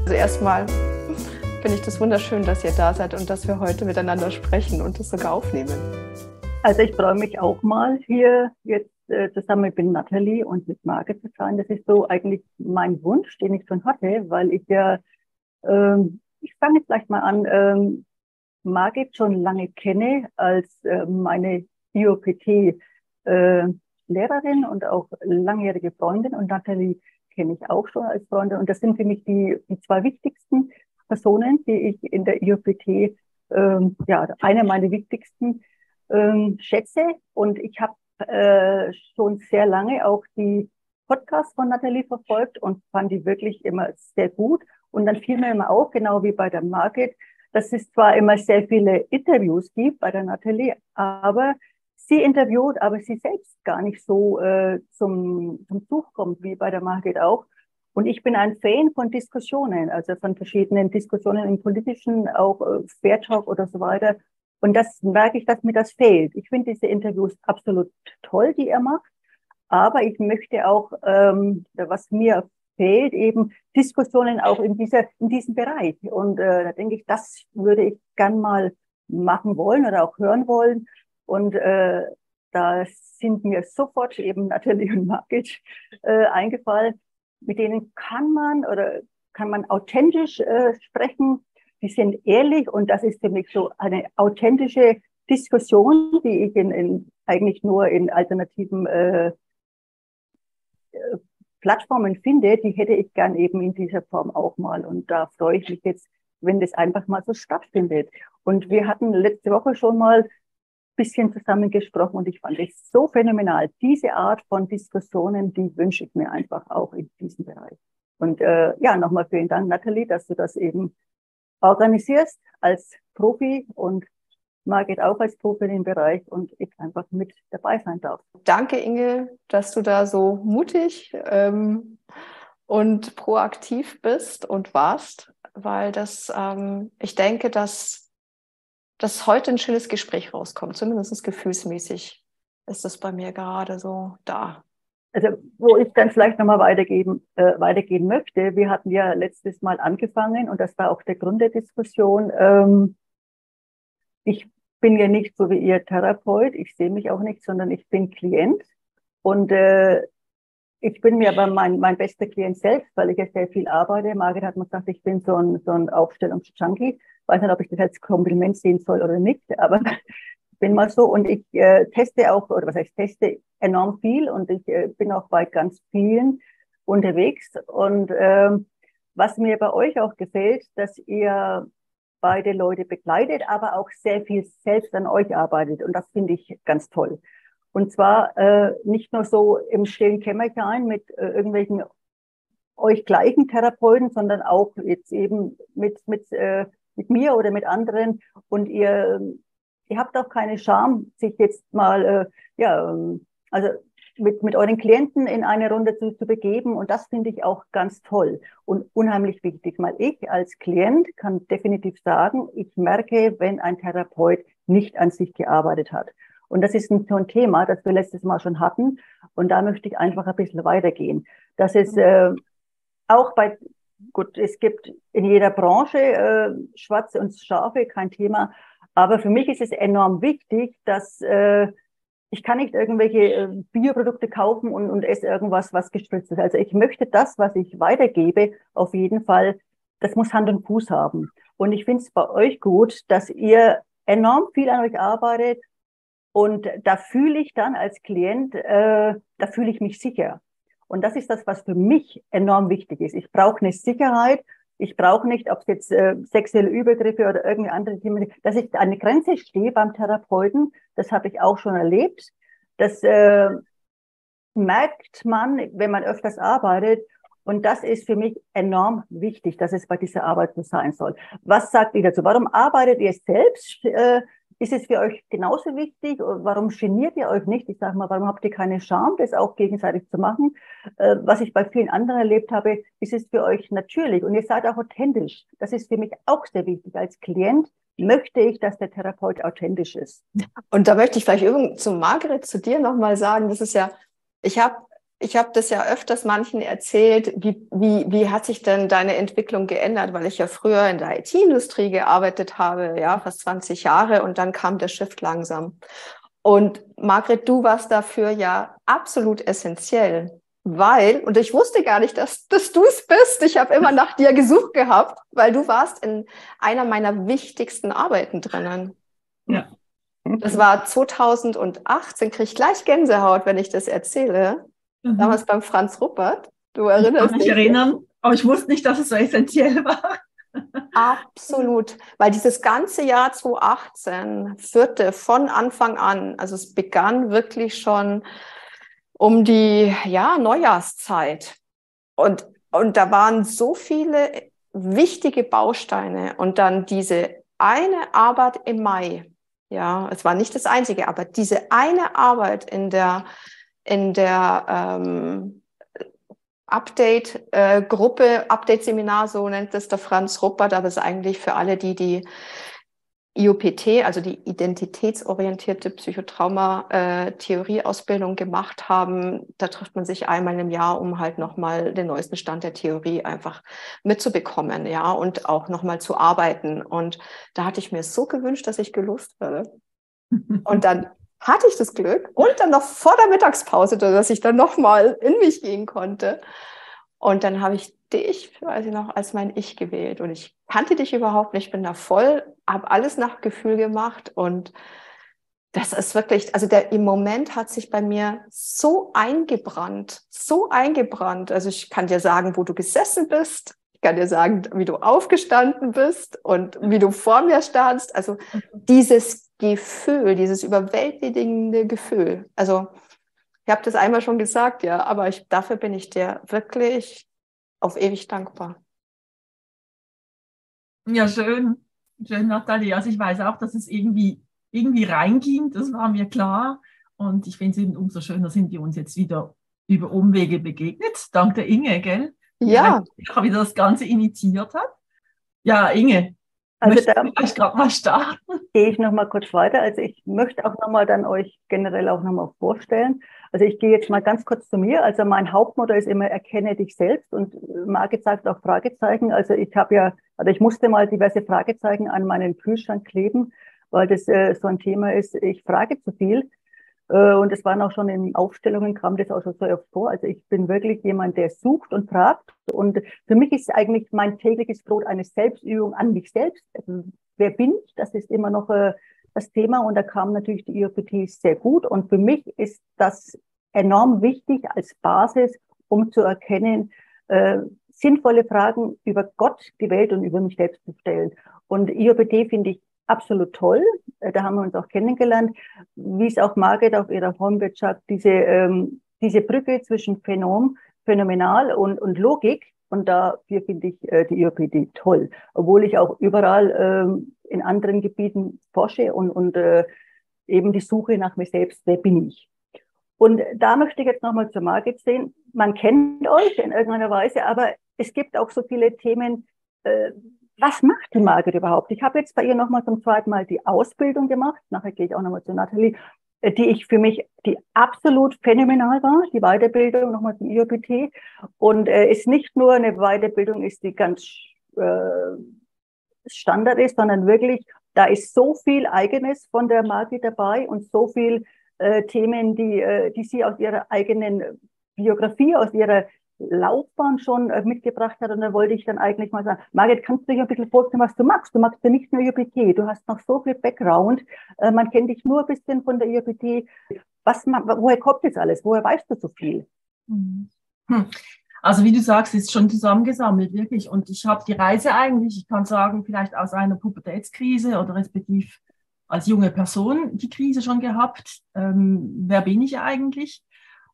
Also erstmal finde ich das wunderschön, dass ihr da seid und dass wir heute miteinander sprechen und das sogar aufnehmen. Also ich freue mich auch mal hier jetzt zusammen mit Nathalie und mit Margit zu sein. Das ist so eigentlich mein Wunsch, den ich schon hatte, weil ich ja, ich fange jetzt gleich mal an, Margit schon lange kenne als meine IOPT Lehrerin und auch langjährige Freundin, und Nathalie kenne ich auch schon als Freundin, und das sind für mich die zwei wichtigsten Personen, die ich in der IOPT, ja, eine meiner wichtigsten schätze. Und ich habe schon sehr lange auch die Podcasts von Nathalie verfolgt und fand die wirklich immer sehr gut. Und dann fiel mir immer auch, genau wie bei der Margit, dass es zwar immer sehr viele Interviews gibt bei der Nathalie, aber sie interviewt, aber sie selbst gar nicht so zum Zug kommt wie bei der Margit auch. Und ich bin ein Fan von Diskussionen, also von verschiedenen Diskussionen im Politischen, auch Fair Talk oder so weiter. Und das merke ich, dass mir das fehlt. Ich finde diese Interviews absolut toll, die er macht. Aber ich möchte auch, was mir fehlt, eben Diskussionen auch in diesem Bereich. Und da denke ich, das würde ich gern mal machen wollen oder auch hören wollen. Und da sind mir sofort eben Nathalie und Margit eingefallen. Mit denen kann man authentisch sprechen. Die sind ehrlich, und das ist für mich so eine authentische Diskussion, die ich eigentlich nur in alternativen Plattformen finde. Die hätte ich gern eben in dieser Form auch mal. Und da freue ich mich jetzt, wenn das einfach mal so stattfindet. Und wir hatten letzte Woche schon mal ein bisschen zusammen gesprochen, und ich fand es so phänomenal. Diese Art von Diskussionen, die wünsche ich mir einfach auch in diesem Bereich. Und ja, nochmal vielen Dank, Nathalie, dass du das eben organisierst als Profi, und Margit auch als Profi im Bereich, und ich einfach mit dabei sein darf. Danke, Inge, dass du da so mutig und proaktiv bist und warst, weil ich denke, dass heute ein schönes Gespräch rauskommt, zumindest gefühlsmäßig ist das bei mir gerade so da. Also, wo ich dann vielleicht nochmal weitergehen möchte, wir hatten ja letztes Mal angefangen, und das war auch der Grund der Diskussion. Ich bin ja nicht so wie ihr Therapeut, ich sehe mich auch nicht, sondern ich bin Klient. Und ich bin mir aber mein bester Klient selbst, weil ich ja sehr viel arbeite. Margit hat mir gesagt, ich bin so ein Aufstellungsjunkie. Ich weiß nicht, ob ich das als Kompliment sehen soll oder nicht, aber ich bin mal so. Und ich teste auch, oder was heißt teste, enorm viel, und ich bin auch bei ganz vielen unterwegs. Und was mir bei euch auch gefällt, dass ihr beide Leute begleitet, aber auch sehr viel selbst an euch arbeitet. Und das finde ich ganz toll. Und zwar nicht nur so im stillen Kämmerchen mit irgendwelchen euch gleichen Therapeuten, sondern auch jetzt eben mit mir oder mit anderen. Und ihr habt auch keine Scham, sich jetzt mal also mit euren Klienten in eine Runde zu begeben. Und das finde ich auch ganz toll und unheimlich wichtig. Weil ich als Klient kann definitiv sagen, ich merke, wenn ein Therapeut nicht an sich gearbeitet hat. Und das ist so ein Thema, das wir letztes Mal schon hatten. Und da möchte ich einfach ein bisschen weitergehen. Das ist auch gut, es gibt in jeder Branche Schwarze und Schafe, kein Thema. Aber für mich ist es enorm wichtig, dass ich kann nicht irgendwelche Bioprodukte kaufen und esse irgendwas, was gespritzt ist. Also ich möchte das, was ich weitergebe, auf jeden Fall, das muss Hand und Fuß haben. Und ich finde es bei euch gut, dass ihr enorm viel an euch arbeitet. Und da fühle ich dann als Klient, da fühle ich mich sicher. Und das ist das, was für mich enorm wichtig ist. Ich brauche eine Sicherheit. Ich brauche nicht, ob es jetzt sexuelle Übergriffe oder irgendwie andere Themen sind, dass ich an eine Grenze stehe beim Therapeuten. Das habe ich auch schon erlebt. Das merkt man, wenn man öfters arbeitet. Und das ist für mich enorm wichtig, dass es bei dieser Arbeit so sein soll. Was sagt ihr dazu? Warum arbeitet ihr selbst? Ist es für euch genauso wichtig? Warum geniert ihr euch nicht? Ich sage mal, warum habt ihr keine Scham, das auch gegenseitig zu machen? Was ich bei vielen anderen erlebt habe, ist es für euch natürlich. Und ihr seid auch authentisch. Das ist für mich auch sehr wichtig. Als Klient möchte ich, dass der Therapeut authentisch ist. Und da möchte ich vielleicht zu Margret, zu dir nochmal sagen, das ist ja, ich habe ich habe das ja öfters manchen erzählt, wie hat sich denn deine Entwicklung geändert, weil ich ja früher in der IT-Industrie gearbeitet habe, ja, fast 20 Jahre und dann kam der Shift langsam. Und Margret, du warst dafür ja absolut essentiell, und ich wusste gar nicht, dass du es bist. Ich habe immer nach dir gesucht gehabt, weil du warst in einer meiner wichtigsten Arbeiten drinnen. Ja. Das war 2018, kriege ich gleich Gänsehaut, wenn ich das erzähle. Damals beim Franz Ruppert. Du erinnerst dich? Ich kann mich erinnern, aber ich wusste nicht, dass es so essentiell war. Absolut, weil dieses ganze Jahr 2018 führte von Anfang an, also es begann wirklich schon um die Neujahrszeit und da waren so viele wichtige Bausteine und dann diese eine Arbeit im Mai, ja, es war nicht das einzige, aber diese eine Arbeit in der Update-Gruppe, Update-Seminar, so nennt es der Franz Ruppert, aber es ist eigentlich für alle, die IOPT, also die identitätsorientierte Psychotrauma-Theorieausbildung gemacht haben. Da trifft man sich einmal im Jahr, um halt nochmal den neuesten Stand der Theorie einfach mitzubekommen, ja, und auch nochmal zu arbeiten. Und da hatte ich mir so gewünscht, dass ich gelost werde. Und dann hatte ich das Glück und dann noch vor der Mittagspause, dass ich dann nochmal in mich gehen konnte. Und dann habe ich dich, weiß ich noch, als mein Ich gewählt. Und ich kannte dich überhaupt nicht, bin da voll, habe alles nach Gefühl gemacht. Und das ist wirklich, also im Moment hat sich bei mir so eingebrannt. Also ich kann dir sagen, wo du gesessen bist. Ich kann dir sagen, wie du aufgestanden bist und wie du vor mir standst. Also dieses Gefühl, dieses überwältigende Gefühl. Also ich habe das einmal schon gesagt, ja, aber dafür bin ich dir wirklich auf ewig dankbar. Ja, schön. Schön, Nathalie. Also ich weiß auch, dass es irgendwie reinging, das war mir klar. Und ich finde es eben umso schöner, sind wir uns jetzt wieder über Umwege begegnet, dank der Inge, gell? Ja. Die wieder das Ganze initiiert hat. Ja, Inge, also möchtest du vielleicht gerade mal starten? Gehe ich noch mal kurz weiter. Also ich möchte auch noch mal dann euch generell auch noch mal vorstellen. Also ich gehe jetzt mal ganz kurz zu mir. Also mein Hauptmotto ist immer, erkenne dich selbst, und Margit sagt auch Fragezeichen. Also ich musste mal diverse Fragezeichen an meinen Kühlschrank kleben, weil das so ein Thema ist, ich frage zu viel. Und es waren auch schon in Aufstellungen, kam das auch schon so oft vor. Also ich bin wirklich jemand, der sucht und fragt. Und für mich ist eigentlich mein tägliches Brot eine Selbstübung an mich selbst. Also wer bin ich? Das ist immer noch das Thema. Und da kam natürlich die IOPT sehr gut. Und für mich ist das enorm wichtig als Basis, um zu erkennen, sinnvolle Fragen über Gott, die Welt und über mich selbst zu stellen. Und IOPT finde ich absolut toll. Da haben wir uns auch kennengelernt. Wie es auch Margit auf ihrer Homepage sagt, diese Brücke zwischen Phänomenal und Logik. Und dafür finde ich die IOPT toll. Obwohl ich auch überall in anderen Gebieten forsche und eben die Suche nach mir selbst, wer bin ich? Und da möchte ich jetzt nochmal zu Margit sehen. Man kennt euch in irgendeiner Weise, aber es gibt auch so viele Themen. Was macht die Margit überhaupt? Ich habe jetzt bei ihr nochmal zum zweiten Mal die Ausbildung gemacht. Nachher gehe ich auch nochmal zu Nathalie, die absolut phänomenal war, die Weiterbildung nochmal zum IOPT. Und ist nicht nur eine Weiterbildung, die ganz Standard ist, sondern wirklich, da ist so viel Eigenes von der Margit dabei und so viel Themen, die sie aus ihrer eigenen Biografie, aus ihrer Laufbahn schon mitgebracht hat. Und da wollte ich dann eigentlich mal sagen, Margit, kannst du dich ein bisschen vorstellen, was du machst? Du machst ja nicht nur IOPT, du hast noch so viel Background. Man kennt dich nur ein bisschen von der IOPT. Woher kommt das alles? Woher weißt du so viel? Also wie du sagst, ist schon zusammengesammelt, wirklich. Und ich habe die Reise eigentlich, ich kann sagen, vielleicht aus einer Pubertätskrise oder respektive als junge Person die Krise schon gehabt. Wer bin ich eigentlich?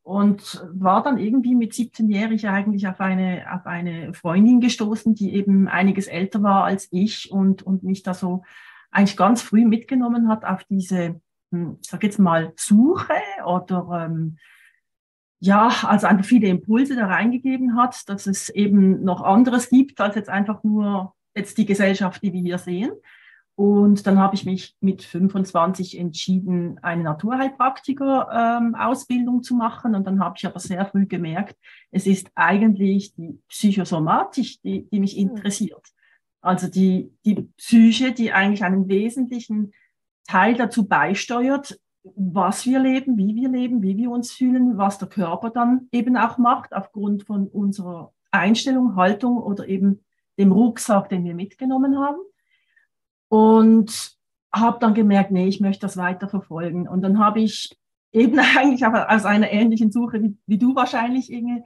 Und war dann irgendwie mit 17-jährig eigentlich auf eine Freundin gestoßen, die eben einiges älter war als ich und mich da so eigentlich ganz früh mitgenommen hat auf diese, ich sag jetzt mal, Suche oder also einfach viele Impulse da reingegeben hat, dass es eben noch anderes gibt als jetzt einfach nur jetzt die Gesellschaft, die wir hier sehen. Und dann habe ich mich mit 25 entschieden, eine Naturheilpraktiker-Ausbildung zu machen. Und dann habe ich aber sehr früh gemerkt, es ist eigentlich die Psychosomatik, die mich interessiert. Also die Psyche, die eigentlich einen wesentlichen Teil dazu beisteuert, was wir leben, wie wir uns fühlen, was der Körper dann eben auch macht, aufgrund von unserer Einstellung, Haltung oder eben dem Rucksack, den wir mitgenommen haben. Und habe dann gemerkt, nee, ich möchte das weiter verfolgen. Und dann habe ich eben eigentlich auch aus einer ähnlichen Suche wie du wahrscheinlich, Inge,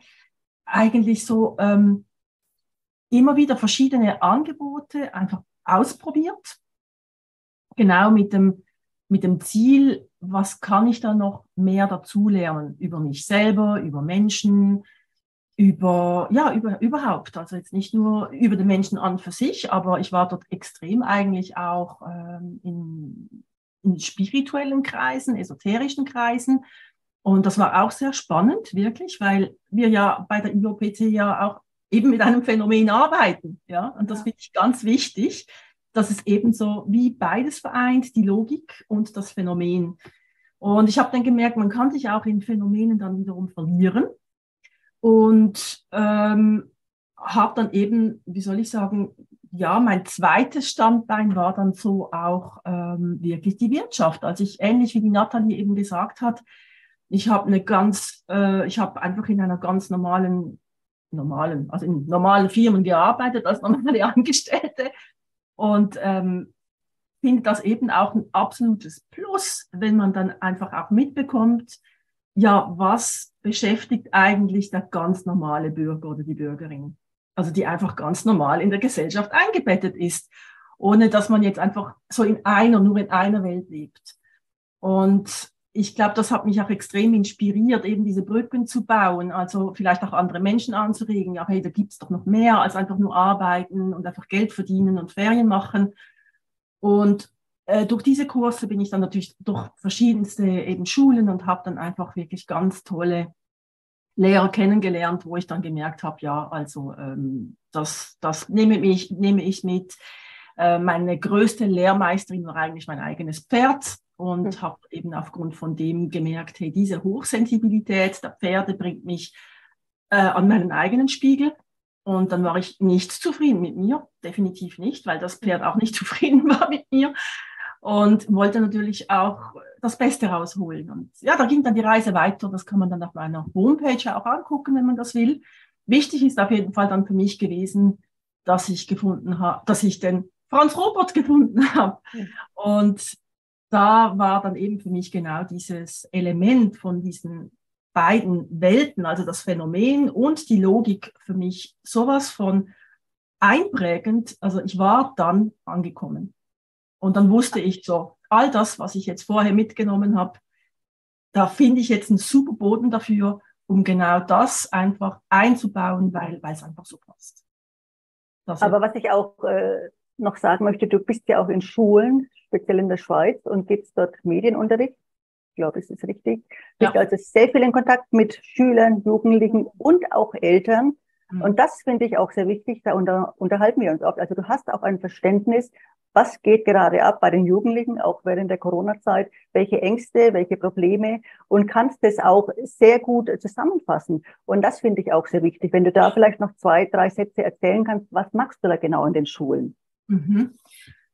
eigentlich so immer wieder verschiedene Angebote einfach ausprobiert. Genau mit dem Ziel, was kann ich da noch mehr dazulernen über mich selber, über Menschen, überhaupt. Also jetzt nicht nur über den Menschen an für sich, aber ich war dort extrem eigentlich auch in spirituellen Kreisen, esoterischen Kreisen. Und das war auch sehr spannend, wirklich, weil wir ja bei der IOPT ja auch eben mit einem Phänomen arbeiten. Ja? Und das finde ich ganz wichtig, dass es eben so wie beides vereint, die Logik und das Phänomen. Und ich habe dann gemerkt, man kann sich auch in Phänomenen dann wiederum verlieren. Und habe dann eben, wie soll ich sagen, ja, mein zweites Standbein war dann so auch wirklich die Wirtschaft. Also ich, ähnlich wie die Nathalie eben gesagt hat, ich habe einfach in einer ganz normalen, also in normalen Firmen gearbeitet als normale Angestellte und finde das eben auch ein absolutes Plus, wenn man dann einfach auch mitbekommt, ja, was beschäftigt eigentlich der ganz normale Bürger oder die Bürgerin? Also die einfach ganz normal in der Gesellschaft eingebettet ist, ohne dass man jetzt einfach so nur in einer Welt lebt. Und ich glaube, das hat mich auch extrem inspiriert, eben diese Brücken zu bauen, also vielleicht auch andere Menschen anzuregen. Ja, hey, da gibt's doch noch mehr als einfach nur arbeiten und einfach Geld verdienen und Ferien machen. Und durch diese Kurse bin ich dann natürlich durch verschiedenste eben Schulen und habe dann einfach wirklich ganz tolle Lehrer kennengelernt, wo ich dann gemerkt habe, ja, also das nehme ich mit. Meine größte Lehrmeisterin war eigentlich mein eigenes Pferd und habe eben aufgrund von dem gemerkt, hey, diese Hochsensibilität der Pferde bringt mich an meinen eigenen Spiegel. Und dann war ich nicht zufrieden mit mir, definitiv nicht, weil das Pferd auch nicht zufrieden war mit mir und wollte natürlich auch das Beste rausholen. Und ja, da ging dann die Reise weiter. Das kann man dann auf meiner Homepage auch angucken, wenn man das will. Wichtig ist auf jeden Fall dann für mich gewesen, dass ich den Franz Robert gefunden habe. Und da war dann eben für mich genau dieses Element von diesen beiden Welten, also das Phänomen und die Logik für mich sowas von einprägend. Also ich war dann angekommen. Und dann wusste ich so, all das, was ich jetzt vorher mitgenommen habe, da finde ich jetzt einen super Boden dafür, um genau das einfach einzubauen, weil es einfach so passt. Aber was ich auch noch sagen möchte, du bist ja auch in Schulen, speziell in der Schweiz, und gibst dort Medienunterricht. Ich glaube, es ist richtig. Du bist also sehr viel in Kontakt mit Schülern, Jugendlichen und auch Eltern. Und das finde ich auch sehr wichtig, da unterhalten wir uns oft. Also du hast auch ein Verständnis, was geht gerade ab bei den Jugendlichen, auch während der Corona-Zeit, welche Ängste, welche Probleme, und kannst das auch sehr gut zusammenfassen. Und das finde ich auch sehr wichtig. Wenn du da vielleicht noch 2, 3 Sätze erzählen kannst, was machst du da genau in den Schulen?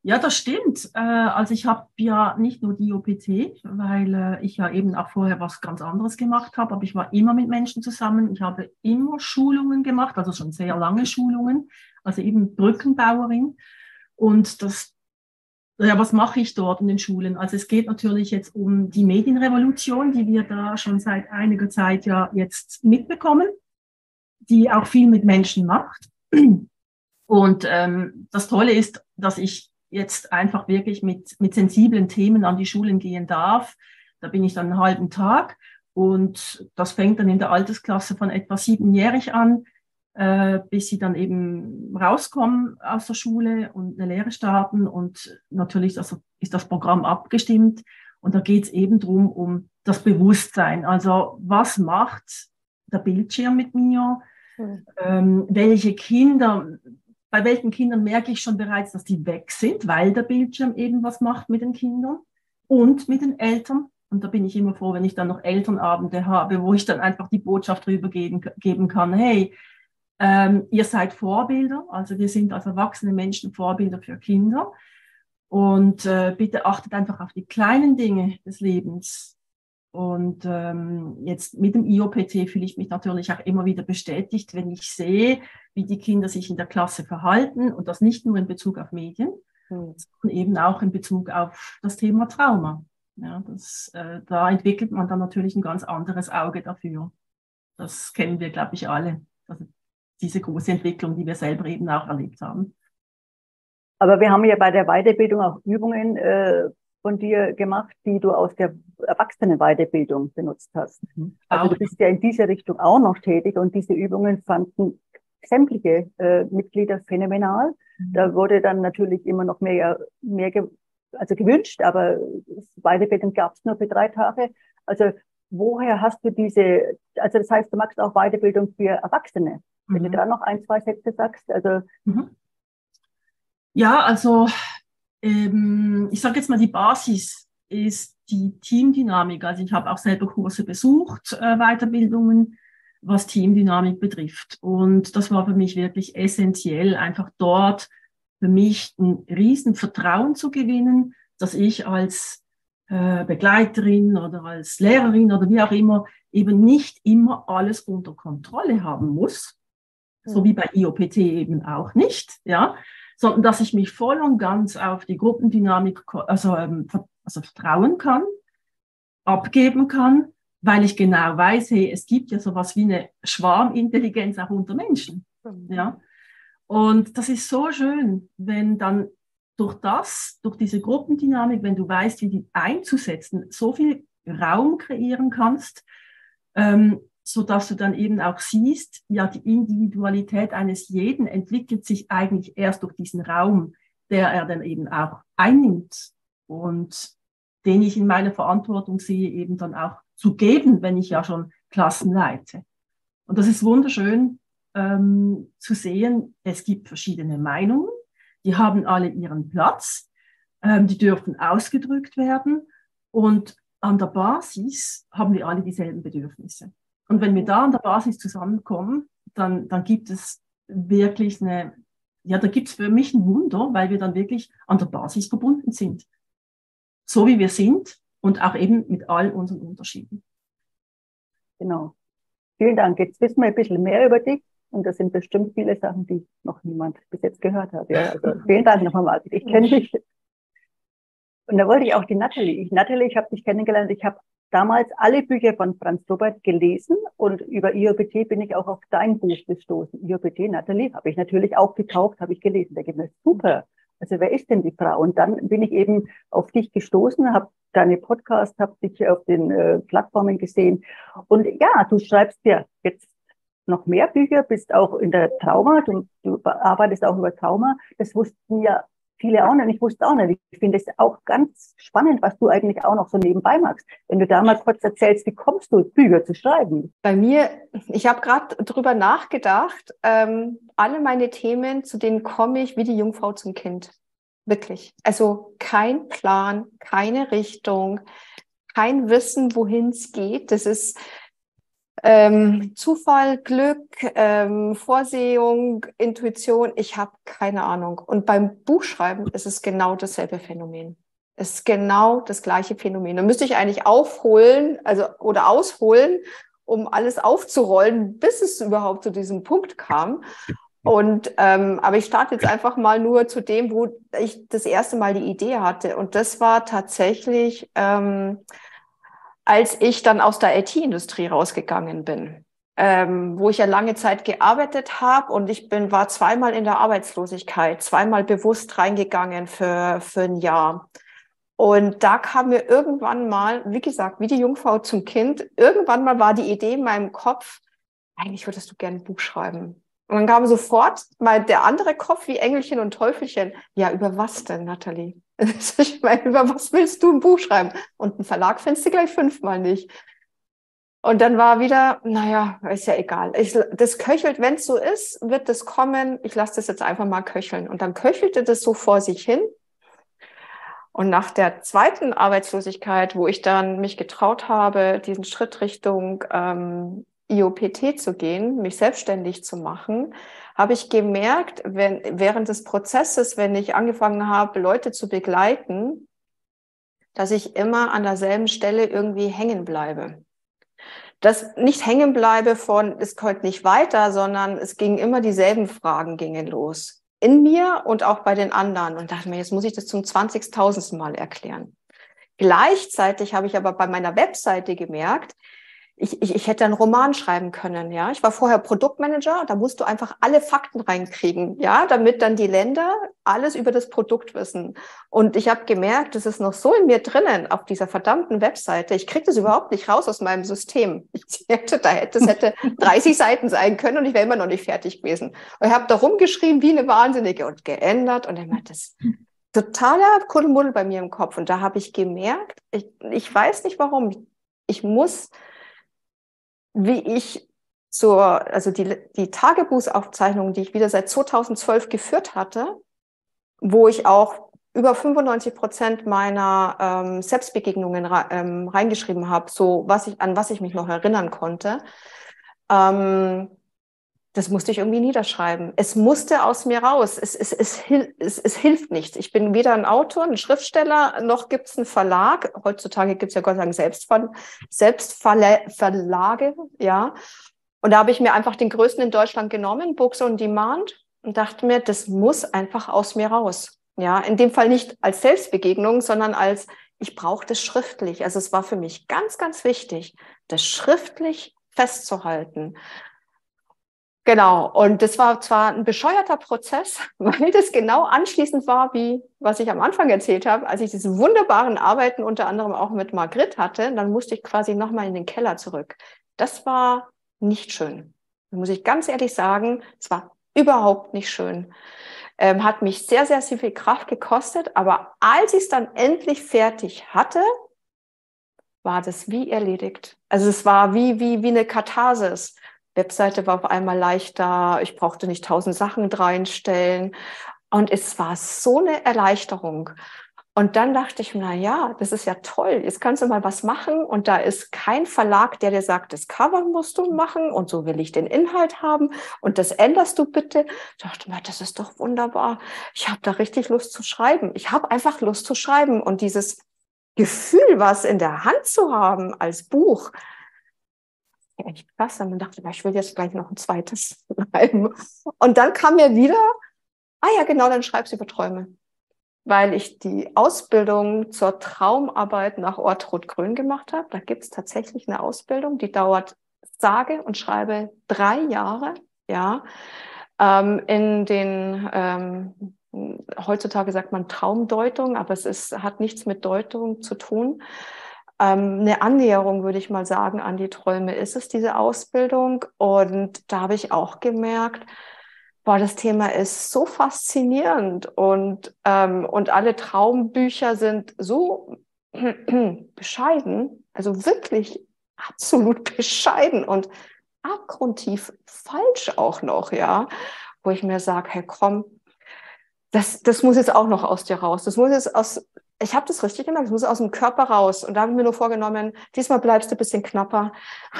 Ja, das stimmt. Also ich habe ja nicht nur die IOPT, weil ich ja eben auch vorher was ganz anderes gemacht habe, aber ich war immer mit Menschen zusammen. Ich habe immer Schulungen gemacht, also schon sehr lange Schulungen, also eben Brückenbauerin. Und was mache ich dort in den Schulen? Also es geht natürlich jetzt um die Medienrevolution, die wir da schon seit einiger Zeit ja jetzt mitbekommen, die auch viel mit Menschen macht. Und das Tolle ist, dass ich jetzt einfach wirklich mit sensiblen Themen an die Schulen gehen darf. Da bin ich dann einen halben Tag und das fängt dann in der Altersklasse von etwa 7-jährig an, bis sie dann eben rauskommen aus der Schule und eine Lehre starten. Und natürlich ist das Programm abgestimmt und da geht es eben drum um das Bewusstsein. Also was macht der Bildschirm mit mir? Welche Kinder bei welchen Kindern merke ich schon bereits, dass die weg sind, weil der Bildschirm eben was macht mit den Kindern und mit den Eltern. Und da bin ich immer froh, wenn ich dann noch Elternabende habe, wo ich dann einfach die Botschaft rübergeben kann, hey, ihr seid Vorbilder, also wir sind als erwachsene Menschen Vorbilder für Kinder. Und bitte achtet einfach auf die kleinen Dinge des Lebens. Und jetzt mit dem IOPT fühle ich mich natürlich auch immer wieder bestätigt, wenn ich sehe, wie die Kinder sich in der Klasse verhalten und das nicht nur in Bezug auf Medien, sondern eben auch in Bezug auf das Thema Trauma. Ja, da entwickelt man dann natürlich ein ganz anderes Auge dafür. Das kennen wir, glaube ich, alle. Also diese große Entwicklung, die wir selber eben auch erlebt haben. Aber wir haben ja bei der Weiterbildung auch Übungen von dir gemacht, die du aus der Erwachsenenweiterbildung benutzt hast. Also du bist ja in diese Richtung auch noch tätig und diese Übungen fanden sämtliche Mitglieder phänomenal. Da wurde dann natürlich immer noch mehr gewünscht, aber Weiterbildung gab es nur für 3 Tage. Also woher hast du also das heißt, du machst auch Weiterbildung für Erwachsene. Wenn du da noch 1, 2 Sätze sagst, also. Ja, also ich sage jetzt mal, die Basis ist die Teamdynamik. Also ich habe auch selber Kurse besucht, Weiterbildungen, was Teamdynamik betrifft. Und das war für mich wirklich essentiell, einfach dort für mich ein riesen Vertrauen zu gewinnen, dass ich als Begleiterin oder als Lehrerin oder wie auch immer eben nicht immer alles unter Kontrolle haben muss, so wie bei IOPT eben auch nicht, ja, sondern dass ich mich voll und ganz auf die Gruppendynamik also vertrauen kann, abgeben kann, weil ich genau weiß, hey, es gibt ja sowas wie eine Schwarmintelligenz auch unter Menschen. Ja? Und das ist so schön, wenn dann durch diese Gruppendynamik, wenn du weißt, wie die einzusetzen, so viel Raum kreieren kannst, so dass du dann eben auch siehst, ja, die Individualität eines jeden entwickelt sich eigentlich erst durch diesen Raum, der er dann eben auch einnimmt und den ich in meiner Verantwortung sehe, eben dann auch zu geben, wenn ich ja schon Klassen leite. Und das ist wunderschön zu sehen, es gibt verschiedene Meinungen, die haben alle ihren Platz, die dürfen ausgedrückt werden und an der Basis haben wir alle dieselben Bedürfnisse. Und wenn wir da an der Basis zusammenkommen, dann gibt es wirklich da gibt es für mich ein Wunder, weil wir dann wirklich an der Basis verbunden sind. So wie wir sind und auch eben mit all unseren Unterschieden. Genau. Vielen Dank. Jetzt wissen wir ein bisschen mehr über dich und das sind bestimmt viele Sachen, die noch niemand bis jetzt gehört hat. Ja, also vielen Dank noch einmal. Ich kenne dich. Und da wollte ich auch die Nathalie. Ich habe dich kennengelernt. Ich habe damals alle Bücher von Franz Robert gelesen und über IOPT bin ich auch auf dein Buch gestoßen. IOPT, Nathalie, habe ich natürlich auch gekauft, habe ich gelesen. Da gibt es super. Also wer ist denn die Frau? Und dann bin ich eben auf dich gestoßen, habe deine Podcasts, habe dich auf den Plattformen gesehen. Und ja, du schreibst ja jetzt noch mehr Bücher, bist auch in der Trauma, du arbeitest auch über Trauma. Das wussten ja viele auch nicht, ich wusste auch nicht. Ich finde es auch ganz spannend, was du eigentlich auch noch so nebenbei machst. Wenn du da mal kurz erzählst, wie kommst du, Bücher zu schreiben? Bei mir, ich habe gerade drüber nachgedacht, alle meine Themen, zu denen komme ich wie die Jungfrau zum Kind. Wirklich. Also kein Plan, keine Richtung, kein Wissen, wohin es geht. Das ist Zufall, Glück, Vorsehung, Intuition, ich habe keine Ahnung. Und beim Buchschreiben ist es genau dasselbe Phänomen. Es ist genau das gleiche Phänomen. Da müsste ich eigentlich aufholen, oder ausholen, um alles aufzurollen, bis es überhaupt zu diesem Punkt kam. Und aber ich starte jetzt einfach mal nur zu dem, wo ich das erste Mal die Idee hatte. Und das war tatsächlich als ich dann aus der IT-Industrie rausgegangen bin, wo ich ja lange Zeit gearbeitet habe und war zweimal in der Arbeitslosigkeit, zweimal bewusst reingegangen für ein Jahr. Und da kam mir irgendwann mal, wie gesagt, wie die Jungfrau zum Kind, irgendwann mal war die Idee in meinem Kopf, eigentlich würdest du gerne ein Buch schreiben. Und dann kam sofort mal der andere Kopf wie Engelchen und Teufelchen. Ja, über was denn, Nathalie? Ich meine, über was willst du ein Buch schreiben? Und einen Verlag findest du gleich 5-mal nicht. Und dann war wieder, naja, ist ja egal. Das köchelt, wenn es so ist, wird das kommen. Ich lasse das jetzt einfach mal köcheln. Und dann köchelte das so vor sich hin. Und nach der zweiten Arbeitslosigkeit, wo ich dann mich getraut habe, diesen Schritt Richtung IOPT zu gehen, mich selbstständig zu machen, habe ich gemerkt, während des Prozesses, wenn ich angefangen habe, Leute zu begleiten, dass ich immer an derselben Stelle irgendwie hängen bleibe. Das nicht hängen bleibe von, es kommt nicht weiter, sondern es gingen immer dieselben Fragen gingen los. In mir und auch bei den anderen. Und dachte mir, jetzt muss ich das zum 20.000. Mal erklären. Gleichzeitig habe ich aber bei meiner Webseite gemerkt, ich hätte einen Roman schreiben können, ja. Ich war vorher Produktmanager, da musst du einfach alle Fakten reinkriegen, ja, damit dann die Länder alles über das Produkt wissen. Und ich habe gemerkt, das ist noch so in mir drinnen auf dieser verdammten Webseite. Ich kriege das überhaupt nicht raus aus meinem System. Das hätte 30 Seiten sein können und ich wäre immer noch nicht fertig gewesen. Und ich habe da rumgeschrieben wie eine Wahnsinnige und geändert und dann hat das totaler Kuddelmuddel bei mir im Kopf. Und da habe ich gemerkt, ich weiß nicht warum, ich muss, wie ich also die Tagebuchaufzeichnung, die ich wieder seit 2012 geführt hatte, wo ich auch über 95% meiner Selbstbegegnungen reingeschrieben habe, so an was ich mich noch erinnern konnte. Das musste ich irgendwie niederschreiben. Es musste aus mir raus. Es hilft nichts. Ich bin weder ein Autor, ein Schriftsteller, noch gibt es einen Verlag. Heutzutage gibt es ja Gott sei Dank Selbstverlage, ja. Und da habe ich mir einfach den größten in Deutschland genommen, Books on Demand, und dachte mir, das muss einfach aus mir raus. Ja, in dem Fall nicht als Selbstbegegnung, sondern als, ich brauche das schriftlich. Also es war für mich ganz, ganz wichtig, das schriftlich festzuhalten. Genau, und das war zwar ein bescheuerter Prozess, weil das genau anschließend war, wie was ich am Anfang erzählt habe, als ich diese wunderbaren Arbeiten unter anderem auch mit Margrit hatte, dann musste ich quasi nochmal in den Keller zurück. Das war nicht schön. Da muss ich ganz ehrlich sagen, es war überhaupt nicht schön. Hat mich sehr, sehr, sehr viel Kraft gekostet, aber als ich es dann endlich fertig hatte, war das wie erledigt. Also es war wie eine Katharsis. Webseite war auf einmal leichter, ich brauchte nicht 1000 Sachen reinstellen und es war so eine Erleichterung. Und dann dachte ich, na ja, das ist ja toll, jetzt kannst du mal was machen und da ist kein Verlag, der dir sagt, das Cover musst du machen und so will ich den Inhalt haben und das änderst du bitte. Ich dachte mir, das ist doch wunderbar, ich habe da richtig Lust zu schreiben. Ich habe einfach Lust zu schreiben und dieses Gefühl, was in der Hand zu haben als Buch, echt klasse. Und dann dachte ich, ich will jetzt gleich noch ein zweites schreiben. Und dann kam mir wieder, ja genau, dann schreibst du über Träume. Weil ich die Ausbildung zur Traumarbeit nach Ortrud-Grün gemacht habe. Da gibt es tatsächlich eine Ausbildung, die dauert sage und schreibe 3 Jahre. Ja, in den heutzutage sagt man Traumdeutung, aber hat nichts mit Deutung zu tun. Eine Annäherung, würde ich mal sagen, an die Träume ist es, diese Ausbildung. Und da habe ich auch gemerkt, boah, das Thema ist so faszinierend und alle Traumbücher sind so bescheiden, also wirklich absolut bescheiden und abgrundtief falsch auch noch, ja, wo ich mir sage, hey, komm, das muss jetzt auch noch aus dir raus. Das muss jetzt ich habe das richtig gemerkt, das muss aus dem Körper raus. Und da habe ich mir nur vorgenommen, diesmal bleibst du ein bisschen knapper.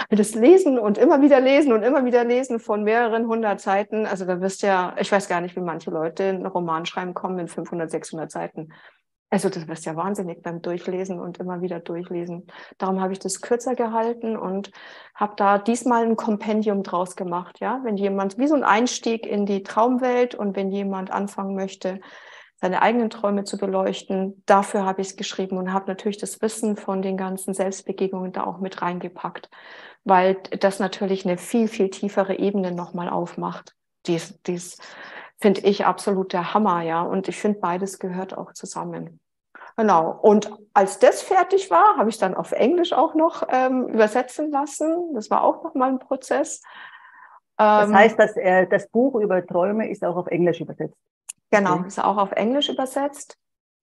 Das Lesen und immer wieder lesen von mehreren 100 Seiten. Also da wirst ja, ich weiß gar nicht, wie manche Leute einen Roman schreiben kommen in 500, 600 Seiten. Also das wirst ja wahnsinnig beim Durchlesen und immer wieder durchlesen. Darum habe ich das kürzer gehalten und habe da diesmal ein Kompendium draus gemacht. Ja, wenn jemand, wie so ein Einstieg in die Traumwelt und wenn jemand anfangen möchte, seine eigenen Träume zu beleuchten, dafür habe ich es geschrieben und habe natürlich das Wissen von den ganzen Selbstbegegnungen da auch mit reingepackt, weil das natürlich eine viel, viel tiefere Ebene nochmal aufmacht. Dies finde ich absolut der Hammer, ja. Und ich finde, beides gehört auch zusammen. Genau. Und als das fertig war, habe ich dann auf Englisch auch noch übersetzen lassen. Das war auch nochmal ein Prozess. Das heißt, dass das Buch über Träume ist auch auf Englisch übersetzt. Genau, Okay. ist auch auf Englisch übersetzt.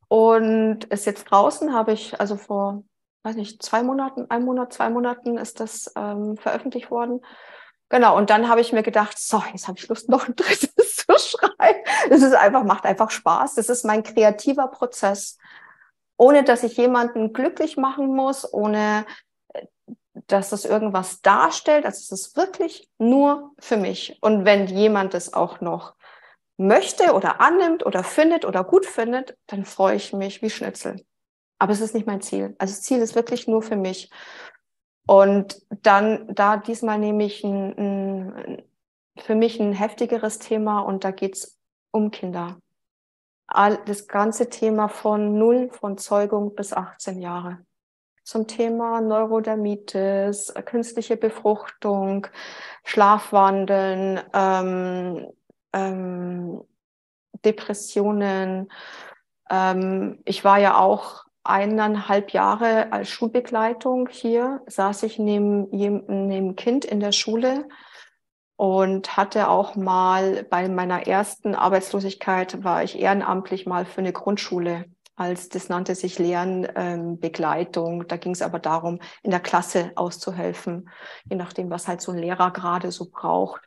Und ist jetzt draußen, habe ich also vor weiß nicht, 2 Monaten, 1 Monat, 2 Monaten ist das veröffentlicht worden. Genau, und dann habe ich mir gedacht, so, jetzt habe ich Lust, noch ein drittes zu schreiben. Das ist einfach, macht einfach Spaß. Das ist mein kreativer Prozess, ohne dass ich jemanden glücklich machen muss, ohne dass das irgendwas darstellt. Also es ist wirklich nur für mich. Und wenn jemand es auch noch möchte oder annimmt oder findet oder gut findet, dann freue ich mich wie Schnitzel. Aber es ist nicht mein Ziel. Also das Ziel ist wirklich nur für mich. Und dann, diesmal nehme ich für mich ein heftigeres Thema und da geht es um Kinder. Das ganze Thema von Zeugung bis 18 Jahre. Zum Thema Neurodermitis, künstliche Befruchtung, Schlafwandeln, Depressionen. Ich war ja auch 1,5 Jahre als Schulbegleitung hier, saß ich neben Kind in der Schule und hatte auch mal bei meiner ersten Arbeitslosigkeit, war ich ehrenamtlich mal für eine Grundschule, das nannte sich Lernbegleitung. Da ging es aber darum, in der Klasse auszuhelfen, je nachdem, was halt so ein Lehrer gerade so braucht.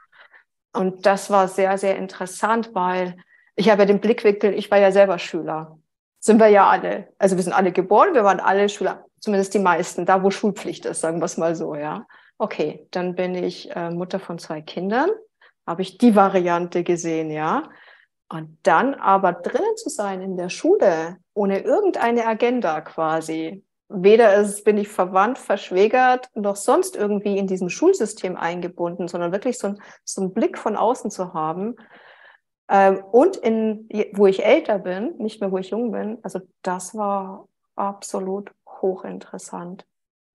Und das war sehr, sehr interessant, weil ich habe ja den Blickwinkel, ich war ja selber Schüler. Sind wir ja alle. Also wir sind alle geboren, wir waren alle Schüler, zumindest die meisten, da wo Schulpflicht ist, sagen wir es mal so, ja. Okay, dann bin ich Mutter von 2 Kindern, habe ich die Variante gesehen, ja. Und dann aber drinnen zu sein in der Schule, ohne irgendeine Agenda quasi. Weder bin ich verwandt, verschwägert, noch sonst irgendwie in diesem Schulsystem eingebunden, sondern wirklich so einen Blick von außen zu haben. Und wo ich älter bin, nicht mehr wo ich jung bin, also das war absolut hochinteressant.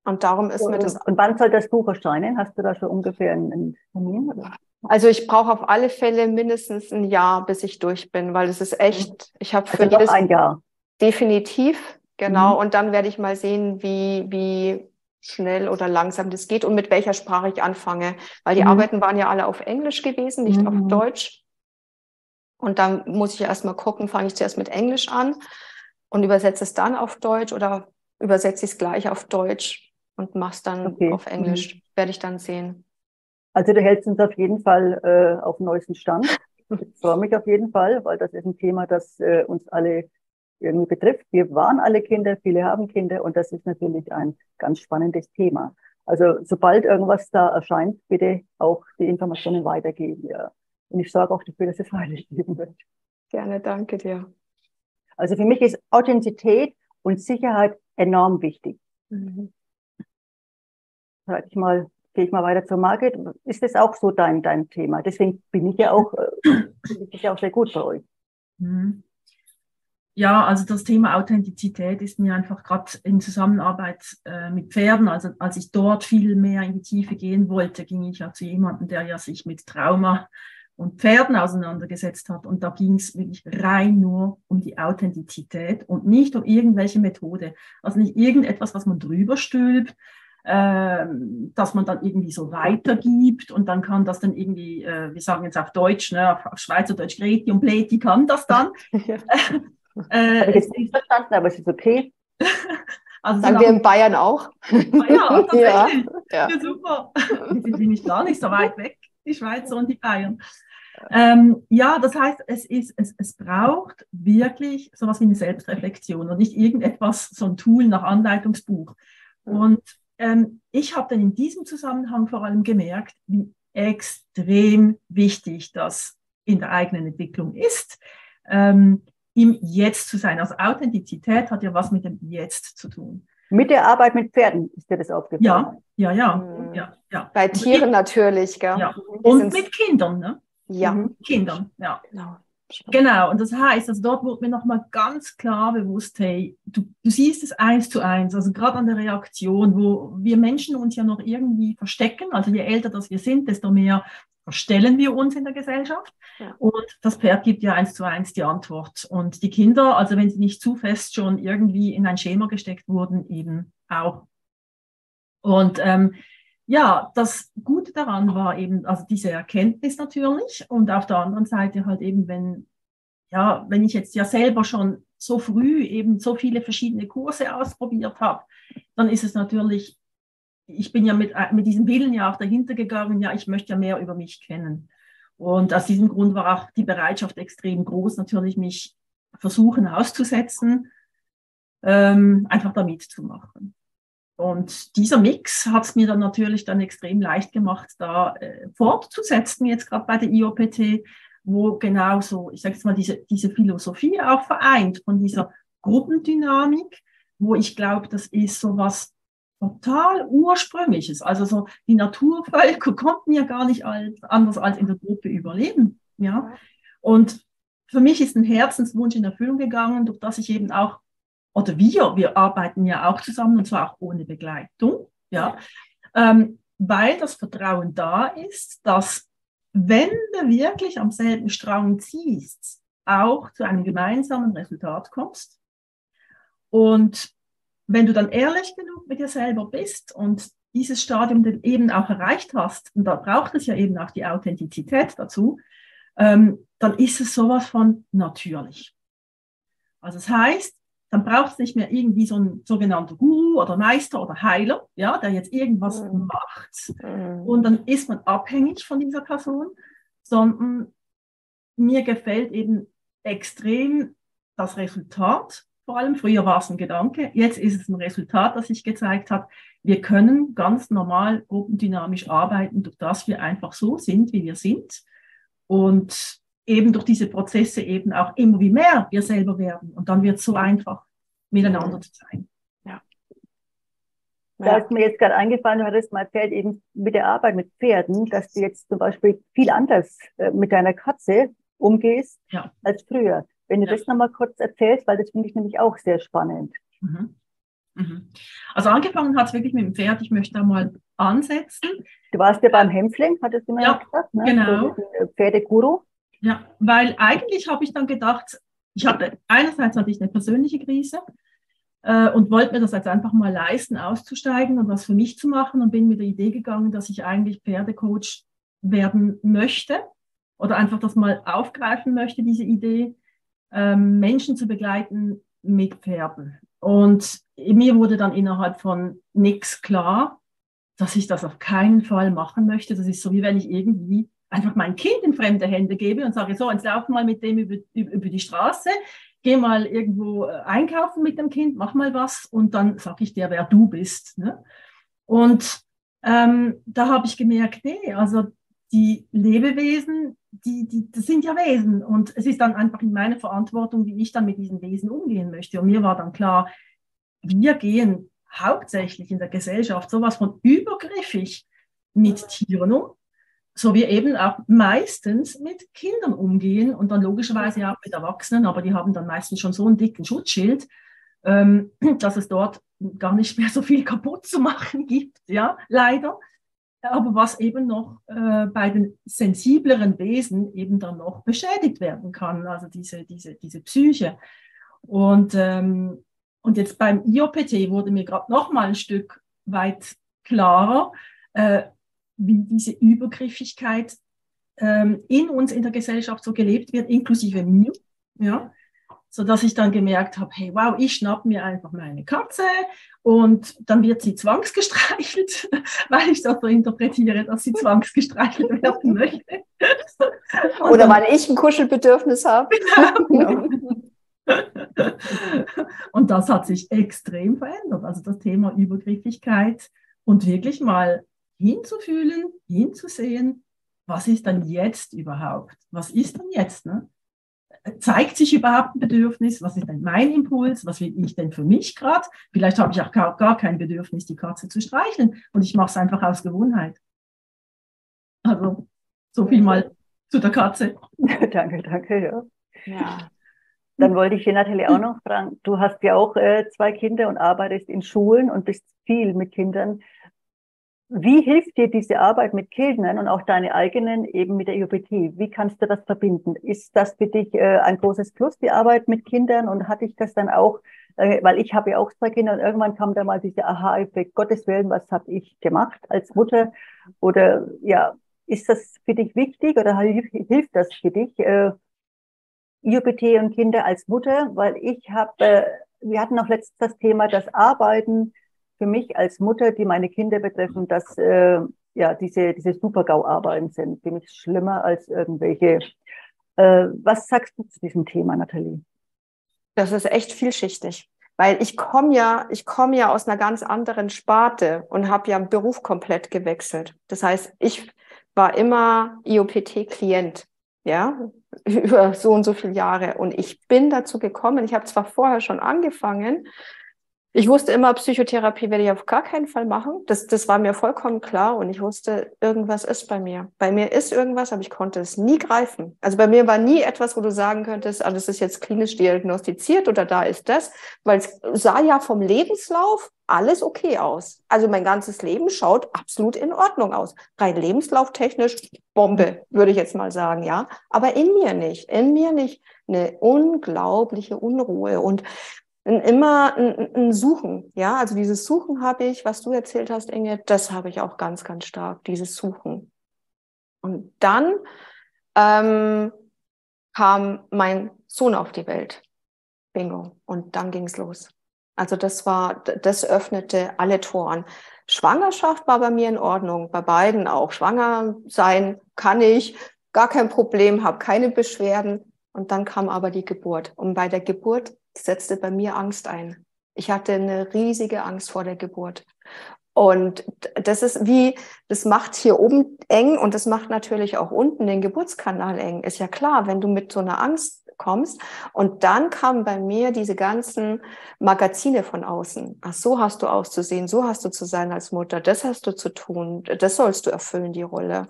Und darum ist mir das... Und wann soll das Buch erscheinen? Hast du da schon ungefähr einen Termin? Oder? Also ich brauche auf alle Fälle mindestens ein Jahr, bis ich durch bin, weil es ist echt, ich habe für jedes... ein Jahr. Definitiv, genau. Und dann werde ich mal sehen, wie schnell oder langsam das geht und mit welcher Sprache ich anfange. Weil die Arbeiten waren ja alle auf Englisch gewesen, nicht auf Deutsch. Und dann muss ich erst mal gucken, fange ich zuerst mit Englisch an und übersetze es dann auf Deutsch oder übersetze ich es gleich auf Deutsch und mache es dann auf Englisch. Werde ich dann sehen. Also du hältst uns auf jeden Fall auf dem neuesten Stand. Ich freue mich auf jeden Fall, weil das ist ein Thema, das uns alle irgendwie betrifft. Wir waren alle Kinder, viele haben Kinder und das ist natürlich ein ganz spannendes Thema. Also sobald irgendwas da erscheint, bitte auch die Informationen weitergeben. Ja. Und ich sorge auch dafür, dass es weitergegeben wird. Gerne, danke dir. Also für mich ist Authentizität und Sicherheit enorm wichtig. Gehe ich mal weiter zur Margit. Ist das auch so dein Thema? Deswegen bin ich ja auch sehr gut bei euch. Ja, also das Thema Authentizität ist mir einfach gerade in Zusammenarbeit mit Pferden, also als ich dort viel mehr in die Tiefe gehen wollte, ging ich ja zu jemandem, der ja sich mit Trauma und Pferden auseinandergesetzt hat. Und da ging es wirklich rein nur um die Authentizität und nicht um irgendwelche Methode. Also nicht irgendetwas, was man drüber stülpt, dass man dann irgendwie so weitergibt und dann kann das dann irgendwie, wir sagen jetzt auf Deutsch, ne, auf Schweizerdeutsch, Greti und Pleti kann das dann. Ja. Habe ich jetzt nicht verstanden, aber es ist okay. Also sagen wir in Bayern auch. Ja, tatsächlich. Ja, super. Die sind nämlich gar nicht so weit weg, die Schweizer und die Bayern. Ja, das heißt, es braucht wirklich sowas wie eine Selbstreflexion und nicht irgendetwas, so ein Tool nach Anleitungsbuch. Und ich habe dann in diesem Zusammenhang vor allem gemerkt, wie extrem wichtig das in der eigenen Entwicklung ist, im Jetzt zu sein. Also Authentizität hat ja was mit dem Jetzt zu tun. Mit der Arbeit mit Pferden ist dir das aufgefallen? Ja. Bei Tieren natürlich, gell? Ja. Und mit Kindern, ne? Ja. Kindern, ja. Genau, und das heißt, also dort wurde mir nochmal ganz klar bewusst, hey, du siehst es 1:1, also gerade an der Reaktion, wo wir Menschen uns ja noch irgendwie verstecken, also je älter das wir sind, desto mehr verstellen wir uns in der Gesellschaft. Ja. Und das Pferd gibt ja 1:1 die Antwort. Und die Kinder, also wenn sie nicht zu fest schon irgendwie in ein Schema gesteckt wurden, eben auch. Und ja, das Gute daran war eben, also diese Erkenntnis natürlich und auf der anderen Seite halt eben, wenn ich jetzt ja selber schon so früh eben so viele verschiedene Kurse ausprobiert habe, dann ist es natürlich, ich bin ja mit diesem Willen ja auch dahinter gegangen, ja, ich möchte ja mehr über mich kennen. Und aus diesem Grund war auch die Bereitschaft extrem groß, natürlich mich versuchen auszusetzen, einfach da mitzumachen. Und dieser Mix hat es mir dann natürlich dann extrem leicht gemacht, da fortzusetzen, jetzt gerade bei der IOPT, wo genau so, ich sage jetzt mal, diese Philosophie auch vereint von dieser Gruppendynamik, wo ich glaube, das ist so was total Ursprüngliches. Also so die Naturvölker konnten ja gar nicht anders als in der Gruppe überleben. Ja? Und für mich ist ein Herzenswunsch in Erfüllung gegangen, durch das ich eben auch, oder wir arbeiten ja auch zusammen und zwar auch ohne Begleitung, ja, weil das Vertrauen da ist, dass wenn du wirklich am selben Strang ziehst, auch zu einem gemeinsamen Resultat kommst. Und wenn du dann ehrlich genug mit dir selber bist und dieses Stadium eben auch erreicht hast, und da braucht es ja eben auch die Authentizität dazu, dann ist es sowas von natürlich. Also das heißt, dann braucht es nicht mehr irgendwie so ein sogenannter Guru oder Meister oder Heiler, ja, der jetzt irgendwas macht. Und dann ist man abhängig von dieser Person, sondern mir gefällt eben extrem das Resultat. Vor allem, früher war es ein Gedanke, jetzt ist es ein Resultat, das sich gezeigt hat, wir können ganz normal gruppendynamisch arbeiten, durch das wir einfach so sind, wie wir sind. Und eben durch diese Prozesse eben auch immer wie mehr wir selber werden. Und dann wird es so einfach, miteinander zu sein. Ja. Da ist mir jetzt gerade eingefallen, du hattest mal erzählt, eben mit der Arbeit mit Pferden, dass du jetzt zum Beispiel viel anders mit deiner Katze umgehst als früher. Wenn du das nochmal kurz erzählst, weil das finde ich nämlich auch sehr spannend. Also angefangen hat es wirklich mit dem Pferd, ich möchte da mal ansetzen. Du warst ja beim Hempfling, hattest du mir gesagt, ne? Genau. So Pferdeguru. Ja, weil eigentlich habe ich dann gedacht, einerseits hatte ich eine persönliche Krise und wollte mir das jetzt einfach mal leisten, auszusteigen und was für mich zu machen und bin mit der Idee gegangen, dass ich eigentlich Pferdecoach werden möchte oder einfach das mal aufgreifen möchte, diese Idee, Menschen zu begleiten mit Pferden. Und mir wurde dann innerhalb von nichts klar, dass ich das auf keinen Fall machen möchte. Das ist so, wie wenn ich irgendwie einfach mein Kind in fremde Hände gebe und sage, so, jetzt lauf mal mit dem über die Straße, geh mal irgendwo einkaufen mit dem Kind, mach mal was und dann sage ich dir, wer du bist. Ne? Und da habe ich gemerkt, nee, also die Lebewesen, das sind ja Wesen und es ist dann einfach in meiner Verantwortung, wie ich dann mit diesen Wesen umgehen möchte. Und mir war dann klar, wir gehen hauptsächlich in der Gesellschaft sowas von übergriffig mit Tieren um, so wie eben auch meistens mit Kindern umgehen und dann logischerweise auch mit Erwachsenen, aber die haben dann meistens schon so einen dicken Schutzschild, dass es dort gar nicht mehr so viel kaputt zu machen gibt, ja, leider. Aber was eben noch bei den sensibleren Wesen eben dann noch beschädigt werden kann, also diese Psyche. Und jetzt beim IOPT wurde mir gerade noch mal ein Stück weit klarer, wie diese Übergriffigkeit in uns in der Gesellschaft so gelebt wird, inklusive mir, ja, sodass ich dann gemerkt habe, hey, wow, ich schnapp mir einfach meine Katze und dann wird sie zwangsgestreichelt, weil ich das so interpretiere, dass sie zwangsgestreichelt werden möchte. Oder weil ich ein Kuschelbedürfnis habe. Genau. Und das hat sich extrem verändert, also das Thema Übergriffigkeit und wirklich mal hinzufühlen, hinzusehen, was ist dann jetzt überhaupt? Was ist denn jetzt? Ne? Zeigt sich überhaupt ein Bedürfnis? Was ist denn mein Impuls? Was will ich denn für mich gerade? Vielleicht habe ich auch gar kein Bedürfnis, die Katze zu streicheln und ich mache es einfach aus Gewohnheit. Also so viel mal zu der Katze. Danke, ja. Dann wollte ich dir natürlich auch noch fragen, du hast ja auch 2 Kinder und arbeitest in Schulen und bist viel mit Kindern. Wie hilft dir diese Arbeit mit Kindern und auch deine eigenen eben mit der IOPT? Wie kannst du das verbinden? Ist das für dich ein großes Plus, die Arbeit mit Kindern? Und hatte ich das dann auch, weil ich habe ja auch 2 Kinder und irgendwann kam da mal dieser Aha-Effekt, Gottes Willen, was habe ich gemacht als Mutter? Oder ja, ist das für dich wichtig oder hilft das für dich? IOPT und Kinder als Mutter, weil wir hatten auch letztens das Thema, das Arbeiten für mich als Mutter, die meine Kinder betreffen, dass diese Super-GAU-Arbeiten sind, für mich schlimmer als irgendwelche. Was sagst du zu diesem Thema, Nathalie? Das ist echt vielschichtig, weil ich komme ja aus einer ganz anderen Sparte und habe ja einen Beruf komplett gewechselt. Das heißt, ich war immer IOPT-Klient, ja, über so und so viele Jahre. Und ich bin dazu gekommen, ich habe zwar vorher schon angefangen, ich wusste immer, Psychotherapie werde ich auf gar keinen Fall machen. Das war mir vollkommen klar und ich wusste, irgendwas ist bei mir. Bei mir ist irgendwas, aber ich konnte es nie greifen. Also bei mir war nie etwas, wo du sagen könntest, das ist jetzt klinisch diagnostiziert oder da ist das, weil es sah ja vom Lebenslauf alles okay aus. Also mein ganzes Leben schaut absolut in Ordnung aus. Rein lebenslauftechnisch Bombe, würde ich jetzt mal sagen, ja. Aber in mir nicht. In mir nicht eine unglaubliche Unruhe und immer ein Suchen, ja, also dieses Suchen habe ich, was du erzählt hast, Inge, das habe ich auch ganz, ganz stark, dieses Suchen. Und dann kam mein Sohn auf die Welt, Bingo, und dann ging es los. Also das öffnete alle Toren. Schwangerschaft war bei mir in Ordnung, bei beiden auch. Schwanger sein kann ich, gar kein Problem, habe keine Beschwerden. Und dann kam aber die Geburt. Und bei der Geburt setzte bei mir Angst ein. Ich hatte eine riesige Angst vor der Geburt. Und das macht hier oben eng und das macht natürlich auch unten den Geburtskanal eng. Ist ja klar, wenn du mit so einer Angst kommst. Und dann kamen bei mir diese ganzen Magazine von außen. Ach, so hast du auszusehen, so hast du zu sein als Mutter, das hast du zu tun, das sollst du erfüllen, die Rolle.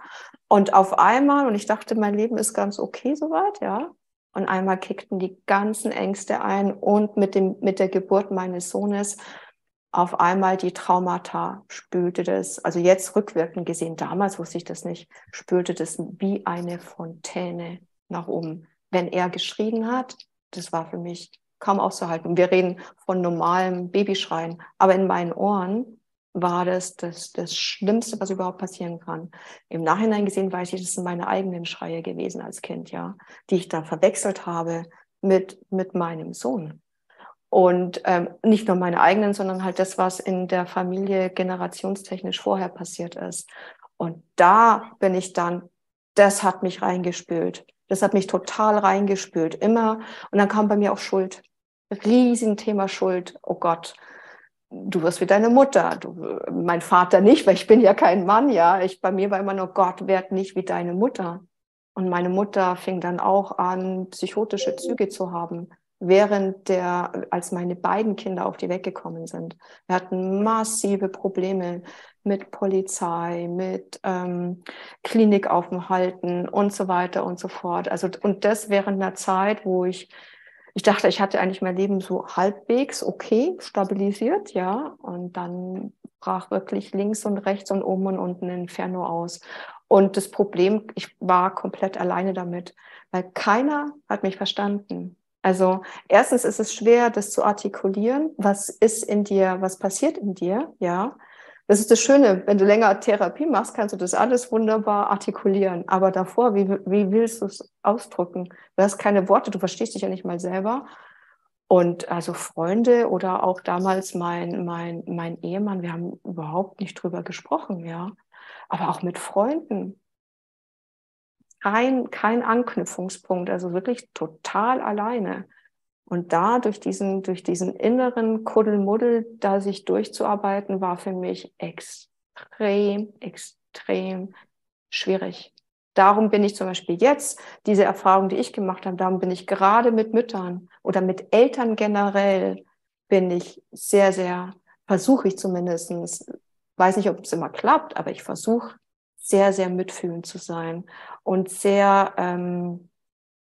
Und auf einmal, und ich dachte, mein Leben ist ganz okay soweit, ja. Und einmal kickten die ganzen Ängste ein und mit der Geburt meines Sohnes auf einmal die Traumata spülte das, also jetzt rückwirkend gesehen, damals wusste ich das nicht, spülte das wie eine Fontäne nach oben. Wenn er geschrien hat, das war für mich kaum auszuhalten. Wir reden von normalem Babyschreien, aber in meinen Ohren war das Schlimmste, was überhaupt passieren kann. Im Nachhinein gesehen weiß ich, das sind meine eigenen Schreie gewesen als Kind, ja, die ich da verwechselt habe mit meinem Sohn. Und nicht nur meine eigenen, sondern halt das, was in der Familie generationstechnisch vorher passiert ist. Und da bin ich dann, das hat mich reingespült. Das hat mich total reingespült, immer. Und dann kam bei mir auch Schuld. Riesenthema Schuld. Oh Gott, du wirst wie deine Mutter. Mein Vater nicht, weil ich bin ja kein Mann, ja. Bei mir war immer nur, Gott, werd nicht wie deine Mutter. Und meine Mutter fing dann auch an, psychotische Züge zu haben, als meine beiden Kinder auf die Welt gekommen sind. Wir hatten massive Probleme mit Polizei, mit Klinikaufenthalten und so weiter und so fort. Also, und das während einer Zeit, wo ich dachte, ich hatte eigentlich mein Leben so halbwegs okay, stabilisiert, ja. Und dann brach wirklich links und rechts und oben und unten ein Inferno aus. Und das Problem, ich war komplett alleine damit, weil keiner hat mich verstanden. Also erstens ist es schwer, das zu artikulieren. Was ist in dir, was passiert in dir, ja. Das ist das Schöne, wenn du länger Therapie machst, kannst du das alles wunderbar artikulieren. Aber davor, wie willst du es ausdrücken? Du hast keine Worte, du verstehst dich ja nicht mal selber. Und also Freunde oder auch damals mein Ehemann, wir haben überhaupt nicht drüber gesprochen, ja. Aber auch mit Freunden. Kein Anknüpfungspunkt, also wirklich total alleine. Und da durch diesen inneren Kuddelmuddel, da sich durchzuarbeiten, war für mich extrem, extrem schwierig. Darum bin ich zum Beispiel jetzt, diese Erfahrung, die ich gemacht habe, darum bin ich gerade mit Müttern oder mit Eltern generell, bin ich sehr, sehr, versuche ich zumindest, weiß nicht, ob es immer klappt, aber ich versuche sehr, sehr mitfühlend zu sein und sehr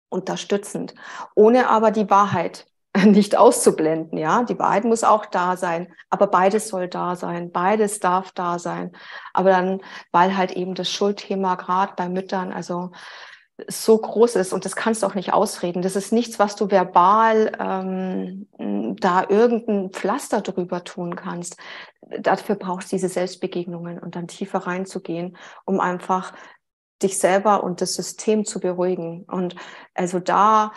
unterstützend, ohne aber die Wahrheit nicht auszublenden, ja. Die Wahrheit muss auch da sein, aber beides soll da sein, beides darf da sein. Aber dann, weil halt eben das Schuldthema gerade bei Müttern, also so groß ist und das kannst du auch nicht ausreden. Das ist nichts, was du verbal da irgendein Pflaster drüber tun kannst. Dafür brauchst du diese Selbstbegegnungen und dann tiefer reinzugehen, um einfach dich selber und das System zu beruhigen. Und also da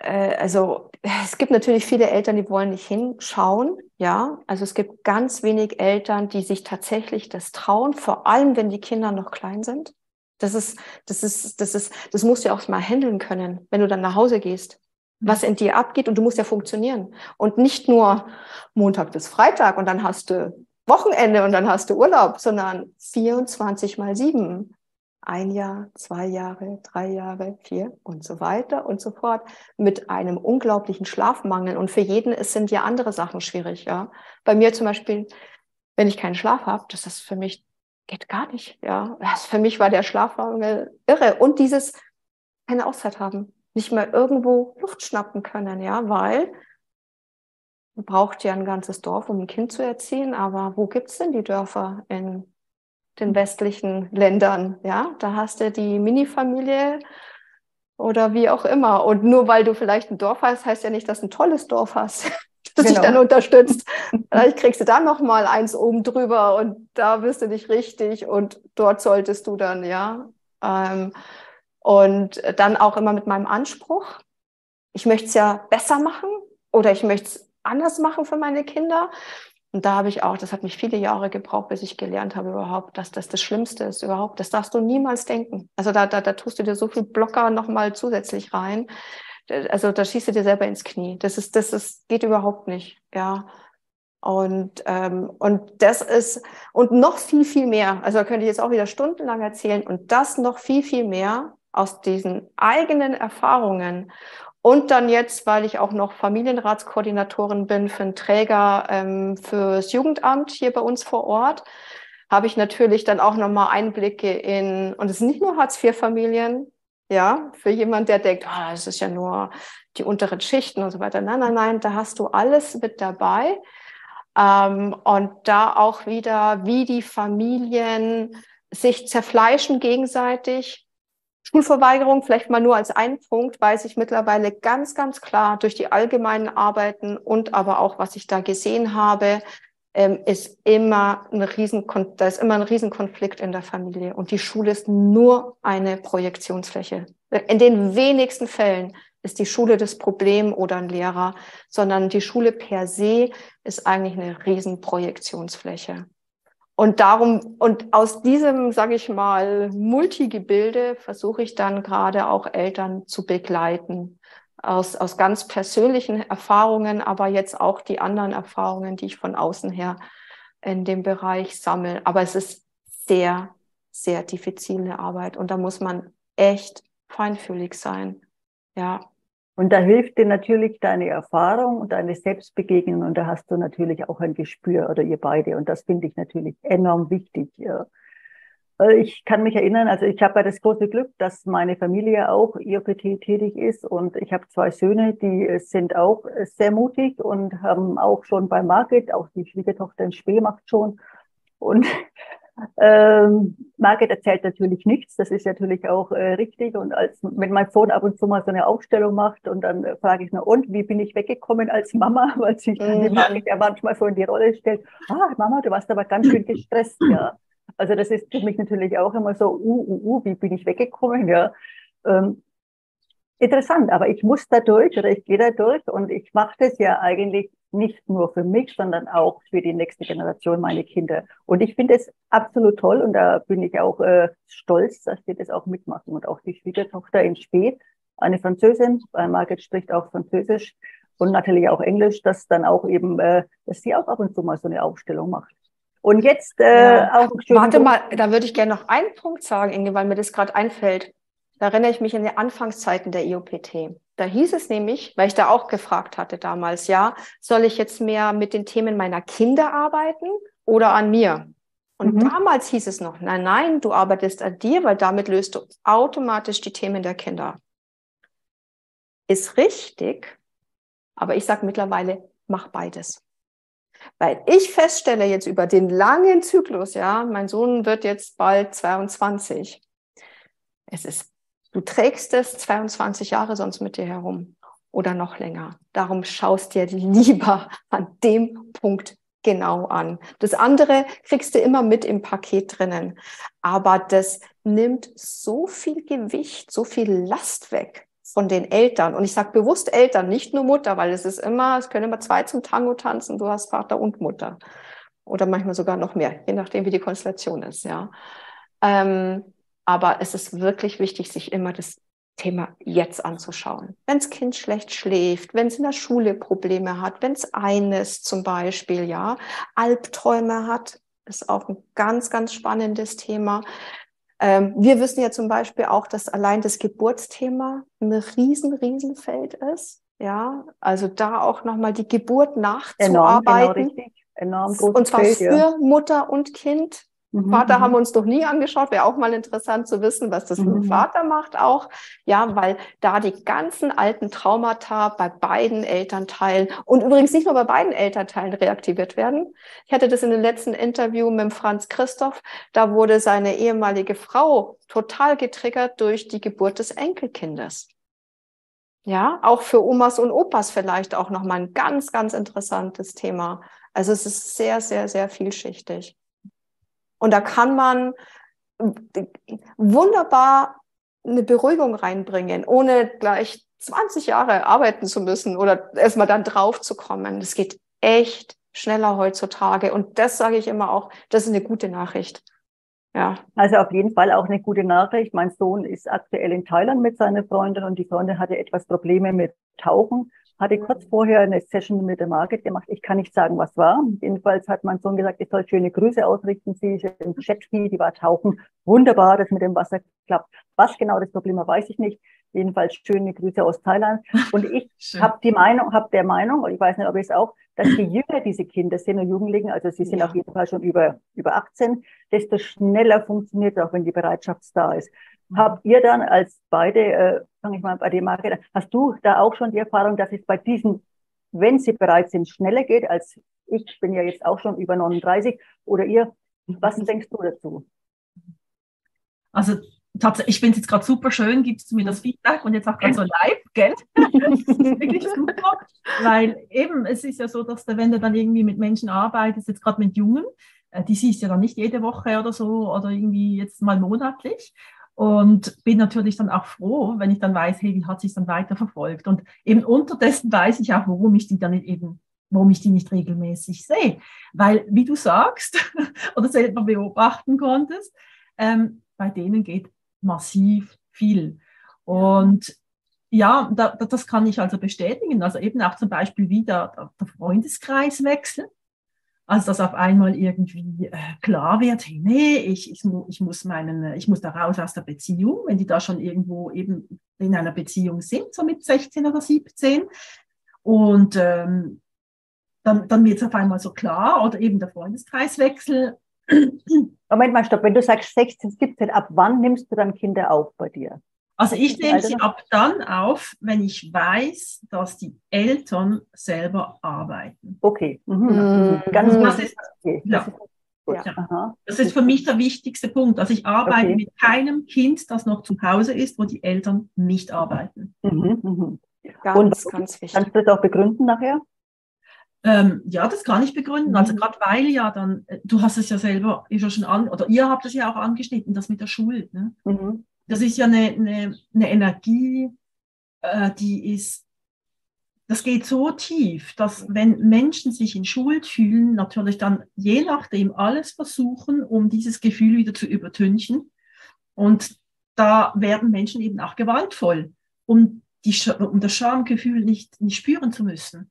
Also es gibt natürlich viele Eltern, die wollen nicht hinschauen, ja. Also es gibt ganz wenig Eltern, die sich tatsächlich das trauen, vor allem wenn die Kinder noch klein sind. Das musst du ja auch mal handeln können, wenn du dann nach Hause gehst, was in dir abgeht, und du musst ja funktionieren. Und nicht nur Montag bis Freitag und dann hast du Wochenende und dann hast du Urlaub, sondern 24x7. 1 Jahr, 2 Jahre, 3 Jahre, 4 und so weiter und so fort, mit einem unglaublichen Schlafmangel. Und für jeden sind ja andere Sachen schwierig. Ja. Bei mir zum Beispiel, wenn ich keinen Schlaf habe, das ist für mich, geht gar nicht. Ja. Für mich war der Schlafmangel irre. Und dieses keine Auszeit haben, nicht mal irgendwo Luft schnappen können, ja, weil man braucht ja ein ganzes Dorf, um ein Kind zu erziehen. Aber wo gibt es denn die Dörfer in den westlichen Ländern, ja, da hast du die Mini-Familie oder wie auch immer. Und nur weil du vielleicht ein Dorf hast, heißt ja nicht, dass du ein tolles Dorf hast, das dich dann unterstützt. Vielleicht kriegst du dann noch mal eins oben drüber und da bist du nicht richtig und dort solltest du dann, ja. Und dann auch immer mit meinem Anspruch, ich möchte es ja besser machen oder ich möchte es anders machen für meine Kinder. Und da habe ich auch, das hat mich viele Jahre gebraucht, bis ich gelernt habe überhaupt, dass das Schlimmste ist überhaupt. Das darfst du niemals denken. Also da tust du dir so viel Blocker nochmal zusätzlich rein. Also da schießt du dir selber ins Knie. Das geht überhaupt nicht, ja. Und das ist, und noch viel, viel mehr, also da könnte ich jetzt auch wieder stundenlang erzählen, und das noch viel, viel mehr aus diesen eigenen Erfahrungen. Und dann jetzt, weil ich auch noch Familienratskoordinatorin bin für einen Träger fürs Jugendamt hier bei uns vor Ort, habe ich natürlich dann auch nochmal Einblicke in, und es sind nicht nur Hartz-IV-Familien, ja, für jemand, der denkt, es ist ja nur die unteren Schichten und so weiter. Nein, nein, nein, da hast du alles mit dabei. Und da auch wieder, wie die Familien sich zerfleischen gegenseitig. Schulverweigerung, vielleicht mal nur als einen Punkt, weiß ich mittlerweile ganz, ganz klar durch die allgemeinen Arbeiten und aber auch, was ich da gesehen habe, ist immer da ist immer ein Riesenkonflikt in der Familie. Und die Schule ist nur eine Projektionsfläche. In den wenigsten Fällen ist die Schule das Problem oder ein Lehrer, sondern die Schule per se ist eigentlich eine Riesenprojektionsfläche. Und darum, und aus diesem, sage ich mal, Multigebilde versuche ich dann gerade auch Eltern zu begleiten. Aus ganz persönlichen Erfahrungen, aber jetzt auch die anderen Erfahrungen, die ich von außen her in dem Bereich sammle. Aber es ist sehr, sehr diffizile Arbeit und da muss man echt feinfühlig sein. Ja. Und da hilft dir natürlich deine Erfahrung und deine Selbstbegegnung und da hast du natürlich auch ein Gespür oder ihr beide und das finde ich natürlich enorm wichtig. Ja. Ich kann mich erinnern, also ich habe ja das große Glück, dass meine Familie auch IOPT tätig ist und ich habe 2 Söhne, die sind auch sehr mutig und haben auch schon bei Margit, auch die Schwiegertochter in Spee macht schon und Margit erzählt natürlich nichts, das ist natürlich auch richtig. Und wenn mein Sohn ab und zu mal so eine Aufstellung macht und dann frage ich, und wie bin ich weggekommen als Mama, weil sich dann die Margit ja manchmal so in die Rolle stellt, Mama, du warst aber ganz schön gestresst, ja. Also das ist für mich natürlich auch immer so, wie bin ich weggekommen, ja. Interessant, aber ich muss da durch oder ich gehe da durch und ich mache das ja eigentlich nicht nur für mich, sondern auch für die nächste Generation, meine Kinder. Und ich finde es absolut toll und da bin ich auch stolz, dass die das auch mitmachen. Und auch die Schwiegertochter in Spee, eine Französin, weil Margit spricht auch Französisch und natürlich auch Englisch, dass dann auch eben, dass sie auch ab und zu mal so eine Aufstellung macht. Und jetzt auch ein Warte mal, da würde ich gerne noch einen Punkt sagen, Inge, weil mir das gerade einfällt. Da erinnere ich mich an die Anfangszeiten der IOPT. Da hieß es nämlich, weil ich da auch gefragt hatte damals, ja, soll ich jetzt mehr mit den Themen meiner Kinder arbeiten oder an mir? Und damals hieß es noch, nein, du arbeitest an dir, weil damit löst du automatisch die Themen der Kinder. Ist richtig, aber ich sage mittlerweile, mach beides. Weil ich feststelle jetzt über den langen Zyklus, ja, mein Sohn wird jetzt bald 22. Du trägst es 22 Jahre sonst mit dir herum oder noch länger. Darum schaust dir lieber an dem Punkt genau an. Das andere kriegst du immer mit im Paket drinnen. Aber das nimmt so viel Gewicht, so viel Last weg von den Eltern. Und ich sage bewusst Eltern, nicht nur Mutter, weil es können immer zwei zum Tango tanzen, du hast Vater und Mutter. Oder manchmal sogar noch mehr, je nachdem, wie die Konstellation ist, ja. Aber es ist wirklich wichtig, sich immer das Thema jetzt anzuschauen. Wenn das Kind schlecht schläft, wenn es in der Schule Probleme hat, wenn es einnässt zum Beispiel, ja, Albträume hat, ist auch ein ganz, ganz spannendes Thema. Wir wissen ja zum Beispiel auch, dass allein das Geburtsthema ein riesen Feld ist. Ja, also da auch nochmal die Geburt nachzuarbeiten. Genau, richtig. Enorm Und zwar Feld, für Mutter und Kind. Vater haben wir uns noch nie angeschaut, wäre auch mal interessant zu wissen, was das mit dem Vater macht auch. Ja, weil da die ganzen alten Traumata bei beiden Elternteilen und übrigens nicht nur bei beiden Elternteilen reaktiviert werden. Ich hatte das in dem letzten Interview mit dem Franz Christoph, da wurde seine ehemalige Frau total getriggert durch die Geburt des Enkelkindes. Ja, auch für Omas und Opas vielleicht auch nochmal ein ganz, ganz interessantes Thema. Also es ist sehr vielschichtig. Und da kann man wunderbar eine Beruhigung reinbringen, ohne gleich 20 Jahre arbeiten zu müssen oder erstmal dann drauf zu kommen. Das geht echt schneller heutzutage. Und das sage ich immer auch, das ist eine gute Nachricht. Ja. Also auf jeden Fall auch eine gute Nachricht. Mein Sohn ist aktuell in Thailand mit seiner Freundin und die Freundin hatte etwas Probleme mit Tauchen. Hatte kurz vorher eine Session mit der Margit gemacht. Ich kann nicht sagen, was war. Jedenfalls hat mein Sohn gesagt, ich soll schöne Grüße ausrichten. Sie ist im Jetski, die war tauchen. Wunderbar, das mit dem Wasser klappt. Was genau das Problem war, weiß ich nicht. Jedenfalls schöne Grüße aus Thailand. Und ich habe der Meinung, und ich weiß nicht, ob ich es auch, dass je jünger diese Kinder sind und Jugendlichen, also sie sind auf jeden Fall schon über 18, desto schneller funktioniert es auch, wenn die Bereitschaft da ist. Habt ihr dann als beide, fange ich mal bei dir, Margit, hast du da auch schon die Erfahrung, dass es bei diesen, wenn sie bereit sind, schneller geht, als ich bin ja jetzt auch schon über 39, oder ihr, was denkst du dazu? Also tatsächlich, ich finde es jetzt gerade super schön, gibst du mir das Feedback und jetzt auch gerade so live, gell? Das ist wirklich super, weil eben es ist ja so, dass wenn du dann irgendwie mit Menschen arbeitest, jetzt gerade mit Jungen, die siehst du ja dann nicht jede Woche oder so oder irgendwie jetzt mal monatlich. Und bin natürlich dann auch froh, wenn ich dann weiß, hey, wie hat sich dann weiterverfolgt? Und eben unterdessen weiß ich auch, warum ich die nicht regelmäßig sehe. Weil, wie du sagst, oder selber beobachten konntest, bei denen geht massiv viel. Und ja, das kann ich also bestätigen. Also eben auch zum Beispiel wieder der Freundeskreiswechsel. Also dass auf einmal irgendwie klar wird, hey, nee, ich muss da raus aus der Beziehung, wenn die da schon irgendwo eben in einer Beziehung sind, so mit 16 oder 17. Und dann wird es auf einmal so klar, oder eben der Freundeskreiswechsel. Moment mal, stopp, wenn du sagst 16, 17, ab wann nimmst du dann Kinder auf bei dir? Also ich nehme sie ab dann auf, wenn ich weiß, dass die Eltern selber arbeiten. Okay. Ganz das ist, okay. Das ist für mich der wichtigste Punkt. Also ich arbeite mit keinem Kind, das noch zu Hause ist, wo die Eltern nicht arbeiten. Ganz wichtig. Kannst du das auch begründen nachher? Ja, das kann ich begründen. Also gerade weil ja dann, du hast es ja selber schon oder ihr habt es ja auch angeschnitten, das mit der Schuld. Ne? Das ist ja eine Energie, das geht so tief, dass wenn Menschen sich in Schuld fühlen, natürlich dann je nachdem alles versuchen, um dieses Gefühl wieder zu übertünchen. Und da werden Menschen eben auch gewaltvoll, um das Schamgefühl nicht spüren zu müssen.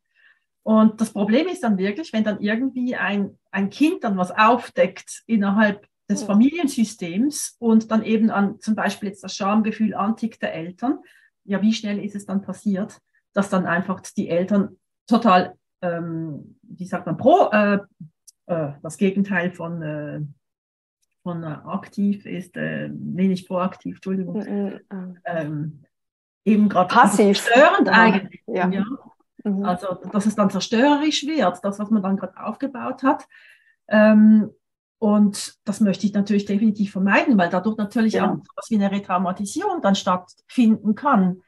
Und das Problem ist dann wirklich, wenn dann irgendwie ein Kind dann was aufdeckt innerhalb des Familiensystems und dann eben an zum Beispiel jetzt das Schamgefühl antickt der Eltern, ja, wie schnell ist es dann passiert, dass dann einfach die Eltern total, wie sagt man, das Gegenteil von aktiv ist, nicht proaktiv, Entschuldigung, eben gerade passiv, störend eigentlich, ja. Also, dass es dann zerstörerisch wird, das, was man dann gerade aufgebaut hat. Und das möchte ich natürlich definitiv vermeiden, weil dadurch natürlich auch etwas wie eine Retraumatisierung dann stattfinden kann.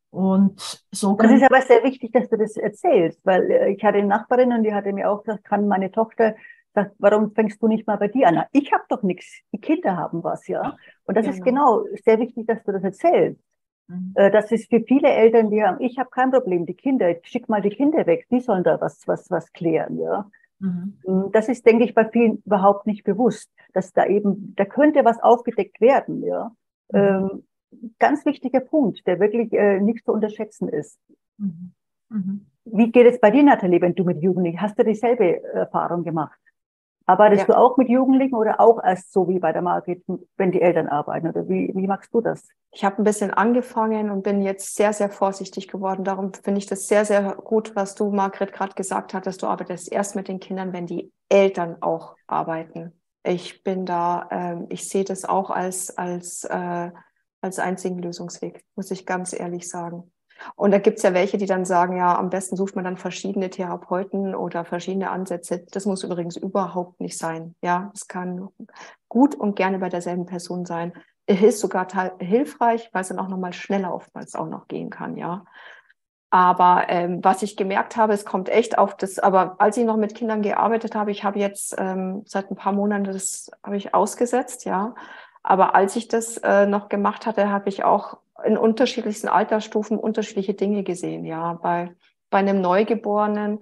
Und so das ist aber sehr wichtig, dass du das erzählst, weil ich hatte eine Nachbarin und die hatte mir auch gesagt, kann meine Tochter, sagt, warum fängst du nicht mal bei dir an? Ich habe doch nichts, die Kinder haben was, ja. Und das ist genau sehr wichtig, dass du das erzählst. Das ist für viele Eltern, die haben, ich habe kein Problem, die Kinder, schick mal die Kinder weg, die sollen da was klären, ja. Mhm. Das ist, denke ich, bei vielen überhaupt nicht bewusst, dass da könnte was aufgedeckt werden, ja. Ganz wichtiger Punkt, der wirklich nicht zu unterschätzen ist. Mhm. Mhm. Wie geht es bei dir, Nathalie, wenn du mit Jugendlichen, hast du dieselbe Erfahrung gemacht? Arbeitest Ja. du auch mit Jugendlichen oder auch erst so wie bei der Margit, wenn die Eltern arbeiten? Oder wie machst du das? Ich habe ein bisschen angefangen und bin jetzt sehr, sehr vorsichtig geworden. Darum finde ich das sehr, sehr gut, was du, Margret, gerade gesagt hattest. Du arbeitest erst mit den Kindern, wenn die Eltern auch arbeiten. Ich bin da, ich sehe das auch als einzigen Lösungsweg, muss ich ganz ehrlich sagen. Und da gibt es ja welche, die dann sagen, ja, am besten sucht man dann verschiedene Therapeuten oder verschiedene Ansätze. Das muss übrigens überhaupt nicht sein. Ja, es kann gut und gerne bei derselben Person sein. Ist sogar hilfreich, weil es dann auch nochmal schneller oftmals auch noch gehen kann, ja. Aber was ich gemerkt habe, es kommt echt auf das, aber als ich noch mit Kindern gearbeitet habe, ich habe jetzt seit ein paar Monaten, das habe ich ausgesetzt, ja. Aber als ich das noch gemacht hatte, habe ich auch in unterschiedlichsten Altersstufen unterschiedliche Dinge gesehen, ja. Bei einem Neugeborenen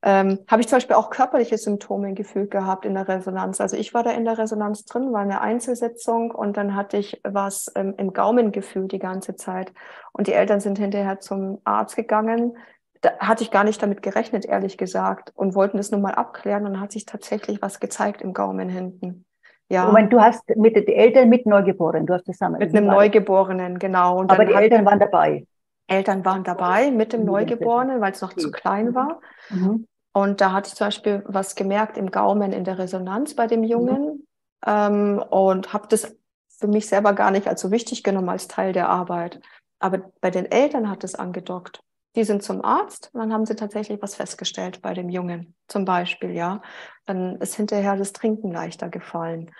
habe ich zum Beispiel auch körperliche Symptome gefühlt gehabt in der Resonanz. Also ich war da in der Resonanz drin, war eine Einzelsitzung und dann hatte ich was im Gaumengefühl die ganze Zeit. Und die Eltern sind hinterher zum Arzt gegangen. Da hatte ich gar nicht damit gerechnet, ehrlich gesagt, und wollten das nur mal abklären. Und dann hat sich tatsächlich was gezeigt im Gaumen hinten. Ja, Moment, du hast mit den Eltern mit Neugeborenen, du hast zusammen. mit einem Neugeborenen, genau. Und Aber dann die Eltern waren dabei. Eltern waren dabei mit dem Neugeborenen, weil es noch zu Okay. klein war. Mhm. Und da hatte ich zum Beispiel was gemerkt im Gaumen in der Resonanz bei dem Mhm. Jungen und habe das für mich selber gar nicht als so wichtig genommen als Teil der Arbeit. Aber bei den Eltern hat es angedockt. Die sind zum Arzt und dann haben sie tatsächlich was festgestellt bei dem Jungen, zum Beispiel, ja. Dann ist hinterher das Trinken leichter gefallen.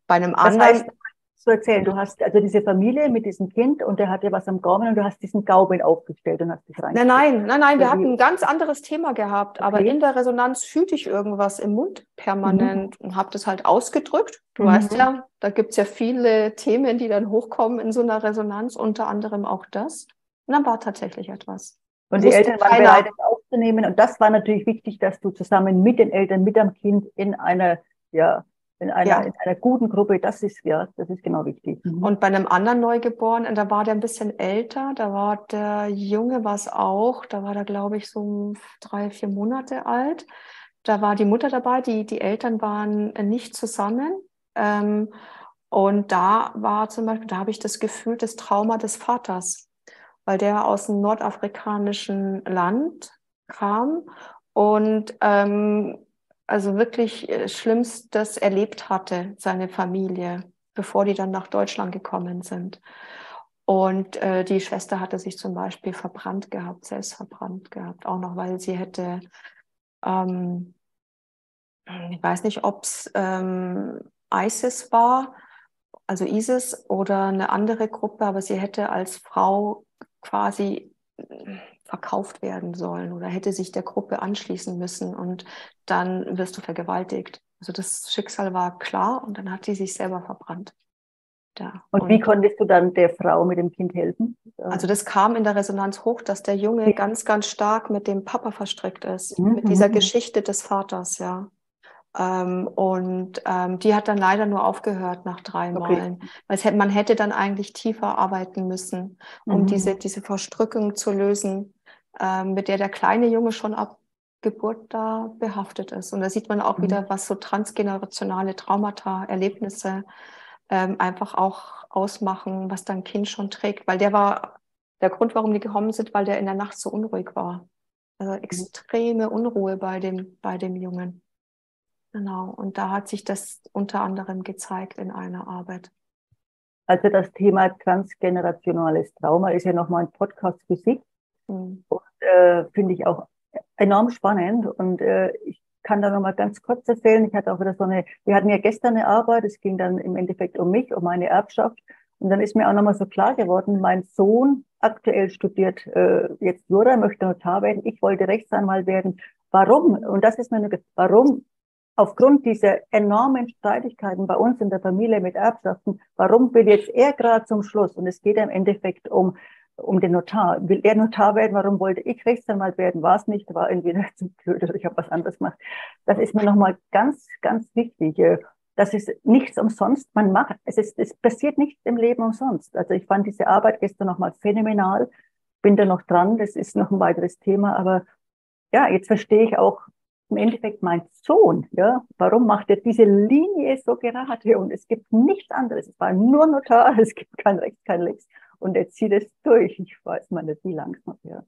Bei einem Das heißt, anderen, zu erzählen, du hast also diese Familie mit diesem Kind und der hatte was am Gaumen und du hast diesen Gaumen aufgestellt und hast das reingesteckt. nein, wir Oder hatten wie? ein ganz anderes Thema gehabt, aber Okay. in der Resonanz fühlte ich irgendwas im Mund Mhm. permanent und habe das halt ausgedrückt. Du weißt Mhm. ja, da gibt es ja viele Themen, die dann hochkommen in so einer Resonanz, unter anderem auch das. Und dann war tatsächlich etwas. Und die Wusste Eltern waren bereit, keiner. es aufzunehmen. Und das war natürlich wichtig, dass du zusammen mit den Eltern, mit dem Kind ja, in Ja. einer guten Gruppe, das ist genau wichtig. Mhm. Und bei einem anderen Neugeborenen, da war der ein bisschen älter, da war der Junge was auch, da war der, glaube ich, so 3, 4 Monate alt. Da war die Mutter dabei, die Eltern waren nicht zusammen. Und da war zum Beispiel, da habe ich das Gefühl, das Trauma des Vaters, weil der aus einem nordafrikanischen Land kam und also wirklich Schlimmstes erlebt hatte, seine Familie, bevor die dann nach Deutschland gekommen sind. Und die Schwester hatte sich zum Beispiel verbrannt gehabt, selbst verbrannt gehabt, auch noch, weil sie hätte, ähm, ich weiß nicht, ob es ISIS war, also ISIS oder eine andere Gruppe, aber sie hätte als Frau quasi verkauft werden sollen oder hätte sich der Gruppe anschließen müssen und dann wirst du vergewaltigt. Also das Schicksal war klar und dann hat sie sich selber verbrannt. Da. Und wie Und konntest du dann der Frau mit dem Kind helfen? also das kam in der Resonanz hoch, dass der Junge ganz, ganz stark mit dem Papa verstrickt ist, Mhm. mit dieser Mhm. Geschichte des Vaters, ja. Die hat dann leider nur aufgehört nach 3 Okay. Malen. Weil man hätte dann eigentlich tiefer arbeiten müssen, um Mhm. diese Verstrickung zu lösen, mit der kleine Junge schon ab Geburt da behaftet ist. Und da sieht man auch wieder, Mhm. was so transgenerationale Traumata, Erlebnisse einfach auch ausmachen, was dein Kind schon trägt. Weil der Grund, warum die gekommen sind, weil der in der Nacht so unruhig war. Also extreme Unruhe bei dem Jungen. Genau, und da hat sich das unter anderem gezeigt in einer Arbeit. Also das Thema transgenerationales Trauma ist ja nochmal ein Podcast für sich. Mhm. Und finde ich auch enorm spannend. Und ich kann da nochmal ganz kurz erzählen. Ich hatte auch wieder wir hatten ja gestern eine Arbeit, es ging dann im Endeffekt um mich, um meine Erbschaft. Und dann ist mir auch nochmal so klar geworden, mein Sohn aktuell studiert jetzt Jura, möchte Notar werden. Ich wollte Rechtsanwalt werden. Warum? Und das ist warum aufgrund dieser enormen Streitigkeiten bei uns in der Familie mit Erbschaften, warum will jetzt er gerade zum Schluss, und es geht im Endeffekt um den Notar, will er Notar werden, warum wollte ich Rechtsanwalt werden, war es nicht, war entweder zu blöd oder ich habe was anderes gemacht. Das ist mir nochmal ganz, ganz wichtig. Das ist nichts umsonst, man macht, es passiert nichts im Leben umsonst. Also ich fand diese Arbeit gestern nochmal phänomenal, bin da noch dran, das ist noch ein weiteres Thema, aber ja, jetzt verstehe ich auch im Endeffekt mein Sohn, ja, warum macht er diese Linie so gerade und es gibt nichts anderes, es war nur Notar, es gibt kein Rechts, kein Links und er zieht es durch, ich weiß mal nicht, wie langsam, ja.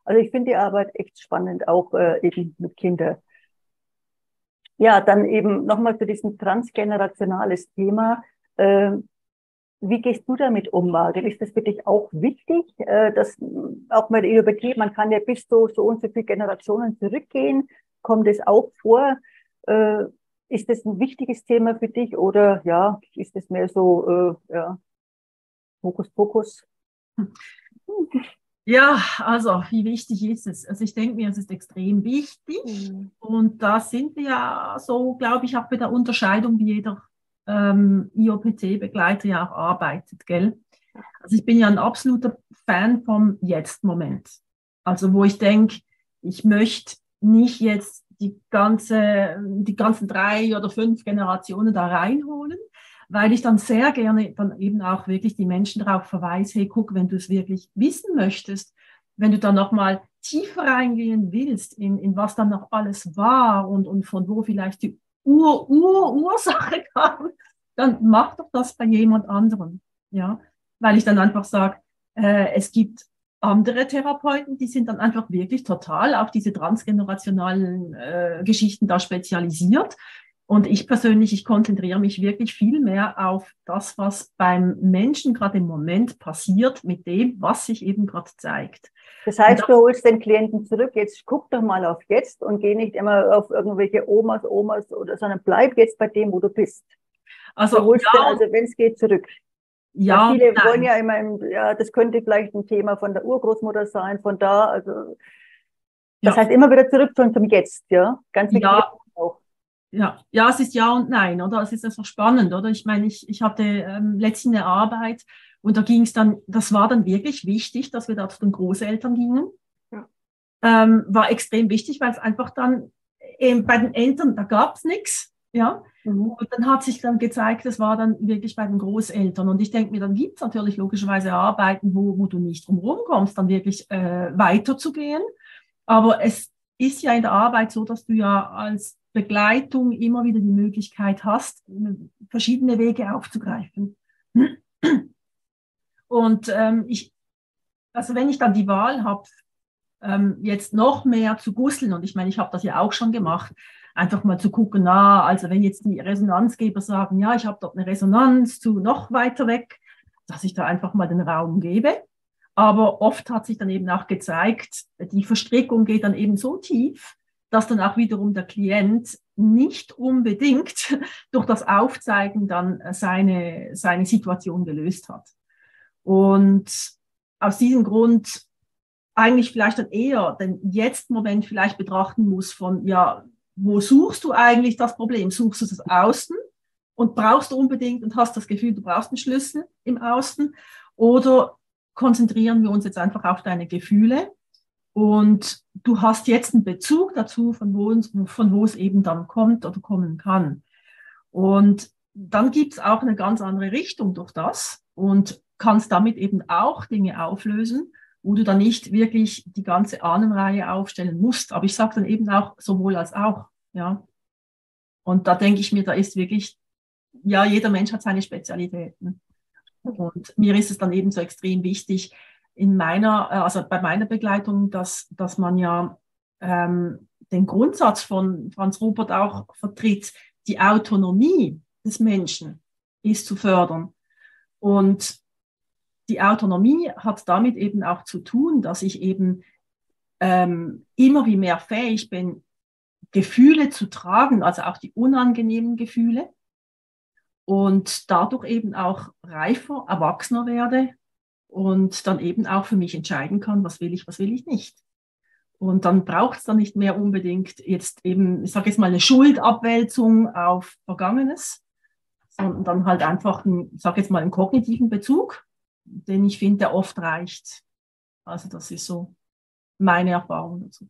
Also ich finde die Arbeit echt spannend, auch eben mit Kindern. Ja, dann eben nochmal für diesen transgenerationales Thema. Wie gehst du damit um, Margit? Ist das für dich auch wichtig, dass auch mal übergeht, man kann ja bis so und so viele Generationen zurückgehen? Kommt es auch vor? Ist das ein wichtiges Thema für dich oder ja, ist das mehr so ja, Hokuspokus? Ja, also wie wichtig ist es? Also ich denke mir, es ist extrem wichtig. Und da sind wir ja so, glaube ich, auch bei der Unterscheidung, wie jeder IOPT-Begleiter ja auch arbeitet, gell? Also ich bin ja ein absoluter Fan vom Jetzt-Moment. Also wo ich denke, ich möchte nicht jetzt die ganzen 3 oder 5 Generationen da reinholen, weil ich dann sehr gerne dann eben auch wirklich die Menschen darauf verweise, hey, guck, wenn du es wirklich wissen möchtest, wenn du dann nochmal tiefer reingehen willst, in was dann noch alles war und von wo vielleicht die Ursache kam, dann mach doch das bei jemand anderem, ja, weil ich dann einfach sage, es gibt andere Therapeuten, die sind dann einfach wirklich total auf diese transgenerationalen Geschichten da spezialisiert. Und ich persönlich, ich konzentriere mich wirklich viel mehr auf das, was beim Menschen gerade im Moment passiert, mit dem, was sich eben gerade zeigt. Das heißt, du holst den Klienten zurück, jetzt guck doch mal auf jetzt und geh nicht immer auf irgendwelche Omas oder, sondern bleib jetzt bei dem, wo du bist. Also, du holst den, also wenn es geht, zurück. Ja, viele wollen ja immer, ja, das könnte vielleicht ein Thema von der Urgroßmutter sein, von da, also das heißt immer wieder zurück zum Jetzt, ja, ganz wichtig auch. Ja, es ist ja und nein, oder? Es ist einfach spannend, oder? Ich meine, ich hatte letztens eine Arbeit und da ging es dann, das war dann wirklich wichtig, dass wir da zu den Großeltern gingen. Ja. War extrem wichtig, weil es einfach dann bei den Eltern, da gab es nichts, ja. Und dann hat sich dann gezeigt, das war dann wirklich bei den Großeltern. Und ich denke mir, dann gibt es natürlich logischerweise Arbeiten, wo du nicht drum rumkommst, dann wirklich weiterzugehen. Aber es ist ja in der Arbeit so, dass du ja als Begleitung immer wieder die Möglichkeit hast, verschiedene Wege aufzugreifen. Und also wenn ich dann die Wahl habe, jetzt noch mehr zu gusseln, und ich meine, ich habe das ja auch schon gemacht, einfach mal zu gucken, also wenn jetzt die Resonanzgeber sagen, ja, ich habe dort eine Resonanz zu noch weiter weg, dass ich da einfach mal den Raum gebe. Aber oft hat sich dann eben auch gezeigt, die Verstrickung geht dann eben so tief, dass dann auch wiederum der Klient nicht unbedingt durch das Aufzeigen dann seine Situation gelöst hat. Und aus diesem Grund eigentlich vielleicht dann eher den Jetzt-Moment vielleicht betrachten muss von, ja, wo suchst du eigentlich das Problem? Suchst du das Außen und brauchst du unbedingt und hast das Gefühl, du brauchst einen Schlüssel im Außen? Oder konzentrieren wir uns jetzt einfach auf deine Gefühle und du hast jetzt einen Bezug dazu, von wo es eben dann kommt oder kommen kann. Und dann gibt es auch eine ganz andere Richtung durch das und kannst damit eben auch Dinge auflösen, wo du dann nicht wirklich die ganze Ahnenreihe aufstellen musst. Aber ich sage dann eben auch sowohl als auch, ja. Und da denke ich mir, da ist wirklich, ja, jeder Mensch hat seine Spezialitäten. Und mir ist es dann eben so extrem wichtig also bei meiner Begleitung, dass man ja den Grundsatz von Franz Rupert auch vertritt, die Autonomie des Menschen ist zu fördern. Und die Autonomie hat damit eben auch zu tun, dass ich eben immer wie mehr fähig bin, Gefühle zu tragen, also auch die unangenehmen Gefühle. Und dadurch eben auch reifer, erwachsener werde und dann eben auch für mich entscheiden kann, was will ich nicht. Und dann braucht es dann nicht mehr unbedingt jetzt eben, ich sage jetzt mal, eine Schuldabwälzung auf Vergangenes, sondern dann halt einfach, ich sage jetzt mal, einen kognitiven Bezug, den ich finde, der oft reicht. Also das ist so meine Erfahrung dazu.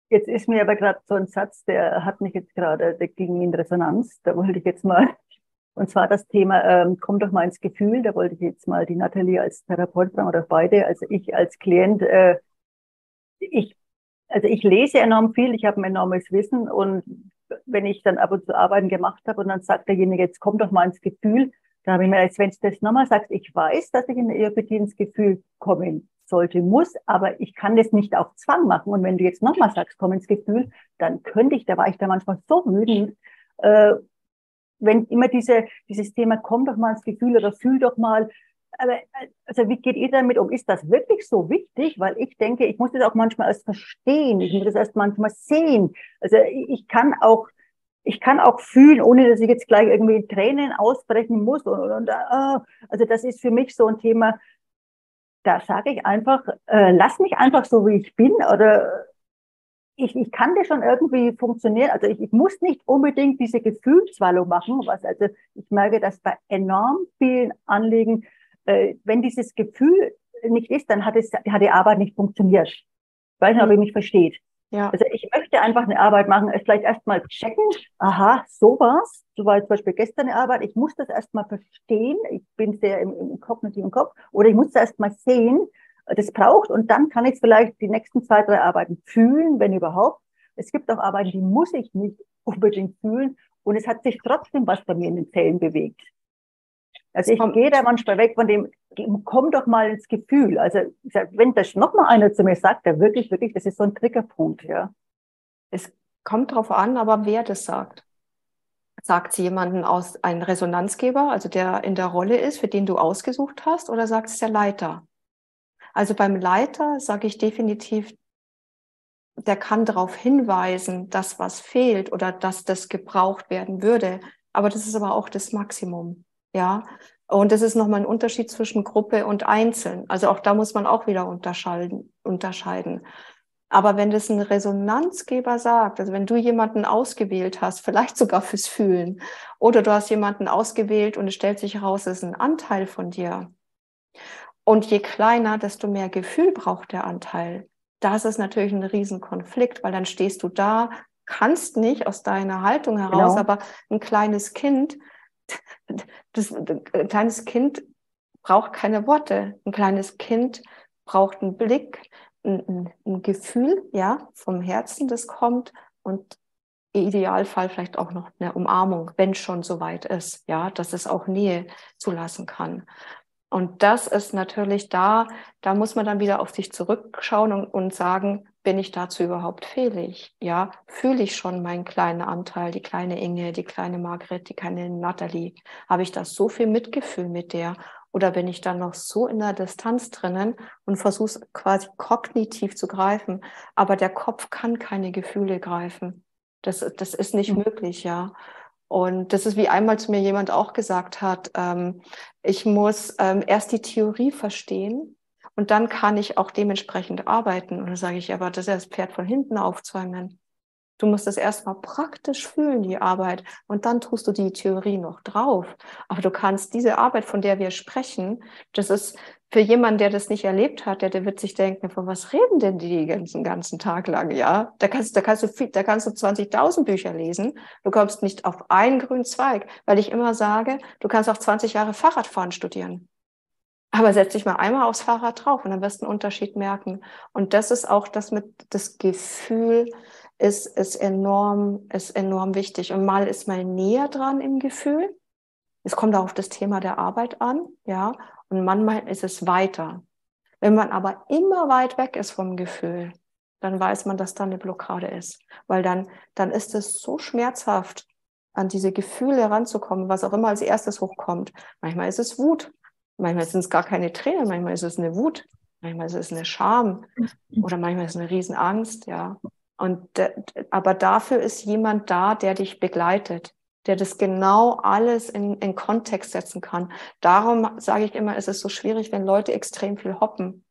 Jetzt ist mir aber gerade so ein Satz, der hat mich jetzt gerade, der ging in Resonanz. Da wollte ich jetzt mal, und zwar das Thema, komm doch mal ins Gefühl. Da wollte ich jetzt mal die Nathalie als Therapeut fragen oder beide. Also ich als Klient, ich lese enorm viel, ich habe ein enormes Wissen und wenn ich dann ab und zu Arbeiten gemacht habe und dann sagt derjenige, jetzt komm doch mal ins Gefühl, da habe ich mir, als wenn du das nochmal sagst, ich weiß, dass ich in der EFT ins Gefühl kommen sollte, muss, aber ich kann das nicht auf Zwang machen. Und wenn du jetzt nochmal sagst, komm ins Gefühl, dann könnte ich, da war ich da manchmal so wütend, wenn immer dieses Thema, komm doch mal ins Gefühl oder fühl doch mal, aber, also wie geht ihr damit um? Ist das wirklich so wichtig? Weil ich denke, ich muss das auch manchmal erst verstehen. Ich muss das erst manchmal sehen. Also ich kann auch fühlen, ohne dass ich jetzt gleich irgendwie Tränen ausbrechen muss. Also das ist für mich so ein Thema, da sage ich einfach, lass mich einfach so, wie ich bin. Oder ich kann das schon irgendwie funktionieren. Also ich muss nicht unbedingt diese Gefühlswallung machen, was also ich merke, dass bei enorm vielen Anliegen, wenn dieses Gefühl nicht ist, dann hat die Arbeit nicht funktioniert. Ich weiß nicht, ob ihr mich versteht. Ja. Also ich möchte einfach eine Arbeit machen, es vielleicht erstmal checken, aha, sowas, so war zum Beispiel gestern eine Arbeit, ich muss das erstmal verstehen, ich bin sehr im kognitiven Kopf, oder ich muss das erstmal sehen, das braucht, und dann kann ich es vielleicht die nächsten 2, 3 Arbeiten fühlen, wenn überhaupt. Es gibt auch Arbeiten, die muss ich nicht unbedingt fühlen, und es hat sich trotzdem was bei mir in den Zellen bewegt. Also ich gehe da manchmal weg von dem, komm doch mal ins Gefühl. Also wenn das nochmal einer zu mir sagt, der wirklich, das ist so ein Triggerpunkt, ja. Es kommt darauf an, aber wer das sagt. Sagt es jemanden aus einem Resonanzgeber, also der in der Rolle ist, für den du ausgesucht hast, oder sagt es der Leiter? Also beim Leiter sage ich definitiv, der kann darauf hinweisen, dass was fehlt oder dass das gebraucht werden würde. Aber das ist aber auch das Maximum, ja. Und das ist nochmal ein Unterschied zwischen Gruppe und Einzeln. Also auch da muss man auch wieder unterscheiden. Aber wenn das ein Resonanzgeber sagt, also wenn du jemanden ausgewählt hast, vielleicht sogar fürs Fühlen, oder du hast jemanden ausgewählt und es stellt sich heraus, es ist ein Anteil von dir. Und je kleiner, desto mehr Gefühl braucht der Anteil. Das ist natürlich ein Riesenkonflikt, weil dann stehst du da, kannst nicht aus deiner Haltung heraus, Genau. aber ein kleines Kind, ein kleines Kind braucht keine Worte. Ein kleines Kind braucht einen Blick, ein Gefühl, ja, vom Herzen, das kommt, und im Idealfall vielleicht auch noch eine Umarmung, wenn es schon so weit ist, ja, dass es auch Nähe zulassen kann. Und das ist natürlich da muss man dann wieder auf sich zurückschauen und sagen, bin ich dazu überhaupt fähig? Ja, fühle ich schon meinen kleinen Anteil, die kleine Inge, die kleine Margret, die kleine Nathalie? Habe ich da so viel Mitgefühl mit der? Oder bin ich dann noch so in der Distanz drinnen und versuche es quasi kognitiv zu greifen? Aber der Kopf kann keine Gefühle greifen. Das ist nicht möglich, ja. Und das ist, wie einmal zu mir jemand auch gesagt hat, ich muss erst die Theorie verstehen und dann kann ich auch dementsprechend arbeiten. Und dann sage ich, aber das ist ja das Pferd von hinten aufzäumen. Du musst das erstmal praktisch fühlen, die Arbeit, und dann tust du die Theorie noch drauf. Aber du kannst diese Arbeit, von der wir sprechen, das ist für jemanden, der das nicht erlebt hat, der wird sich denken, von was reden denn die ganzen Tag lang, ja? Da kannst du 20.000 Bücher lesen. Du kommst nicht auf einen grünen Zweig, weil ich immer sage, du kannst auch 20 Jahre Fahrradfahren studieren. Aber setz dich mal einmal aufs Fahrrad drauf und dann wirst du einen Unterschied merken. Und das ist auch das Gefühl ist enorm wichtig. Und mal ist man näher dran im Gefühl. Es kommt auch auf das Thema der Arbeit an, ja. Und manchmal ist es weiter. Wenn man aber immer weit weg ist vom Gefühl, dann weiß man, dass da eine Blockade ist. Weil dann ist es so schmerzhaft, an diese Gefühle ranzukommen, was auch immer als erstes hochkommt. Manchmal ist es Wut. Manchmal sind es gar keine Tränen, manchmal ist es eine Wut, manchmal ist es eine Scham oder manchmal ist es eine Riesenangst, ja. Aber dafür ist jemand da, der dich begleitet, der das genau alles in Kontext setzen kann. Darum sage ich immer, es ist so schwierig, wenn Leute extrem viel hoppen.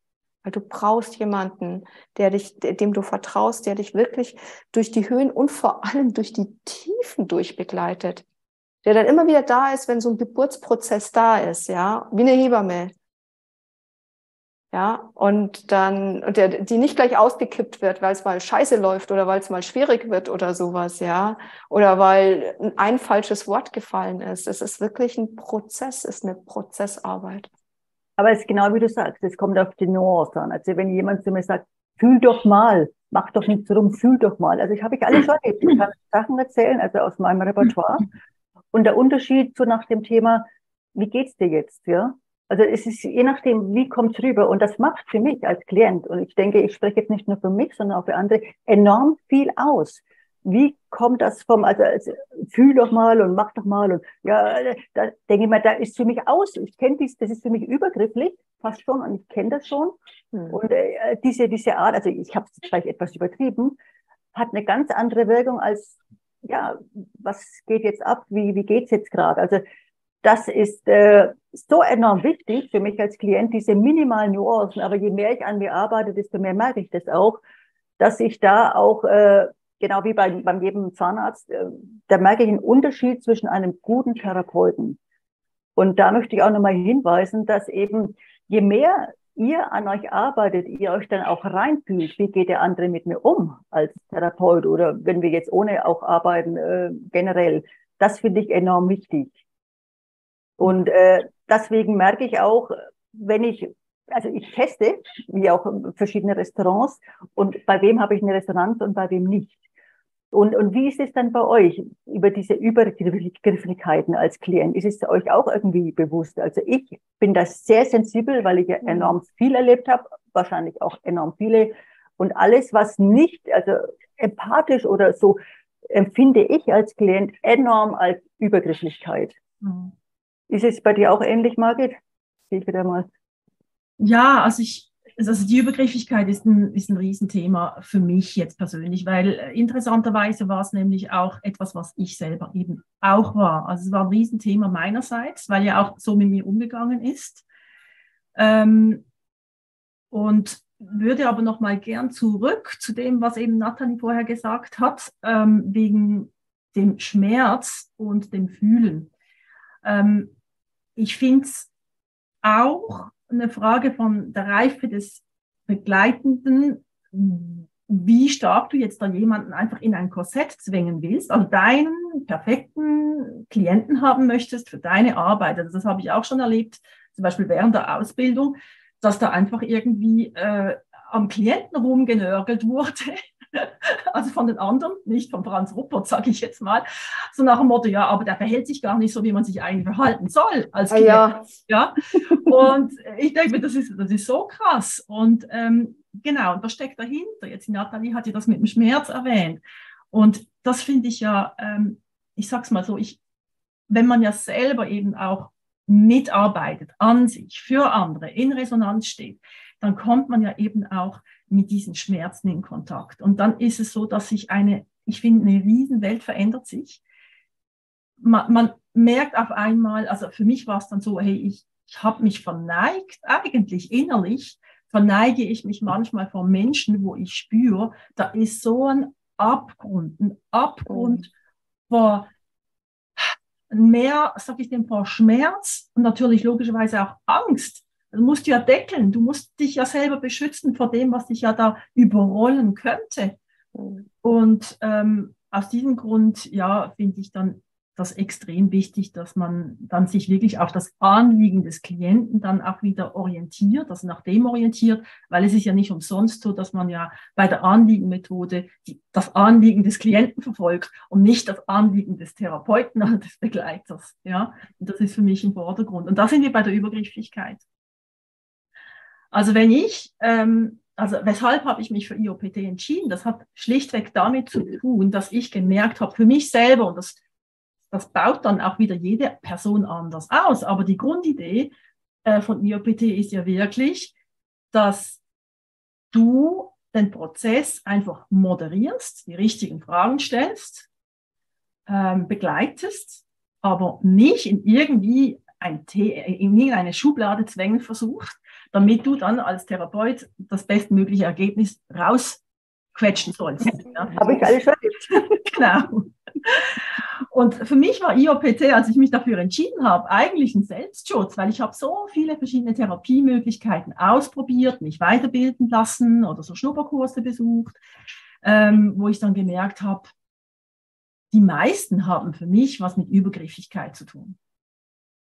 Weil du brauchst jemanden, dem du vertraust, der dich wirklich durch die Höhen und vor allem durch die Tiefen durchbegleitet. Der dann immer wieder da ist, wenn so ein Geburtsprozess da ist, ja, wie eine Hebamme. Ja, die nicht gleich ausgekippt wird, weil es mal scheiße läuft oder weil es mal schwierig wird oder sowas, ja. Oder weil ein falsches Wort gefallen ist. Es ist wirklich ein Prozess, ist eine Prozessarbeit. Aber es ist genau wie du sagst, es kommt auf die Nuance an. Also wenn jemand zu mir sagt, fühl doch mal, mach doch nicht so rum, fühl doch mal. Also ich alles schon erlebt. Ich kann Sachen erzählen, also aus meinem Repertoire. Und der Unterschied so nach dem Thema, wie geht's dir jetzt, ja? Also es ist je nachdem, wie kommt's rüber. Und das macht für mich als Klient, und ich denke, ich spreche jetzt nicht nur für mich, sondern auch für andere, enorm viel aus. Wie kommt das also fühl doch mal und mach doch mal. Und ja, da denke ich mir, da ist für mich aus. Ich kenne das ist für mich übergrifflich, fast schon, und ich kenne das schon. Und diese Art, also ich habe es vielleicht etwas übertrieben, hat eine ganz andere Wirkung als, ja, was geht jetzt ab, wie geht's jetzt gerade? Also das ist so enorm wichtig für mich als Klient, diese minimalen Nuancen. Aber je mehr ich an mir arbeite, desto mehr merke ich das auch, dass ich da auch, genau wie beim jedem Zahnarzt, da merke ich einen Unterschied zwischen einem guten Therapeuten. Und da möchte ich auch nochmal hinweisen, dass eben, je mehr ihr an euch arbeitet, ihr euch dann auch reinfühlt, wie geht der andere mit mir um als Therapeut oder wenn wir jetzt ohne auch arbeiten, generell. Das finde ich enorm wichtig. Und deswegen merke ich auch, also ich teste, wie auch verschiedene Restaurants, und bei wem habe ich eine Resonanz und bei wem nicht. Und wie ist es dann bei euch über diese Übergrifflichkeiten als Klient? Ist es euch auch irgendwie bewusst? Also ich bin da sehr sensibel, weil ich ja enorm viel erlebt habe, wahrscheinlich auch enorm viele. Und alles, was nicht, also empathisch oder so, empfinde ich als Klient enorm als Übergrifflichkeit. Mhm. Ist es bei dir auch ähnlich, Margit? Sehe ich wieder mal. Ja, also die Übergriffigkeit ist ein Riesenthema für mich jetzt persönlich, weil interessanterweise war es nämlich auch etwas, was ich selber eben auch war. Also es war ein Riesenthema meinerseits, weil ja auch so mit mir umgegangen ist. Und würde aber noch mal gern zurück zu dem, was eben Nathalie vorher gesagt hat, wegen dem Schmerz und dem Fühlen. Ich finde es auch eine Frage von der Reife des Begleitenden, wie stark du jetzt da jemanden einfach in ein Korsett zwängen willst, also deinen perfekten Klienten haben möchtest für deine Arbeit. Also das habe ich auch schon erlebt, zum Beispiel während der Ausbildung, dass da einfach irgendwie am Klienten rumgenörgelt wurde. Also von den anderen, nicht von Franz Ruppert, sage ich jetzt mal, so nach dem Motto, ja, aber der verhält sich gar nicht so, wie man sich eigentlich verhalten soll als Klient. Ja. Und ich denke mir, das ist so krass. Und genau, und was steckt dahinter? Jetzt Nathalie hat ja das mit dem Schmerz erwähnt. Und das finde ich ja, ich sag's mal so, wenn man ja selber eben auch mitarbeitet, an sich, für andere, in Resonanz steht, dann kommt man ja eben auch mit diesen Schmerzen in Kontakt. Und dann ist es so, dass sich ich finde, eine Riesenwelt verändert sich. Man merkt auf einmal, also für mich war es dann so, hey, ich habe mich verneigt, eigentlich innerlich verneige ich mich manchmal vor Menschen, wo ich spüre, da ist so ein Abgrund vor mehr, sag ich dem, vor Schmerz und natürlich logischerweise auch Angst. Du musst ja deckeln, du musst dich ja selber beschützen vor dem, was dich ja da überrollen könnte. Und aus diesem Grund, ja, finde ich dann das extrem wichtig, dass man dann sich wirklich auf das Anliegen des Klienten dann auch wieder orientiert, also nach dem orientiert, weil es ist ja nicht umsonst so, dass man ja bei der Anliegenmethode das Anliegen des Klienten verfolgt und nicht das Anliegen des Therapeuten oder des Begleiters. Ja, und das ist für mich im Vordergrund. Und da sind wir bei der Übergrifflichkeit. Also weshalb habe ich mich für IOPT entschieden? Das hat schlichtweg damit zu tun, dass ich gemerkt habe, für mich selber, und das baut dann auch wieder jede Person anders aus, aber die Grundidee von IOPT ist ja wirklich, dass du den Prozess einfach moderierst, die richtigen Fragen stellst, begleitest, aber nicht in irgendeine Schublade zwängen versucht, damit du dann als Therapeut das bestmögliche Ergebnis rausquetschen sollst. Ja. Habe ich alles schon erlebt. Genau. Und für mich war IOPT, als ich mich dafür entschieden habe, eigentlich ein Selbstschutz, weil ich habe so viele verschiedene Therapiemöglichkeiten ausprobiert, mich weiterbilden lassen oder so Schnupperkurse besucht, wo ich dann gemerkt habe, die meisten haben für mich was mit Übergriffigkeit zu tun.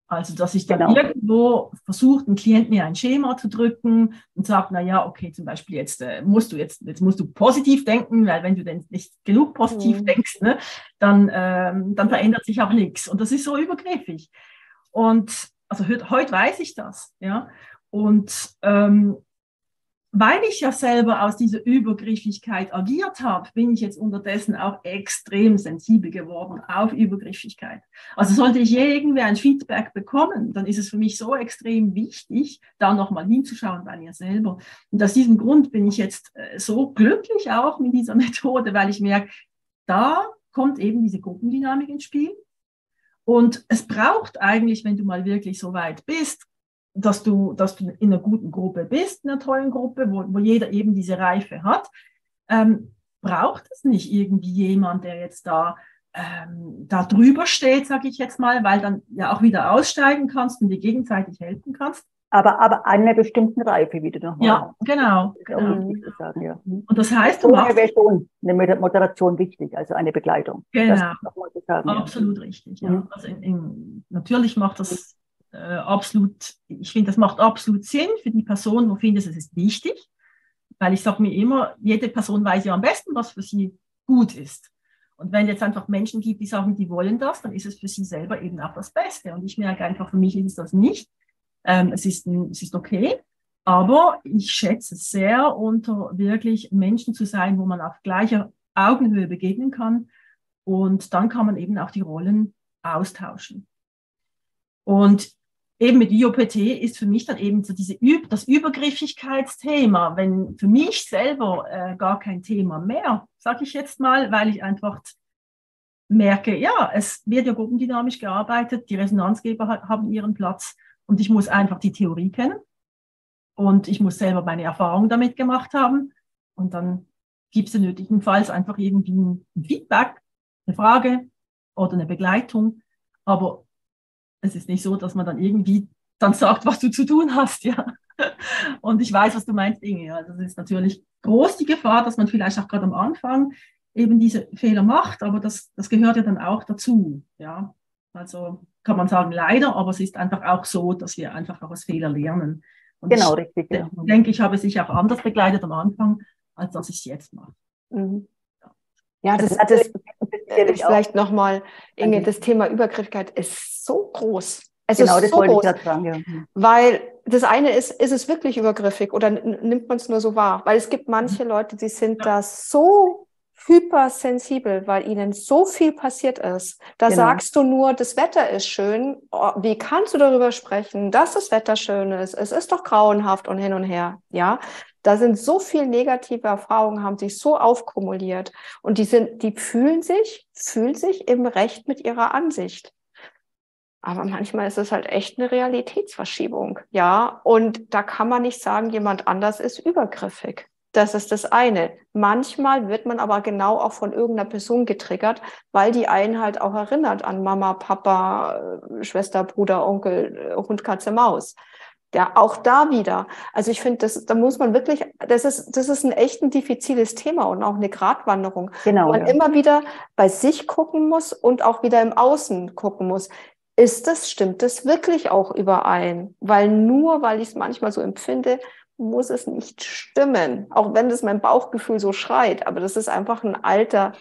Also, dass ich dann irgendwo versucht, ein Klient mir ein Schema zu drücken und sagt, na ja, okay, zum Beispiel jetzt musst du positiv denken, weil wenn du denn nicht genug positiv denkst, ne, dann verändert sich auch nichts. Und das ist so übergriffig. Und also heute weiß ich das, ja. Und weil ich ja selber aus dieser Übergriffigkeit agiert habe, bin ich jetzt unterdessen auch extrem sensibel geworden auf Übergriffigkeit. Also sollte ich irgendwer ein Feedback bekommen, dann ist es für mich so extrem wichtig, da nochmal hinzuschauen bei mir selber. Und aus diesem Grund bin ich jetzt so glücklich auch mit dieser Methode, weil ich merke, da kommt eben diese Gruppendynamik ins Spiel. Und es braucht eigentlich, wenn du mal wirklich so weit bist, dass du in einer guten Gruppe bist, in einer tollen Gruppe, wo jeder eben diese Reife hat, braucht es nicht irgendwie jemand, der jetzt da drüber steht, sage ich jetzt mal, weil dann ja auch wieder aussteigen kannst und dir gegenseitig helfen kannst. Aber an einer bestimmten Reife wieder nochmal. Ja, genau. Sagen, ja. Und das heißt, wäre schon eine Moderation wichtig, also eine Begleitung. Genau, sagen, absolut richtig. Ja. Also natürlich macht das ich finde, das macht absolut Sinn für die Person, wo findet es ist wichtig, weil ich sage mir immer, jede Person weiß ja am besten, was für sie gut ist. Und wenn jetzt einfach Menschen gibt, die sagen, die wollen das, dann ist es für sie selber eben auch das Beste. Und ich merke einfach, für mich ist es das nicht. Es ist okay, aber ich schätze es sehr, unter wirklich Menschen zu sein, wo man auf gleicher Augenhöhe begegnen kann. Und dann kann man eben auch die Rollen austauschen. Und eben mit IOPT ist für mich dann eben so das Übergriffigkeitsthema, wenn für mich selber gar kein Thema mehr, sage ich jetzt mal, weil ich einfach merke, ja, es wird ja gruppendynamisch gearbeitet, die Resonanzgeber haben ihren Platz und ich muss einfach die Theorie kennen und ich muss selber meine Erfahrungen damit gemacht haben und dann gibt es nötigenfalls einfach irgendwie ein Feedback, eine Frage oder eine Begleitung, aber es ist nicht so, dass man dann irgendwie dann sagt, was du zu tun hast, ja. Und ich weiß, was du meinst, Inge. Also es ist natürlich groß die Gefahr, dass man vielleicht auch gerade am Anfang eben diese Fehler macht, aber das gehört ja dann auch dazu, ja. Also kann man sagen, leider, aber es ist einfach auch so, dass wir einfach auch aus Fehlern lernen. Und genau, richtig. Ja. Ich denke, ich habe sich auch anders begleitet am Anfang, als dass ich es jetzt mache. Mhm. Ja, das vielleicht nochmal, Inge, das Thema Übergriffigkeit ist so groß. Es genau, ist das so wollte groß, ich gerade sagen. Ja. Weil das eine ist es wirklich übergriffig oder nimmt man es nur so wahr? Weil es gibt manche Leute, die sind da so hypersensibel, weil ihnen so viel passiert ist. Da sagst du nur, das Wetter ist schön. Oh, wie kannst du darüber sprechen, dass das Wetter schön ist? Es ist doch grauenhaft und hin und her. Ja, da sind so viele negative Erfahrungen, haben sich so aufkumuliert und die fühlen sich im Recht mit ihrer Ansicht. Aber manchmal ist es halt echt eine Realitätsverschiebung, ja. Und da kann man nicht sagen, jemand anders ist übergriffig. Das ist das eine. Manchmal wird man aber genau auch von irgendeiner Person getriggert, weil die einen halt auch erinnert an Mama, Papa, Schwester, Bruder, Onkel, Hund, Katze, Maus. Ja, auch da wieder. Also ich finde, da muss man wirklich, das ist ein echt ein diffiziles Thema und auch eine Gratwanderung, genau, wo man immer wieder bei sich gucken muss und auch wieder im Außen gucken muss. Stimmt das wirklich auch überein? Weil nur, weil ich es manchmal so empfinde, muss es nicht stimmen. Auch wenn das mein Bauchgefühl so schreit. Aber das ist einfach ein alter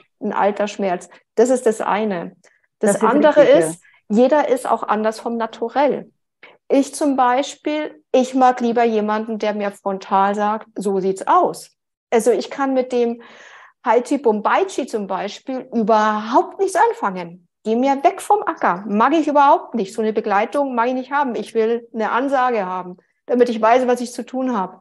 Schmerz. Das ist das eine. Das andere richtig, ist, jeder ist auch anders vom Naturell. Ich zum Beispiel, ich mag lieber jemanden, der mir frontal sagt, so sieht's aus. Also ich kann mit dem Haiti Bombaichi zum Beispiel überhaupt nichts anfangen. Geh mir weg vom Acker. Mag ich überhaupt nicht. So eine Begleitung mag ich nicht haben. Ich will eine Ansage haben, damit ich weiß, was ich zu tun habe.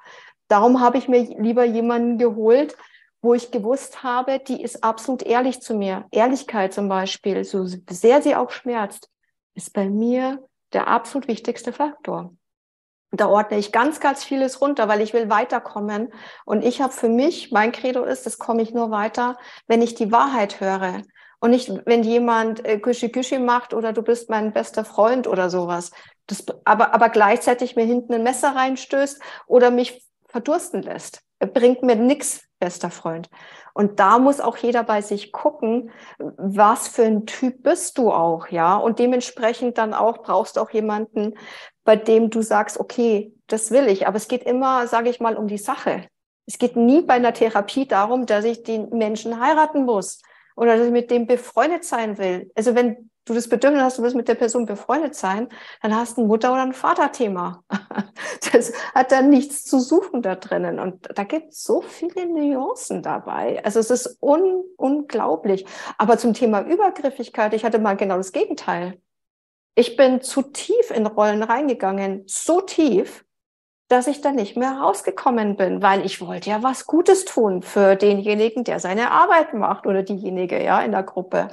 Darum habe ich mir lieber jemanden geholt, wo ich gewusst habe, die ist absolut ehrlich zu mir. Ehrlichkeit zum Beispiel, so sehr sie auch schmerzt, ist bei mir der absolut wichtigste Faktor. Da ordne ich ganz, ganz vieles runter, weil ich will weiterkommen. Und ich habe für mich, mein Credo ist, das komme ich nur weiter, wenn ich die Wahrheit höre. Und nicht, wenn jemand Güschi-Güschi macht oder du bist mein bester Freund oder sowas. Aber gleichzeitig mir hinten ein Messer reinstößt oder mich verdursten lässt. Bringt mir nichts, bester Freund. Und da muss auch jeder bei sich gucken, was für ein Typ bist du auch, ja? Und dementsprechend dann auch brauchst du auch jemanden, bei dem du sagst, okay, das will ich. Aber es geht immer, sage ich mal, um die Sache. Es geht nie bei einer Therapie darum, dass ich den Menschen heiraten muss oder dass ich mit dem befreundet sein will. Also wenn du das Bedürfnis hast, du willst mit der Person befreundet sein, dann hast du ein Mutter- oder ein Vaterthema. Das hat dann nichts zu suchen da drinnen. Und da gibt es so viele Nuancen dabei. Also es ist unglaublich. Aber zum Thema Übergriffigkeit, ich hatte mal genau das Gegenteil. Ich bin zu tief in Rollen reingegangen, so tief, dass ich da nicht mehr rausgekommen bin, weil ich wollte ja was Gutes tun für denjenigen, der seine Arbeit macht oder diejenige, ja, in der Gruppe.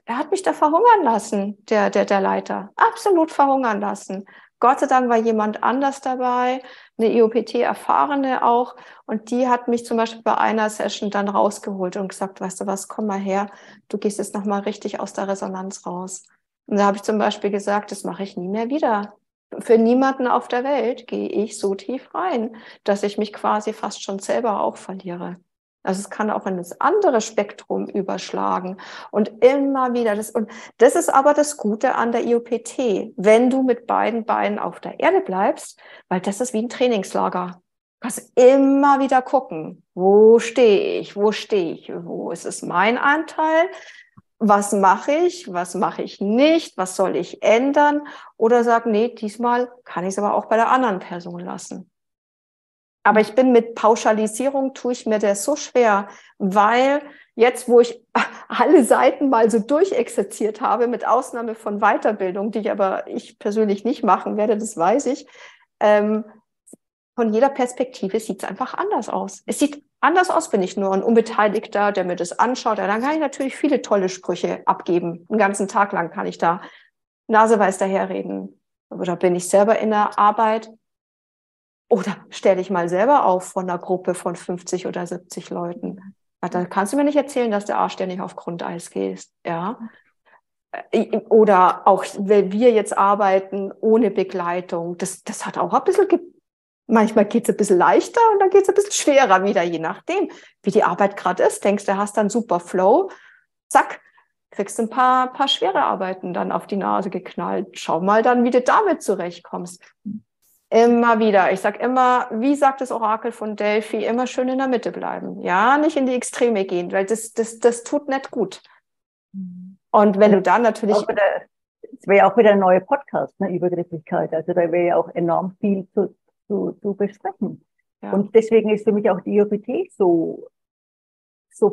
Er hat mich da verhungern lassen, der Leiter. Absolut verhungern lassen. Gott sei Dank war jemand anders dabei, eine IOPT-Erfahrene auch. Und die hat mich zum Beispiel bei einer Session dann rausgeholt und gesagt, weißt du was, komm mal her, du gehst jetzt nochmal richtig aus der Resonanz raus. Und da habe ich zum Beispiel gesagt, das mache ich nie mehr wieder. Für niemanden auf der Welt gehe ich so tief rein, dass ich mich quasi fast schon selber auch verliere. Also es kann auch in das andere Spektrum überschlagen und immer wieder und das ist aber das Gute an der IOPT, wenn du mit beiden Beinen auf der Erde bleibst, weil das ist wie ein Trainingslager. Du kannst immer wieder gucken, wo stehe ich, wo ist es mein Anteil, was mache ich nicht, was soll ich ändern oder sag, nee, diesmal kann ich es aber auch bei der anderen Person lassen. Aber ich bin mit Pauschalisierung, tue ich mir das so schwer, weil jetzt, wo ich alle Seiten mal so durchexerziert habe, mit Ausnahme von Weiterbildung, die ich persönlich nicht machen werde, das weiß ich, von jeder Perspektive sieht es einfach anders aus. Es sieht anders aus, bin ich nur ein Unbeteiligter, der mir das anschaut. Ja, dann kann ich natürlich viele tolle Sprüche abgeben. Einen ganzen Tag lang kann ich da naseweiß daherreden. Oder bin ich selber in der Arbeit? Oder stell dich mal selber auf von einer Gruppe von 50 oder 70 Leuten. Da kannst du mir nicht erzählen, dass der Arsch dir nicht auf Grundeis geht. Ja? Oder auch, wenn wir jetzt arbeiten ohne Begleitung, das hat auch ein bisschen, manchmal geht es ein bisschen leichter und dann geht es ein bisschen schwerer wieder, je nachdem, wie die Arbeit gerade ist. Denkst du, hast dann super Flow, zack, kriegst ein paar schwere Arbeiten dann auf die Nase geknallt. Schau mal dann, wie du damit zurechtkommst. Immer wieder. Ich sage immer, wie sagt das Orakel von Delphi, immer schön in der Mitte bleiben. Ja, nicht in die Extreme gehen, weil das tut nicht gut. Und wenn du dann natürlich... Es wäre ja auch wieder ein neuer Podcast, ne, Übergriffigkeit. Also da wäre ja auch enorm viel zu besprechen. Ja. Und deswegen ist für mich auch die IOPT so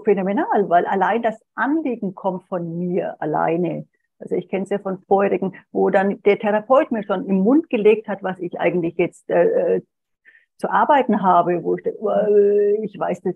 phänomenal, weil allein das Anliegen kommt von mir alleine. Also ich kenne es ja von vorherigen, wo dann der Therapeut mir schon im Mund gelegt hat, was ich eigentlich jetzt zu arbeiten habe, wo ich denke, ich weiß das.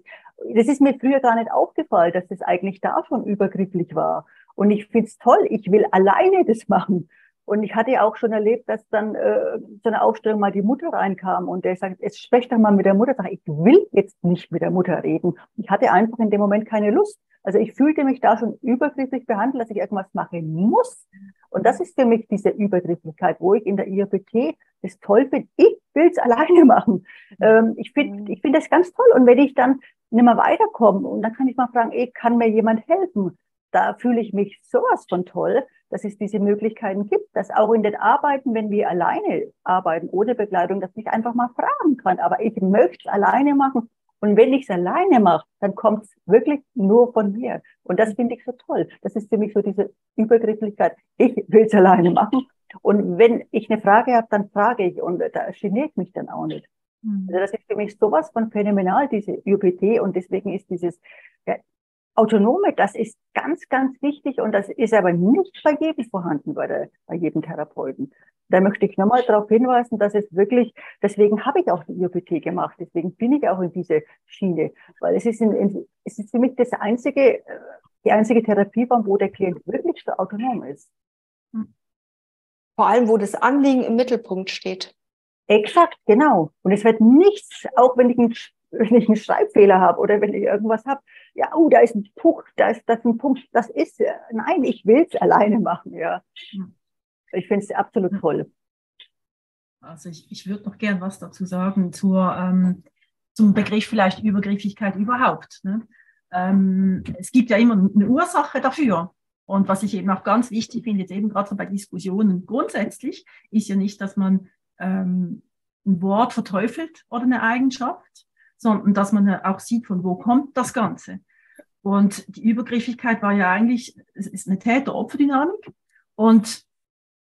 Das ist mir früher gar nicht aufgefallen, dass das eigentlich da schon übergrifflich war. Und ich finde es toll, ich will alleine das machen. Und ich hatte ja auch schon erlebt, dass dann zu einer Aufstellung mal die Mutter reinkam und der sagt, jetzt sprech doch mal mit der Mutter. Sag ich will jetzt nicht mit der Mutter reden. Ich hatte einfach in dem Moment keine Lust. Also ich fühlte mich da schon übergrifflich behandelt, dass ich irgendwas machen muss. Und das ist für mich diese Übergrifflichkeit, wo ich in der IOPT das toll finde. Ich will es alleine machen. Ich finde das ganz toll. Und wenn ich dann nicht mehr weiterkomme und dann kann ich mal fragen, kann mir jemand helfen? Da fühle ich mich sowas von toll, dass es diese Möglichkeiten gibt, dass auch in den Arbeiten, wenn wir alleine arbeiten, ohne Begleitung, dass ich einfach mal fragen kann. Aber ich möchte es alleine machen. Und wenn ich es alleine mache, dann kommt es wirklich nur von mir. Und das finde ich so toll. Das ist für mich so diese Übergrifflichkeit. Ich will es alleine machen. Und wenn ich eine Frage habe, dann frage ich. Und da geniere ich mich dann auch nicht. Also das ist für mich sowas von phänomenal, diese IOPT. Und deswegen ist dieses Autonome, das ist ganz, ganz wichtig. Und das ist aber nicht bei jedem vorhanden, bei jedem Therapeuten. Da möchte ich nochmal darauf hinweisen, dass es wirklich, deswegen habe ich auch die IOPT gemacht, deswegen bin ich auch in diese Schiene, weil es ist für mich die einzige Therapieform, wo der Klient wirklich so autonom ist. Vor allem, wo das Anliegen im Mittelpunkt steht. Exakt, genau. Und es wird nichts, auch wenn ich einen Schreibfehler habe oder wenn ich irgendwas habe, ja, oh, da ist ein Punkt, das ein Punkt, nein, ich will es alleine machen, ja. Ich finde es absolut toll. Also ich würde noch gern was dazu sagen zum Begriff vielleicht Übergriffigkeit überhaupt. Ne? Es gibt ja immer eine Ursache dafür. Und was ich eben auch ganz wichtig finde, jetzt eben gerade so bei Diskussionen grundsätzlich, ist ja nicht, dass man ein Wort verteufelt oder eine Eigenschaft, sondern dass man auch sieht, von wo kommt das Ganze. Und die Übergriffigkeit war ja eigentlich, es ist eine Täter-Opfer-Dynamik und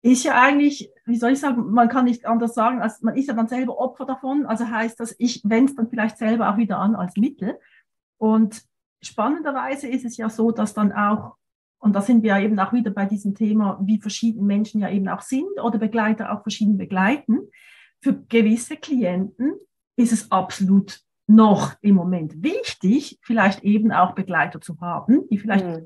ist ja eigentlich, wie soll ich sagen, man kann nicht anders sagen, als man ist ja dann selber Opfer davon, also heißt das, ich wende es dann vielleicht selber auch wieder an als Mittel. Und spannenderweise ist es ja so, dass dann auch, und da sind wir ja eben auch wieder bei diesem Thema, wie verschiedene Menschen ja eben auch sind oder Begleiter auch verschieden begleiten. Für gewisse Klienten ist es absolut noch im Moment wichtig, vielleicht eben auch Begleiter zu haben, die vielleicht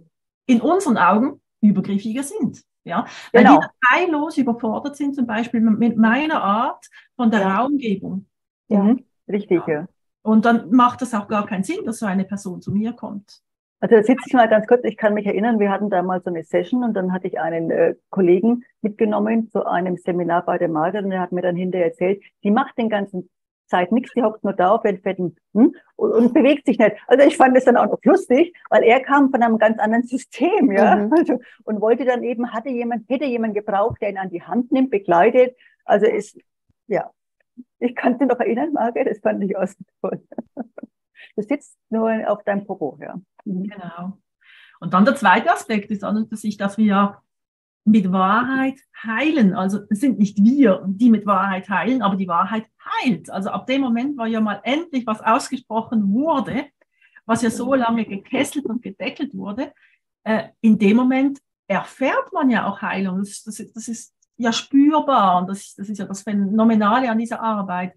in unseren Augen übergriffiger sind. Ja, weil Genau. die teillos überfordert sind, zum Beispiel mit meiner Art von der Raumgebung. Ja. Richtig, ja. Und dann macht es auch gar keinen Sinn, dass so eine Person zu mir kommt. Also da sitze ich mal ganz kurz, ich kann mich erinnern, wir hatten da mal so eine Session und dann hatte ich einen Kollegen mitgenommen zu einem Seminar bei der Margaret und der hat mir dann hinterher erzählt, die macht den ganzen Zeit nichts, die hockt nur da auf den fetten und bewegt sich nicht. Also ich fand das dann auch noch lustig, weil er kam von einem ganz anderen System, ja, also, und wollte dann eben, hätte jemand gebraucht, der ihn an die Hand nimmt, begleitet. Also ich kann dich noch erinnern, Margaret, das fand ich auch so toll. Du sitzt nur auf deinem Popo, ja. Genau. Und dann der zweite Aspekt ist an und für sich, dass wir mit Wahrheit heilen. Also es sind nicht wir, die mit Wahrheit heilen, aber die Wahrheit heilt. Also ab dem Moment, wo ja mal endlich was ausgesprochen wurde, was ja so lange gekesselt und gedeckelt wurde, in dem Moment erfährt man ja auch Heilung. Das ist ja spürbar und das ist ja das Phänomenale an dieser Arbeit.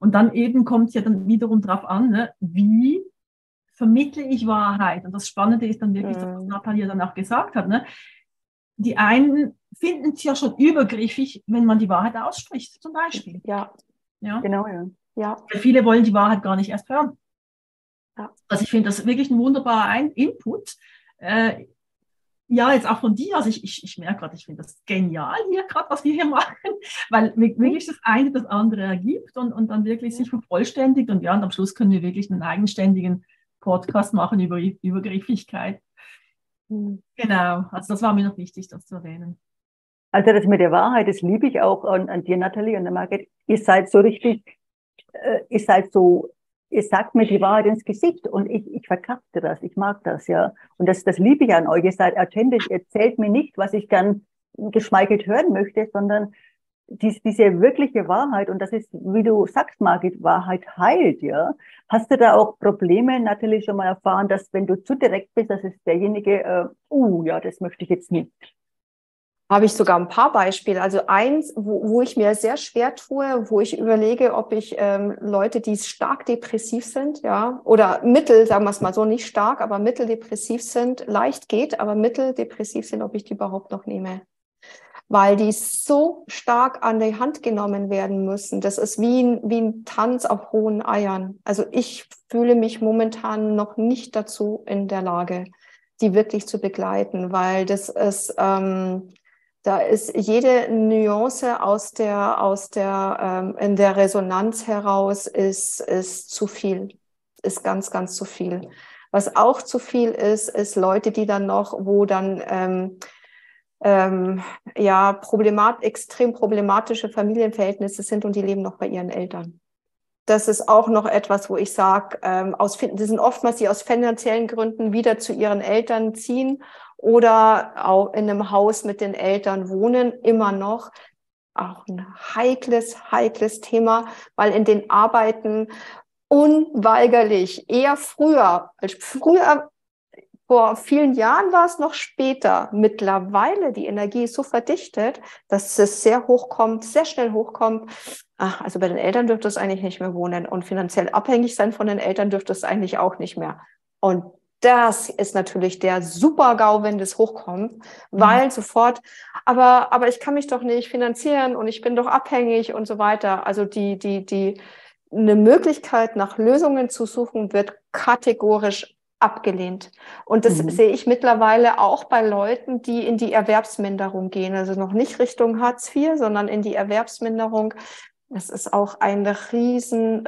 Und dann eben kommt es ja dann wiederum darauf an, ne, wie vermittle ich Wahrheit. Und das Spannende ist dann wirklich, was Natalia dann auch gesagt hat, ne? Die einen finden es ja schon übergriffig, wenn man die Wahrheit ausspricht, zum Beispiel. Ja. Genau, ja. Weil viele wollen die Wahrheit gar nicht erst hören. Ja. Also ich finde das wirklich ein wunderbarer Input. Ja, jetzt auch von dir. Also ich merke gerade, ich finde das genial hier gerade, was wir hier machen, weil wirklich das eine das andere ergibt und dann wirklich sich vervollständigt. Und ja, und am Schluss können wir wirklich einen eigenständigen Podcast machen über Übergriffigkeit. Genau, also das war mir noch wichtig, das zu erwähnen. Also das mit der Wahrheit, das liebe ich auch an dir, Nathalie und der Margret. Ihr seid so richtig, ihr sagt mir die Wahrheit ins Gesicht und ich verkrafte das, ich mag das, ja. Und das liebe ich an euch. Ihr seid authentisch, ihr erzählt mir nicht, was ich dann geschmeichelt hören möchte, sondern diese wirkliche Wahrheit, und das ist, wie du sagst, Margit, Wahrheit heilt, ja. Hast du da auch Probleme, Nathalie, schon mal erfahren, dass wenn du zu direkt bist, dass es derjenige, ja, das möchte ich jetzt nicht? Habe ich sogar ein paar Beispiele. Also eins, wo ich mir sehr schwer tue, wo ich überlege, ob ich Leute, die stark depressiv sind, ja, oder mittel, sagen wir es mal so, nicht stark, aber mitteldepressiv sind, leicht geht, aber mitteldepressiv sind, ob ich die überhaupt noch nehme. Weil die so stark an die Hand genommen werden müssen. Das ist wie ein Tanz auf hohen Eiern. Also ich fühle mich momentan noch nicht dazu in der Lage, die wirklich zu begleiten, weil das ist, da ist jede Nuance in der Resonanz heraus ist zu viel, ist ganz, ganz zu viel. Was auch zu viel ist Leute, die dann noch, wo dann extrem problematische Familienverhältnisse sind und die leben noch bei ihren Eltern. Das ist auch noch etwas, wo ich sage, die sind oftmals, die aus finanziellen Gründen wieder zu ihren Eltern ziehen oder auch in einem Haus mit den Eltern wohnen, immer noch. Auch ein heikles Thema, weil in den Arbeiten unweigerlich eher früher, vor vielen Jahren war es noch später. Mittlerweile, die Energie ist so verdichtet, dass es sehr schnell hochkommt. Also bei den Eltern dürfte es eigentlich nicht mehr wohnen und finanziell abhängig sein von den Eltern dürfte es eigentlich auch nicht mehr. Und das ist natürlich der Super-GAU, wenn das hochkommt, weil sofort, aber ich kann mich doch nicht finanzieren und ich bin doch abhängig und so weiter. Also eine Möglichkeit nach Lösungen zu suchen, wird kategorisch abgelehnt. Und das sehe ich mittlerweile auch bei Leuten, die in die Erwerbsminderung gehen. Also noch nicht Richtung Hartz IV, sondern in die Erwerbsminderung. Das ist auch ein riesen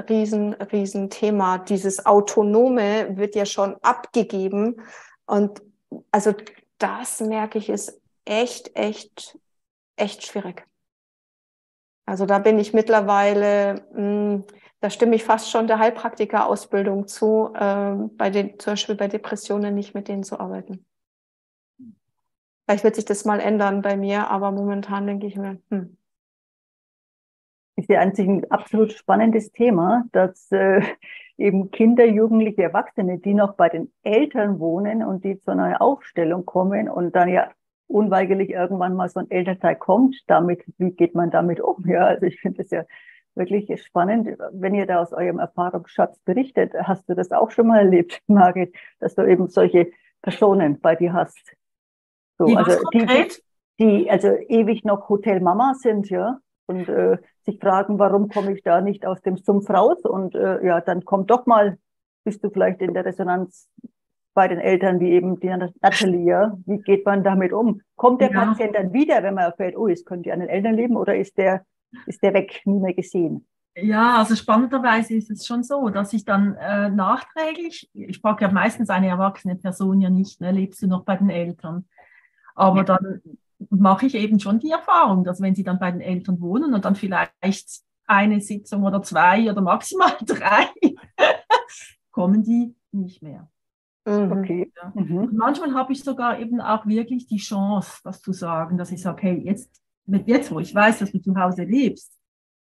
Thema. Dieses Autonome wird ja schon abgegeben. Und also das merke ich, ist echt schwierig. Also da bin ich mittlerweile, da stimme ich fast schon der Heilpraktiker-Ausbildung zu, zum Beispiel bei Depressionen nicht mit denen zu arbeiten. Vielleicht wird sich das mal ändern bei mir, aber momentan denke ich mir, Ist ja an sich ein absolut spannendes Thema, dass eben Kinder, Jugendliche, Erwachsene, die noch bei den Eltern wohnen und die zu einer Aufstellung kommen und dann ja unweigerlich irgendwann mal so ein Elternteil kommt, wie geht man damit um? Ja, also ich finde das ja wirklich spannend, wenn ihr da aus eurem Erfahrungsschatz berichtet. Hast du das auch schon mal erlebt, Margit, dass du eben solche Personen bei dir hast? So, Die also was konkret? die also ewig noch Hotelmama sind, ja, und sich fragen, warum komme ich da nicht aus dem Sumpf raus? Und ja, dann komm doch mal, bist du vielleicht in der Resonanz bei den Eltern, wie eben die Nathalie, ja? Wie geht man damit um? Kommt der Patient dann wieder, wenn man erfährt, oh, es könnte an den Eltern leben, oder ist der weg, nie mehr gesehen? Ja, also spannenderweise ist es schon so, dass ich dann nachträglich, ich frage ja meistens eine erwachsene Person ja nicht, ne, lebst du noch bei den Eltern? Aber dann mache ich eben schon die Erfahrung, dass wenn sie dann bei den Eltern wohnen und dann vielleicht eine Sitzung oder 2 oder maximal 3, kommen die nicht mehr. Okay. Ja. Und manchmal habe ich sogar eben auch wirklich die Chance, das zu sagen, dass ich sage, hey, jetzt, wo ich weiß, dass du zu Hause lebst,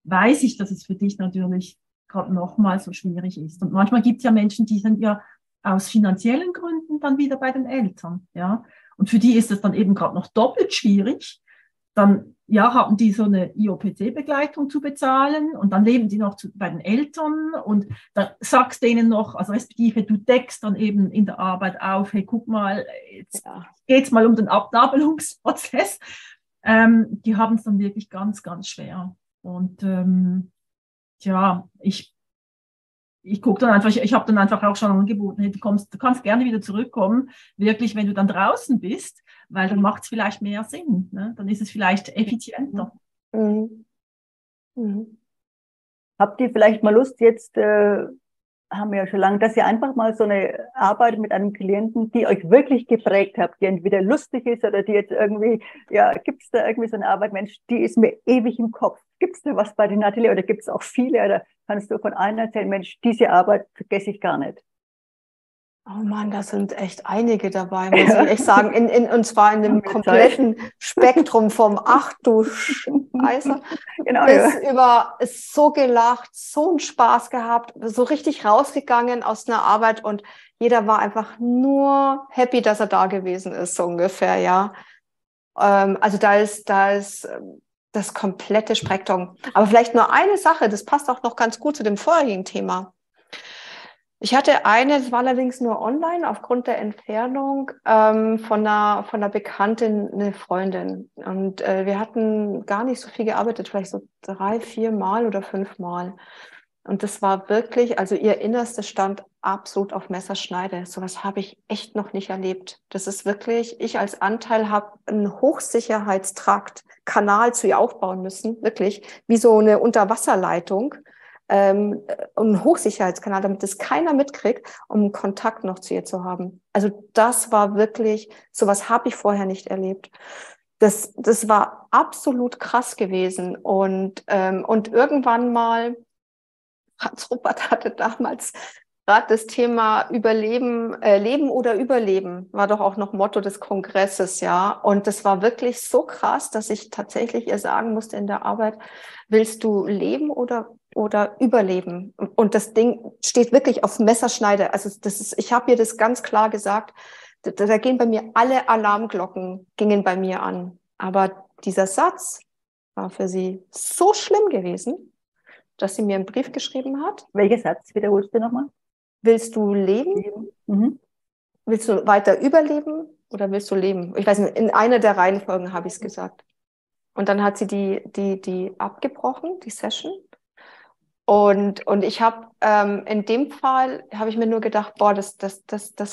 weiß ich, dass es für dich natürlich gerade nochmal so schwierig ist. Und manchmal gibt es ja Menschen, die sind ja aus finanziellen Gründen dann wieder bei den Eltern, ja. Und für die ist es dann eben gerade noch doppelt schwierig. Dann, ja, haben die so eine IOPC-Begleitung zu bezahlen und dann leben die noch bei den Eltern und dann sagst denen noch, also respektive du deckst dann eben in der Arbeit auf, hey, guck mal, jetzt geht's mal um den Abnabelungsprozess. Die haben es dann wirklich ganz schwer. Und ja, ich gucke dann einfach, ich habe dann einfach auch schon angeboten, hey, du kannst gerne wieder zurückkommen, wirklich, wenn du dann draußen bist, weil dann macht es vielleicht mehr Sinn, ne? Dann ist es vielleicht effizienter. Habt ihr vielleicht mal Lust, jetzt haben wir ja schon lange, dass ihr einfach mal so eine Arbeit mit einem Klienten, die euch wirklich geprägt habt, die entweder lustig ist oder die jetzt irgendwie, ja, gibt es da irgendwie so eine Arbeit, Mensch, die ist mir ewig im Kopf. Gibt es da was bei den Atelier oder gibt es auch viele oder kannst du von einer erzählen, Mensch, diese Arbeit vergesse ich gar nicht? Oh Mann, da sind echt einige dabei, muss ich echt sagen. Und zwar in dem kompletten Spektrum vom Ach du Scheiße genau, bis über so gelacht, so einen Spaß gehabt, so richtig rausgegangen aus einer Arbeit und jeder war einfach nur happy, dass er da gewesen ist, so ungefähr, ja. Also da ist das komplette Spektrum. Aber vielleicht nur eine Sache, das passt auch noch ganz gut zu dem vorherigen Thema. Ich hatte das war allerdings nur online aufgrund der Entfernung von einer Bekanntin, eine Freundin. Und wir hatten gar nicht so viel gearbeitet, vielleicht so 3, 4 Mal oder 5 Mal. Und das war wirklich, also ihr Innerstes stand absolut auf Messerschneide. Sowas habe ich echt noch nicht erlebt. Das ist wirklich, ich als Anteil habe einen Hochsicherheitstrakt-Kanal zu ihr aufbauen müssen, wirklich, wie so eine Unterwasserleitung. Und einen Hochsicherheitskanal, damit das keiner mitkriegt, um Kontakt noch zu ihr zu haben. Also das war wirklich, sowas habe ich vorher nicht erlebt. Das war absolut krass gewesen. Und irgendwann mal, Franz Ruppert hatte damals gerade das Thema Überleben, Leben oder Überleben, war doch auch noch Motto des Kongresses, ja. Und das war wirklich so krass, dass ich tatsächlich ihr sagen musste in der Arbeit, willst du leben oder überleben? Und das Ding steht wirklich auf Messerschneide. Also ich habe ihr das ganz klar gesagt. Da gehen bei mir alle Alarmglocken, gingen bei mir an. Aber dieser Satz war für sie so schlimm gewesen, dass sie mir einen Brief geschrieben hat. Welcher Satz wiederholst du nochmal? Willst du leben willst du weiter überleben oder willst du leben? Ich weiß nicht, in einer der Reihenfolgen habe ich es gesagt. Und dann hat sie die abgebrochen, die Session. Und ich habe in dem Fall, habe ich mir nur gedacht, boah, das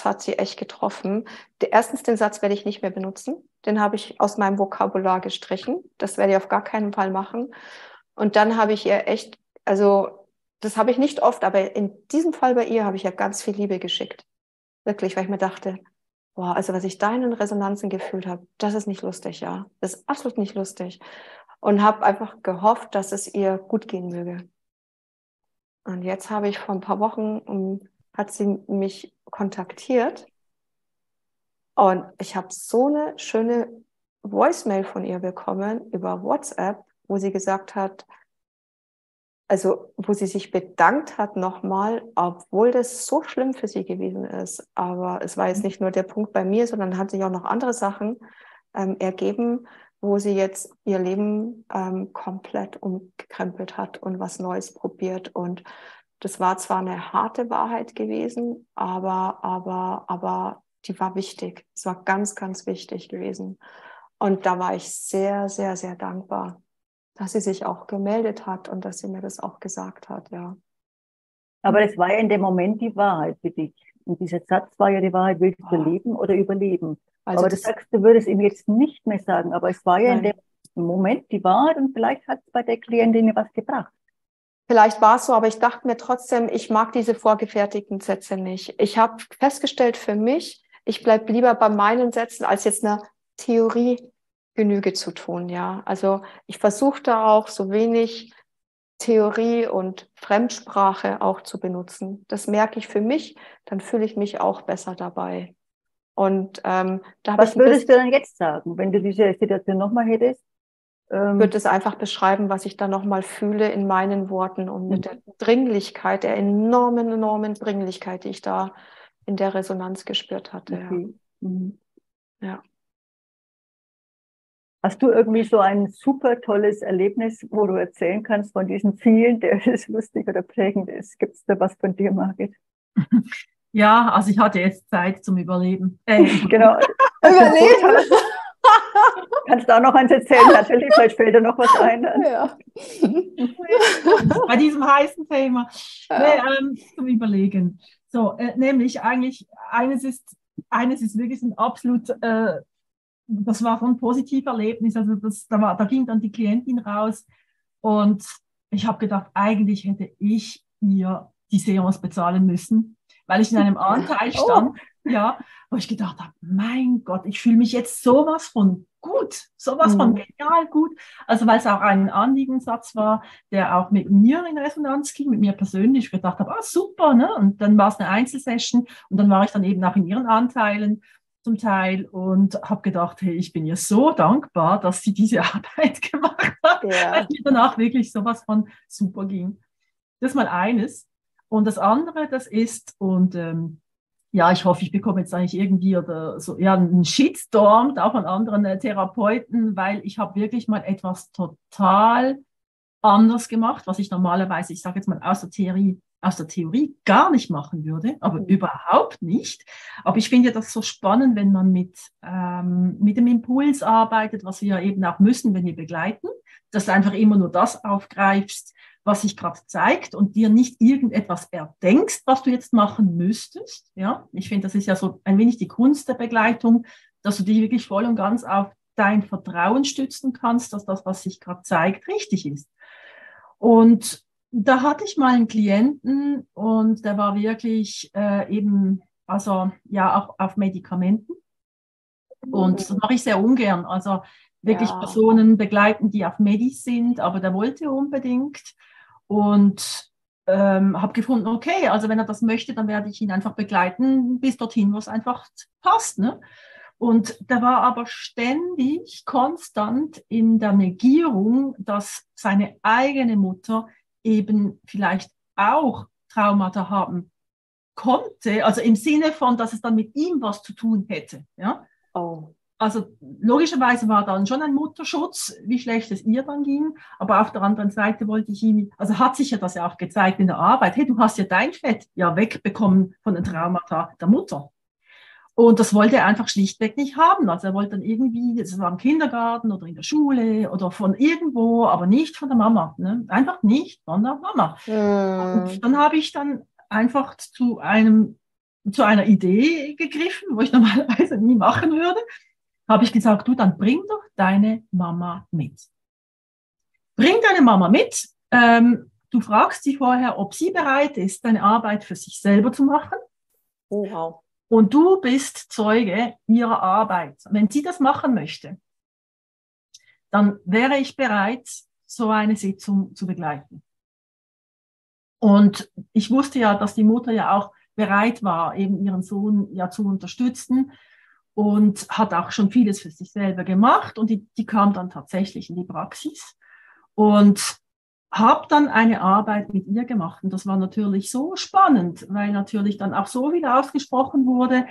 hat sie echt getroffen. Erstens, den Satz werde ich nicht mehr benutzen. Den habe ich aus meinem Vokabular gestrichen. Das werde ich auf gar keinen Fall machen. Und dann habe ich ihr echt, also das habe ich nicht oft, aber in diesem Fall bei ihr habe ich ja ganz viel Liebe geschickt. Wirklich, weil ich mir dachte, boah, also was ich da in den Resonanzen gefühlt habe, das ist nicht lustig, ja. Das ist absolut nicht lustig. Und habe einfach gehofft, dass es ihr gut gehen möge. Und jetzt habe ich vor ein paar Wochen, hat sie mich kontaktiert und ich habe so eine schöne Voicemail von ihr bekommen über WhatsApp, wo sie gesagt hat, also wo sie sich bedankt hat nochmal, obwohl das so schlimm für sie gewesen ist. Aber es war jetzt nicht nur der Punkt bei mir, sondern hat sich auch noch andere Sachen ergeben, wo sie jetzt ihr Leben komplett umgekrempelt hat und was Neues probiert. Und das war zwar eine harte Wahrheit gewesen, aber die war wichtig. Es war ganz, ganz wichtig gewesen. Und da war ich sehr, sehr, sehr dankbar, dass sie sich auch gemeldet hat und dass sie mir das auch gesagt hat, ja. Aber das war ja in dem Moment die Wahrheit für dich. Und dieser Satz war ja die Wahrheit, willst du leben oder überleben? Also aber du sagst, du würdest ihm jetzt nicht mehr sagen, aber es war ja Nein. in dem Moment die Wahrheit und vielleicht hat es bei der Klientin was gebracht. Vielleicht war es so, aber ich dachte mir trotzdem, ich mag diese vorgefertigten Sätze nicht. Ich habe festgestellt für mich, ich bleibe lieber bei meinen Sätzen, als jetzt einer Theorie Genüge zu tun, ja. Also ich versuche da auch so wenig Theorie und Fremdsprache auch zu benutzen. Das merke ich für mich, dann fühle ich mich auch besser dabei. Und da habe Was würdest du dann jetzt sagen, wenn du diese Situation nochmal hättest? Ich würde es einfach beschreiben, was ich da nochmal fühle in meinen Worten und mit der Dringlichkeit, der enormen Dringlichkeit, die ich da in der Resonanz gespürt hatte. Okay. Ja. Hast du irgendwie so ein super tolles Erlebnis, wo du erzählen kannst von diesen vielen, der es lustig oder prägend ist? Gibt es da was von dir, Margit? Ja, also ich hatte jetzt Zeit zum Überleben. Genau. Überleben! Kannst du auch noch eins erzählen? Natürlich, vielleicht fällt dir noch was ein. Ja. Bei diesem heißen Thema. Ja. Nee, zum Überlegen. So, nämlich eigentlich, eines ist wirklich ein absolut, das war so ein positiver Erlebnis. Also da ging dann die Klientin raus und ich habe gedacht, eigentlich hätte ich ihr die Seance bezahlen müssen, weil ich in einem Anteil stand, ja, wo ich gedacht habe, mein Gott, ich fühle mich jetzt sowas von gut, sowas von genial gut. Also weil es auch ein Anliegensatz war, der auch mit mir in Resonanz ging, mit mir persönlich. Ich gedacht habe, super, ne? Und dann war es eine Einzelsession und dann war ich dann eben auch in ihren Anteilen zum Teil und habe gedacht, hey, ich bin ihr so dankbar, dass sie diese Arbeit gemacht hat, weil es mir danach wirklich sowas von super ging. Das ist mal eines. Und das andere, das ist, und ja, ich hoffe, ich bekomme jetzt eigentlich irgendwie oder so, ja, einen Shitstorm auch von anderen Therapeuten, weil ich habe wirklich mal etwas total anders gemacht, was ich normalerweise, ich sage jetzt mal aus der Theorie gar nicht machen würde, aber überhaupt nicht. Aber ich finde das so spannend, wenn man mit dem Impuls arbeitet, was wir ja eben auch müssen, wenn wir begleiten, dass du einfach immer nur das aufgreifst, was sich gerade zeigt und dir nicht irgendetwas erdenkst, was du jetzt machen müsstest. Ja, ich finde, das ist ja so ein wenig die Kunst der Begleitung, dass du dich wirklich voll und ganz auf dein Vertrauen stützen kannst, dass das, was sich gerade zeigt, richtig ist. Und da hatte ich mal einen Klienten und der war wirklich eben, also ja, auch auf Medikamenten. Und das mache ich sehr ungern. Also wirklich Personen begleiten, die auf Medis sind, aber der wollte unbedingt. Und habe gefunden, okay, also wenn er das möchte, dann werde ich ihn einfach begleiten bis dorthin, wo es einfach passt. Ne? Und der war aber ständig, konstant in der Negierung, dass seine eigene Mutter eben vielleicht auch Traumata haben konnte, also im Sinne von, dass es dann mit ihm was zu tun hätte. Ja? Oh. Also logischerweise war dann schon ein Mutterschutz, wie schlecht es ihr dann ging, aber auf der anderen Seite wollte ich ihn, also hat sich ja das ja auch gezeigt in der Arbeit, hey, du hast ja dein Fett ja wegbekommen von den Traumata der Mutter. Und das wollte er einfach schlichtweg nicht haben. Also er wollte dann irgendwie, es war im Kindergarten oder in der Schule oder von irgendwo, aber nicht von der Mama. Ne? Einfach nicht von der Mama. Und dann habe ich dann einfach zu einer Idee gegriffen, wo ich normalerweise nie machen würde, habe ich gesagt, du, dann bring doch deine Mama mit. Bring deine Mama mit. Du fragst sie vorher, ob sie bereit ist, deine Arbeit für sich selber zu machen. Oh, wow. Und du bist Zeuge ihrer Arbeit. Wenn sie das machen möchte, dann wäre ich bereit, so eine Sitzung zu begleiten. Und ich wusste ja, dass die Mutter ja auch bereit war, eben ihren Sohn ja zu unterstützen und hat auch schon vieles für sich selber gemacht. Und die kam dann tatsächlich in die Praxis und habe dann eine Arbeit mit ihr gemacht. Und das war natürlich so spannend, weil natürlich dann auch so viel ausgesprochen wurde,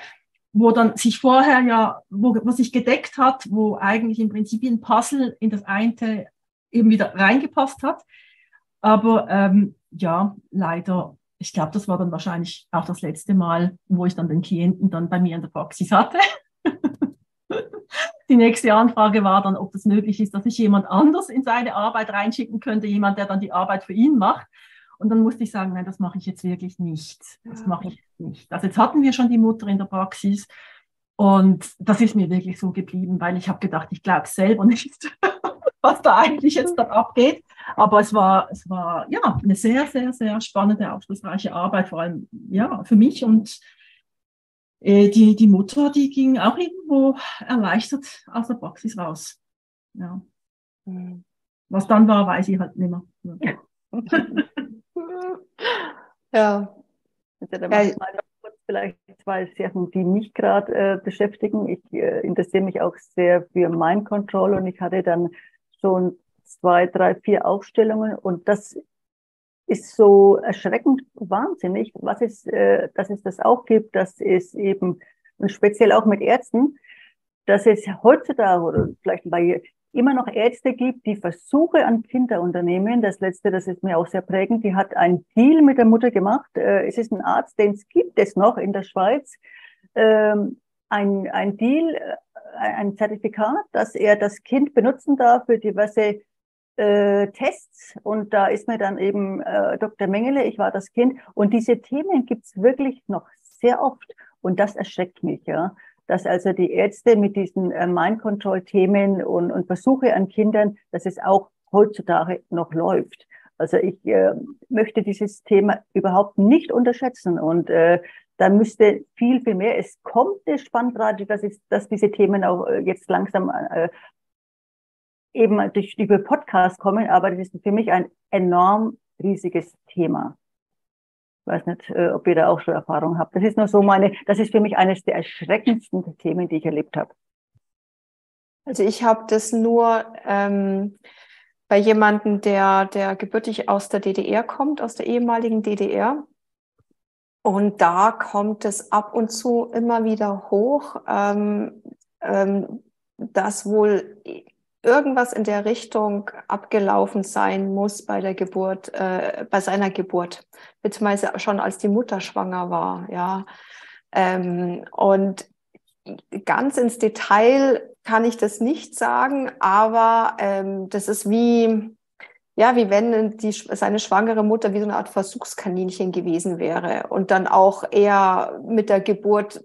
wo dann sich vorher ja, wo sich gedeckt hat, wo eigentlich im Prinzip ein Puzzle in das eine eben wieder reingepasst hat. Aber ja, leider, ich glaube, das war dann wahrscheinlich auch das letzte Mal, wo ich dann den Klienten dann bei mir in der Praxis hatte. Die nächste Anfrage war dann, ob es möglich ist, dass ich jemand anders in seine Arbeit reinschicken könnte, jemand, der dann die Arbeit für ihn macht. Und dann musste ich sagen, nein, das mache ich jetzt wirklich nicht. Das mache ich nicht. Also jetzt hatten wir schon die Mutter in der Praxis und das ist mir wirklich so geblieben, weil ich habe gedacht, ich glaube selber nicht, was da eigentlich jetzt dann abgeht. Aber es war ja eine sehr, sehr, sehr spannende, aufschlussreiche Arbeit, vor allem ja für mich. Und die Mutter, die ging auch irgendwo erleichtert aus der Praxis raus. Ja. Was dann war, weiß ich halt nicht mehr. Ja. Also, da mache ich mal noch kurz vielleicht zwei Sachen, die mich gerade beschäftigen. Ich interessiere mich auch sehr für Mind Control und ich hatte dann schon 2, 3, 4 Aufstellungen und das ist so erschreckend wahnsinnig, dass es das auch gibt, dass es eben, und speziell auch mit Ärzten, dass es heutzutage oder vielleicht bei immer noch Ärzte gibt, die Versuche an Kinder unternehmen. Das letzte, das ist mir auch sehr prägend, die hat einen Deal mit der Mutter gemacht. Es ist ein Arzt, den es gibt es noch in der Schweiz, ein Deal, ein Zertifikat, dass er das Kind benutzen darf für diverse Tests und da ist mir dann eben Dr. Mengele, ich war das Kind und diese Themen gibt's wirklich noch sehr oft und das erschreckt mich, ja, dass also die Ärzte mit diesen Mind-Control-Themen und Versuche an Kindern, dass es auch heutzutage noch läuft. Also ich möchte dieses Thema überhaupt nicht unterschätzen und da müsste viel, viel mehr, es kommt eine Spannbreite, dass diese Themen auch jetzt langsam eben über Podcasts kommen, aber das ist für mich ein enorm riesiges Thema. Ich weiß nicht, ob ihr da auch schon Erfahrung habt. Das ist nur so das ist für mich eines der erschreckendsten Themen, die ich erlebt habe. Also ich habe das nur bei jemandem, der gebürtig aus der DDR kommt, aus der ehemaligen DDR. Und da kommt es ab und zu immer wieder hoch, dass wohl irgendwas in der Richtung abgelaufen sein muss bei der Geburt, bei seiner Geburt, beziehungsweise schon als die Mutter schwanger war, ja. Und ganz ins Detail kann ich das nicht sagen, aber das ist wie wenn seine schwangere Mutter wie so eine Art Versuchskaninchen gewesen wäre und dann auch eher mit der Geburt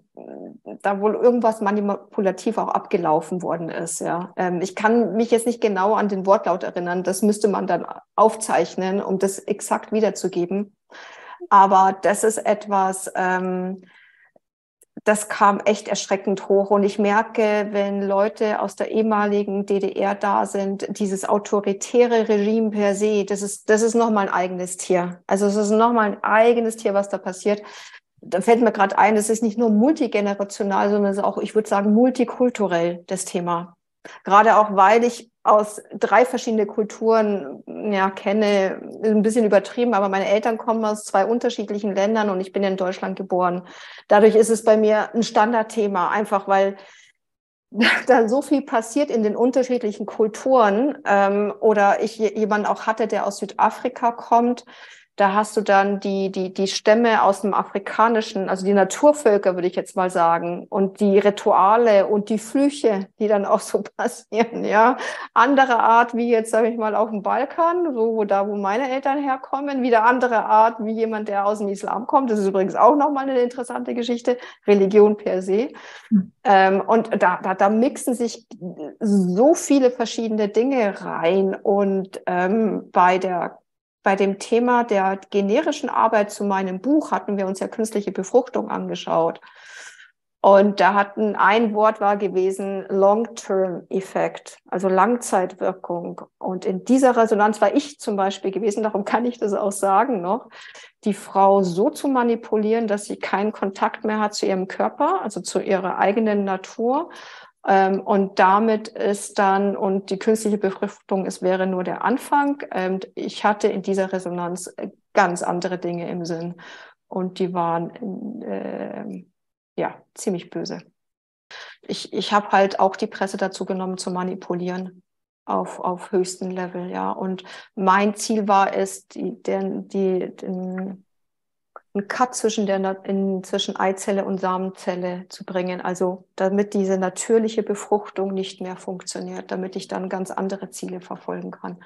da wohl irgendwas manipulativ auch abgelaufen worden ist. Ja, ich kann mich jetzt nicht genau an den Wortlaut erinnern. Das müsste man dann aufzeichnen, um das exakt wiederzugeben. Aber das ist etwas, das kam echt erschreckend hoch. Und ich merke, wenn Leute aus der ehemaligen DDR da sind, dieses autoritäre Regime per se, das ist nochmal ein eigenes Tier. Also es ist nochmal ein eigenes Tier, was da passiert. Da fällt mir gerade ein, es ist nicht nur multigenerational, sondern es ist auch, ich würde sagen, multikulturell, das Thema. Gerade auch, weil ich aus 3 verschiedene Kulturen kenne, ein bisschen übertrieben, aber meine Eltern kommen aus 2 unterschiedlichen Ländern und ich bin in Deutschland geboren. Dadurch ist es bei mir ein Standardthema, einfach weil da so viel passiert in den unterschiedlichen Kulturen oder ich jemanden auch hatte, der aus Südafrika kommt. Da hast du dann die Stämme aus dem Afrikanischen, also die Naturvölker, würde ich jetzt mal sagen, und die Rituale und die Flüche, die dann auch so passieren, ja. Andere Art, wie jetzt, sage ich mal, auf dem Balkan, so wo meine Eltern herkommen, wieder andere Art, wie jemand, der aus dem Islam kommt. Das ist übrigens auch nochmal eine interessante Geschichte, Religion per se. Und da mixen sich so viele verschiedene Dinge rein. Und bei dem Thema der generischen Arbeit zu meinem Buch hatten wir uns ja künstliche Befruchtung angeschaut. Und da hatten ein Wort war gewesen Long-Term-Effekt, also Langzeitwirkung. Und in dieser Resonanz war ich zum Beispiel gewesen, darum kann ich das auch sagen noch, die Frau so zu manipulieren, dass sie keinen Kontakt mehr hat zu ihrem Körper, also zu ihrer eigenen Natur. Und damit ist dann, und die künstliche Befruchtung, es wäre nur der Anfang. Ich hatte in dieser Resonanz ganz andere Dinge im Sinn. Und die waren ja ziemlich böse. Ich habe halt auch die Presse dazu genommen, zu manipulieren auf höchstem Level, ja. Und mein Ziel war es, einen Cut zwischen Eizelle und Samenzelle zu bringen, also damit diese natürliche Befruchtung nicht mehr funktioniert, damit ich dann ganz andere Ziele verfolgen kann.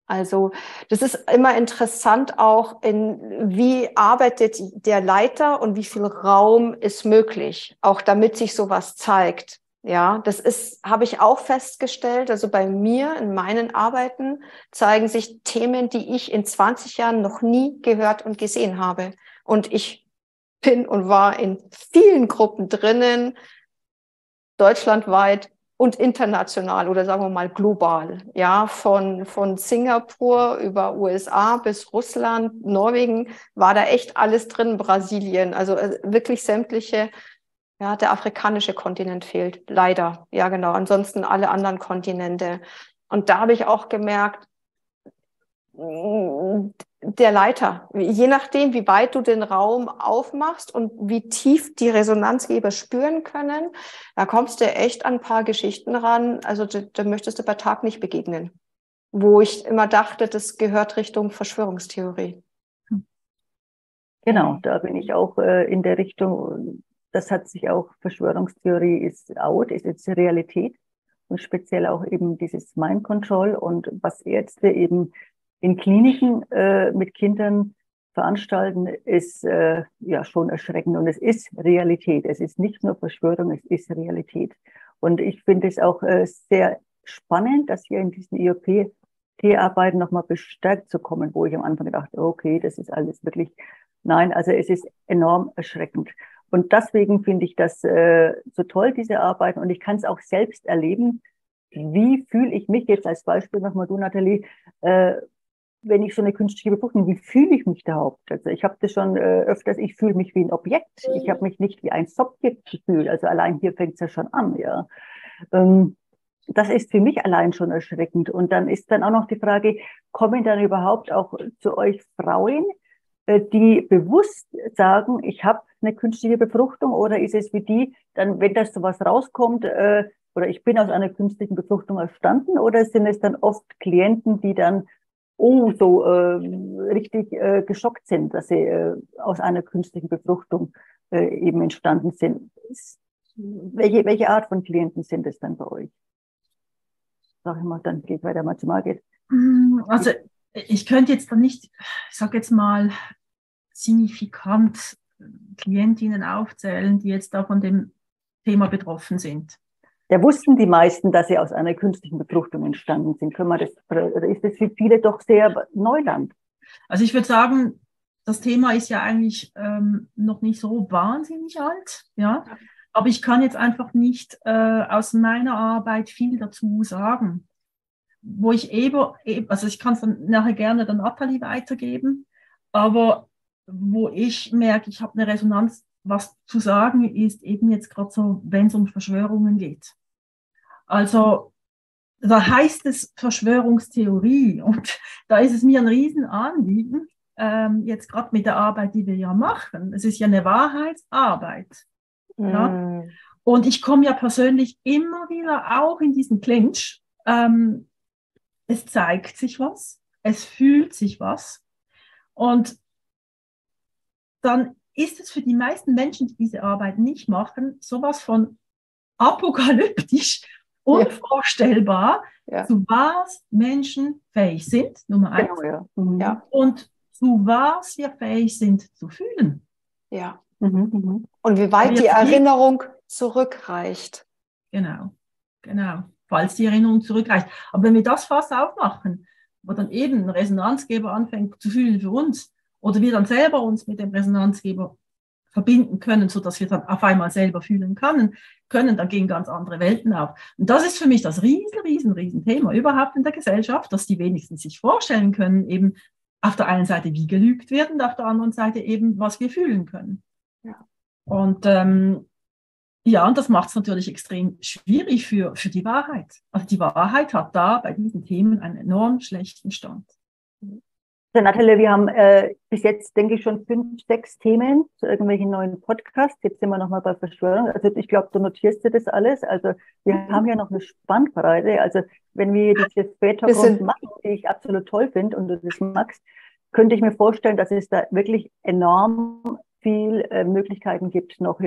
Also das ist immer interessant auch, wie arbeitet der Leiter und wie viel Raum ist möglich, auch damit sich sowas zeigt. Ja, habe ich auch festgestellt. Also bei mir in meinen Arbeiten zeigen sich Themen, die ich in 20 Jahren noch nie gehört und gesehen habe. Und ich bin und war in vielen Gruppen drinnen, deutschlandweit und international oder sagen wir mal global. Ja, von Singapur über USA bis Russland, Norwegen war da echt alles drin, Brasilien, also wirklich sämtliche. Ja, der afrikanische Kontinent fehlt, leider. Ja, genau. Ansonsten alle anderen Kontinente. Und da habe ich auch gemerkt, der Leiter, je nachdem, wie weit du den Raum aufmachst und wie tief die Resonanzgeber spüren können, da kommst du echt an ein paar Geschichten ran. Also da möchtest du bei Tag nicht begegnen. Wo ich immer dachte, das gehört Richtung Verschwörungstheorie. Genau, da bin ich auch in der Richtung. Das hat sich auch, Verschwörungstheorie ist out, ist jetzt Realität und speziell auch eben dieses Mind Control und was Ärzte eben in Kliniken mit Kindern veranstalten, ist ja schon erschreckend und es ist Realität. Es ist nicht nur Verschwörung, es ist Realität. Und ich finde es auch sehr spannend, dass wir in diesen IOP-Arbeiten nochmal bestärkt zu kommen, wo ich am Anfang gedacht, okay, das ist alles wirklich, nein, also es ist enorm erschreckend. Und deswegen finde ich das so toll, diese Arbeiten. Und ich kann es auch selbst erleben. Wie fühle ich mich jetzt als Beispiel nochmal du, Nathalie, wenn ich so eine künstliche Befruchtung, wie fühle ich mich überhaupt? Also ich habe das schon öfters, ich fühle mich wie ein Objekt. Ich habe mich nicht wie ein Subjekt gefühlt. Also allein hier fängt es ja schon an, ja. Das ist für mich allein schon erschreckend. Und dann ist dann auch noch die Frage, kommen dann überhaupt auch zu euch Frauen, die bewusst sagen, ich habe eine künstliche Befruchtung, oder ist es wie die, dann, wenn das sowas rauskommt, oder ich bin aus einer künstlichen Befruchtung entstanden, oder sind es dann oft Klienten, die dann so richtig geschockt sind, dass sie aus einer künstlichen Befruchtung eben entstanden sind? Welche Art von Klienten sind es dann bei euch? Sag ich mal, dann geht weiter mal zu Margit. Also ich könnte jetzt dann nicht, ich sage jetzt mal, signifikant Klientinnen aufzählen, die jetzt da von dem Thema betroffen sind. Ja, wussten die meisten, dass sie aus einer künstlichen Befruchtung entstanden sind? Oder ist das für viele doch sehr Neuland? Also ich würde sagen, das Thema ist ja eigentlich noch nicht so wahnsinnig alt, ja. Aber ich kann jetzt einfach nicht aus meiner Arbeit viel dazu sagen. Wo ich also ich kann es dann nachher gerne der Nathalie weitergeben, aber wo ich merke, ich habe eine Resonanz, was zu sagen ist, eben jetzt gerade so, wenn es um Verschwörungen geht. Also da heißt es Verschwörungstheorie und da ist es mir ein Riesenanliegen, jetzt gerade mit der Arbeit, die wir ja machen. Es ist ja eine Wahrheitsarbeit. Ja? Und ich komme ja persönlich immer wieder auch in diesen Clinch. Es zeigt sich was, es fühlt sich was. Und dann ist es für die meisten Menschen, die diese Arbeit nicht machen, sowas von apokalyptisch, unvorstellbar, zu was Menschen fähig sind, Nummer 1. Genau, Und zu was wir fähig sind zu fühlen. Ja. Und wie weit die Erinnerung zurückreicht. Genau, falls die Erinnerung zurückreicht. Aber wenn wir das Fass aufmachen, wo dann eben ein Resonanzgeber anfängt zu fühlen für uns, oder wir dann selber uns mit dem Resonanzgeber verbinden können, sodass wir dann auf einmal selber fühlen können, dann gehen ganz andere Welten auf. Und das ist für mich das riesen Thema überhaupt in der Gesellschaft, dass die wenigsten sich vorstellen können, eben auf der einen Seite, wie gelügt wird und auf der anderen Seite eben, was wir fühlen können. Ja. Und und das macht es natürlich extrem schwierig für die Wahrheit. Also die Wahrheit hat da bei diesen Themen einen enorm schlechten Stand. Also Nathalie, wir haben bis jetzt, denke ich, schon 5, 6 Themen zu irgendwelchen neuen Podcasts. Jetzt sind wir nochmal bei Verschwörung. Also ich glaube, du notierst dir das alles. Also wir haben ja noch eine Spannbreite. Also wenn wir diese Spättalk machen, die ich absolut toll finde und du das magst, könnte ich mir vorstellen, dass es da wirklich enorm viel Möglichkeiten gibt, noch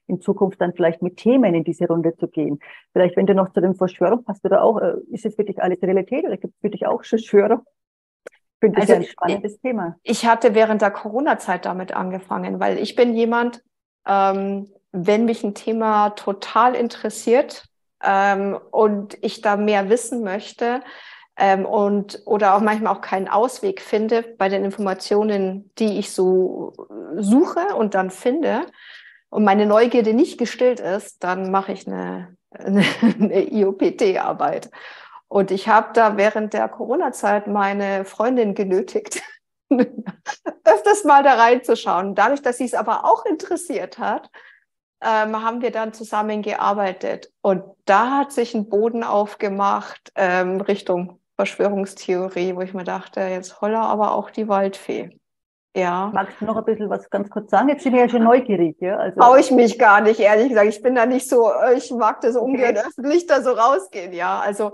in Zukunft dann vielleicht mit Themen in diese Runde zu gehen. Vielleicht, wenn du noch zu den Verschwörungen passt, oder auch, ist es für dich alles Realität oder gibt es für dich auch Verschwörung? Ich finde das ein spannendes Thema. Ich hatte während der Corona-Zeit damit angefangen, weil ich bin jemand, wenn mich ein Thema total interessiert und ich da mehr wissen möchte oder auch manchmal auch keinen Ausweg finde bei den Informationen, die ich so suche und dann finde und meine Neugierde nicht gestillt ist, dann mache ich eine IOPT-Arbeit. Und ich habe da während der Corona-Zeit meine Freundin genötigt, öfters mal da reinzuschauen. Dadurch, dass sie es aber auch interessiert hat, haben wir dann zusammen gearbeitet. Und da hat sich ein Boden aufgemacht Richtung Verschwörungstheorie, wo ich mir dachte, jetzt holla aber auch die Waldfee. Ja. Magst du noch ein bisschen was ganz kurz sagen? Jetzt sind wir ja schon neugierig. Ja? Also traue ich mich gar nicht, ehrlich gesagt. Ich bin da nicht so, ich mag das ungern öffentlich da so rausgehen. Ja, also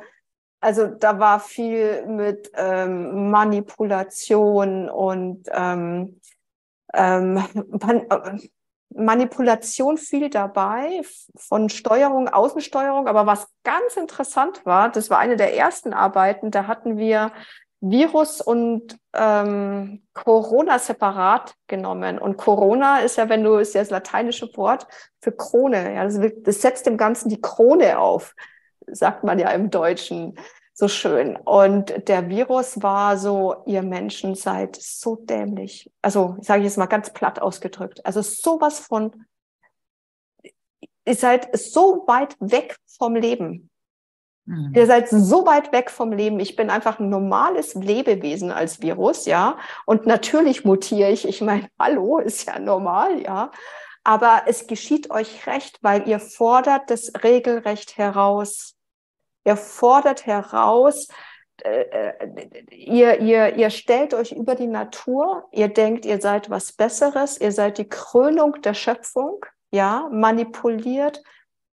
da war viel mit Manipulation und Manipulation viel dabei, von Steuerung, Außensteuerung. Aber was ganz interessant war, das war eine der ersten Arbeiten, da hatten wir Virus und Corona separat genommen. Und Corona ist ja, ist ja das lateinische Wort für Krone. Ja, das setzt dem Ganzen die Krone auf, sagt man ja im Deutschen so schön. Und der Virus war so, ihr Menschen seid so dämlich. Also, sage ich jetzt mal ganz platt ausgedrückt. Also sowas von, ihr seid so weit weg vom Leben. Ihr seid so weit weg vom Leben. Ich bin einfach ein normales Lebewesen als Virus, ja. Und natürlich mutiere ich. Ich meine, hallo, ist ja normal, ja. Aber es geschieht euch recht, weil ihr fordert das regelrecht heraus. Ihr fordert heraus, ihr stellt euch über die Natur, ihr denkt, ihr seid was Besseres, ihr seid die Krönung der Schöpfung, ja, manipuliert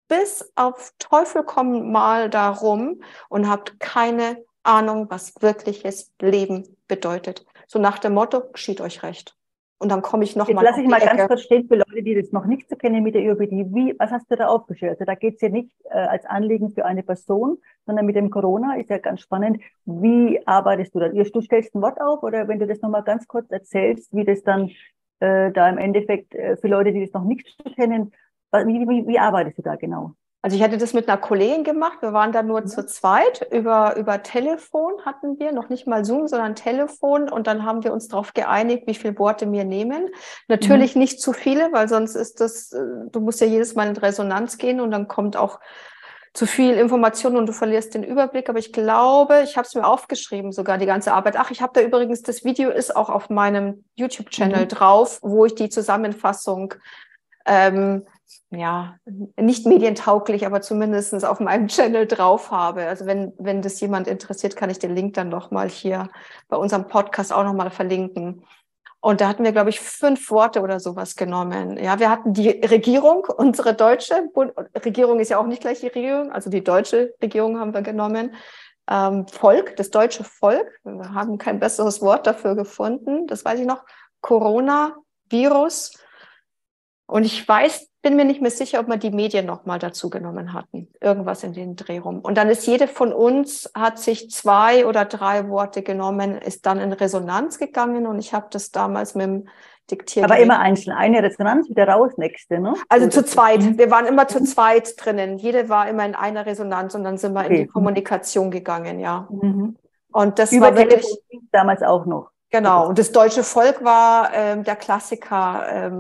bis auf Teufel komm mal darum und habt keine Ahnung, was wirkliches Leben bedeutet. So nach dem Motto, geschieht euch recht. Und dann komme ich nochmal. Jetzt lasse ich mal ganz kurz stehen für Leute, die das noch nicht so kennen mit der IOPT. Was hast du da aufgestellt? Also da geht es ja nicht als Anliegen für eine Person, sondern mit dem Corona ist ja ganz spannend. Wie arbeitest du da? Du stellst ein Wort auf oder wenn du das nochmal ganz kurz erzählst, wie das dann da im Endeffekt für Leute, die das noch nicht so kennen, wie arbeitest du da genau? Also ich hatte das mit einer Kollegin gemacht. Wir waren da nur zu zweit. Über Telefon hatten wir, noch nicht mal Zoom, sondern Telefon. Und dann haben wir uns darauf geeinigt, wie viele Worte wir nehmen. Natürlich nicht zu viele, weil sonst ist das, du musst ja jedes Mal in Resonanz gehen und dann kommt auch zu viel Information und du verlierst den Überblick. Aber ich glaube, ich habe es mir aufgeschrieben, sogar die ganze Arbeit. Ach, ich habe da übrigens, das Video ist auch auf meinem YouTube-Channel drauf, wo ich die Zusammenfassung ja, nicht medientauglich, aber zumindest auf meinem Channel drauf habe. Also wenn das jemand interessiert, kann ich den Link dann nochmal hier bei unserem Podcast auch nochmal verlinken. Und da hatten wir, glaube ich, 5 Worte oder sowas genommen. Ja, wir hatten die Regierung, unsere deutsche Regierung ist ja auch nicht gleich die Regierung, also die deutsche Regierung haben wir genommen. Volk, das deutsche Volk. Wir haben kein besseres Wort dafür gefunden. Das weiß ich noch. Coronavirus. Und ich bin mir nicht mehr sicher, ob wir die Medien nochmal dazu genommen hatten. Irgendwas in den Dreh rum. Und dann ist jede von uns, hat sich 2 oder 3 Worte genommen, ist dann in Resonanz gegangen. Und ich habe das damals mit dem Diktiergerät. Aber immer einzeln. Eine Resonanz, wieder raus, nächste, ne? Also zu zweit. Wir waren immer zu zweit drinnen. Jede war immer in einer Resonanz und dann sind wir in die Kommunikation gegangen, ja. Und das war wirklich damals auch noch. Genau. Und das deutsche Volk war der Klassiker.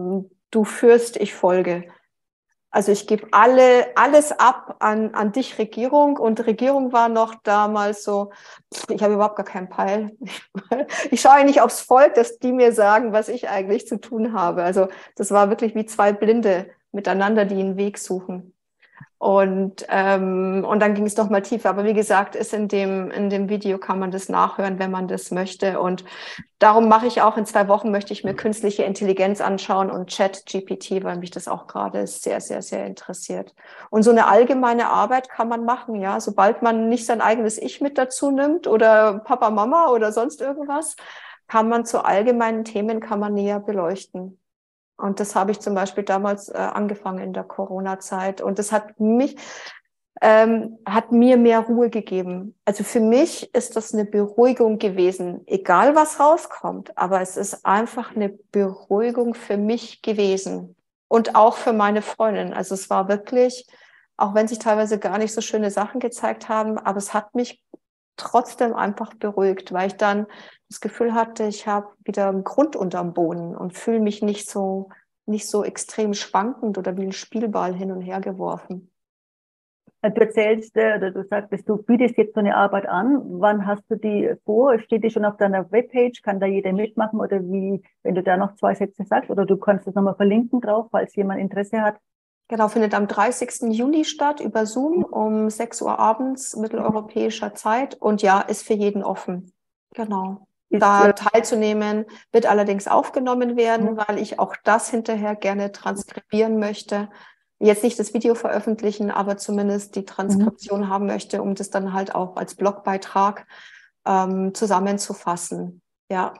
Du führst, ich folge. Also ich gebe alles ab an dich, Regierung. Und Regierung war noch damals so, ich habe überhaupt gar keinen Peil. Ich schaue nicht aufs Volk, dass die mir sagen, was ich eigentlich zu tun habe. Also das war wirklich wie 2 Blinde miteinander, die einen Weg suchen. Und dann ging es noch mal tiefer. Aber wie gesagt, ist in dem Video kann man das nachhören, wenn man das möchte. Und darum mache ich auch in 2 Wochen, möchte ich mir künstliche Intelligenz anschauen und ChatGPT, weil mich das auch gerade sehr, sehr, sehr interessiert. Und so eine allgemeine Arbeit kann man machen, ja. Sobald man nicht sein eigenes Ich mit dazu nimmt oder Papa, Mama oder sonst irgendwas, kann man zu allgemeinen Themen näher beleuchten. Und das habe ich zum Beispiel damals angefangen in der Corona-Zeit. Und das hat mir mehr Ruhe gegeben. Also für mich ist das eine Beruhigung gewesen, egal was rauskommt. Aber es ist einfach eine Beruhigung für mich gewesen und auch für meine Freundin. Also es war wirklich, auch wenn sich teilweise gar nicht so schöne Sachen gezeigt haben, aber es hat mich trotzdem einfach beruhigt, weil ich dann das Gefühl hatte, ich habe wieder einen Grund unterm Boden und fühle mich nicht so extrem schwankend oder wie ein Spielball hin und her geworfen. Du erzählst, oder du sagtest, du bietest jetzt so eine Arbeit an. Wann hast du die vor? Steht die schon auf deiner Webpage? Kann da jeder mitmachen? Oder wie, wenn du da noch 2 Sätze sagst? Oder du kannst das nochmal verlinken drauf, falls jemand Interesse hat? Genau, findet am 30. Juli statt über Zoom um 6 Uhr abends mitteleuropäischer Zeit. Und ja, ist für jeden offen. Genau. Da teilzunehmen, wird allerdings aufgenommen werden, weil ich auch das hinterher gerne transkribieren möchte. Jetzt nicht das Video veröffentlichen, aber zumindest die Transkription haben möchte, um das dann halt auch als Blogbeitrag zusammenzufassen. Ja.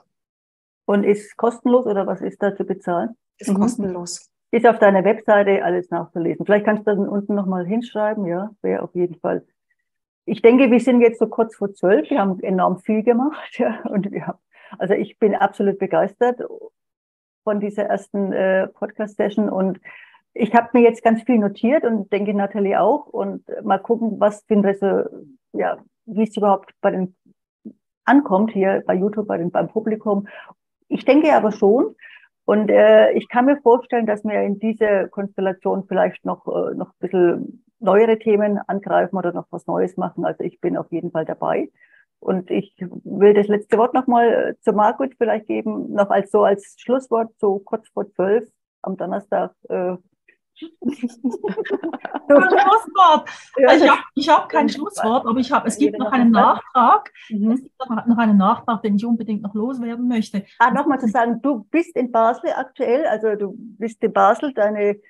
Und ist kostenlos oder was ist da zu bezahlen? Ist kostenlos. Ist auf deiner Webseite alles nachzulesen. Vielleicht kannst du das unten nochmal hinschreiben, ja, wäre auf jeden Fall. Ich denke, wir sind jetzt so kurz vor 12. Wir haben enorm viel gemacht, ja, und also ich bin absolut begeistert von dieser ersten Podcast-Session und ich habe mir jetzt ganz viel notiert und denke Nathalie auch und mal gucken, was wie es überhaupt ankommt hier bei YouTube, beim Publikum. Ich denke aber schon. Und ich kann mir vorstellen, dass wir in dieser Konstellation vielleicht noch ein bisschen neuere Themen angreifen oder noch was Neues machen. Also ich bin auf jeden Fall dabei. Und ich will das letzte Wort nochmal zu Margot vielleicht geben, noch als Schlusswort, so kurz vor 12 am Donnerstag. Schlusswort. Ich habe kein Schlusswort, aber es gibt noch einen Nachtrag. Es gibt noch einen Nachtrag, den ich unbedingt noch loswerden möchte. Nochmal zu sagen, du bist in Basel aktuell, also du bist in Basel, deine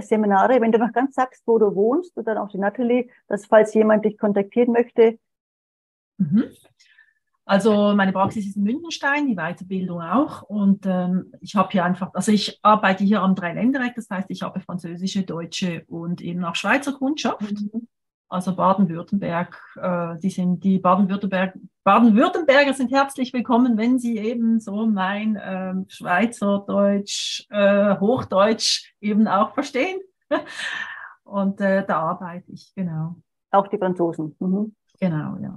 Seminare, wenn du noch ganz sagst, wo du wohnst, und dann auch die Nathalie, dass falls jemand dich kontaktieren möchte. Also meine Praxis ist in Münchenstein, die Weiterbildung auch. Und ich arbeite hier am Dreiländereck, das heißt, ich habe französische, deutsche und eben auch Schweizer Kundschaft. Also Baden-Württemberg, die Baden-Württemberger sind herzlich willkommen, wenn sie eben so mein Schweizerdeutsch, Hochdeutsch eben auch verstehen. Und da arbeite ich, genau. Auch die Franzosen. Genau, ja.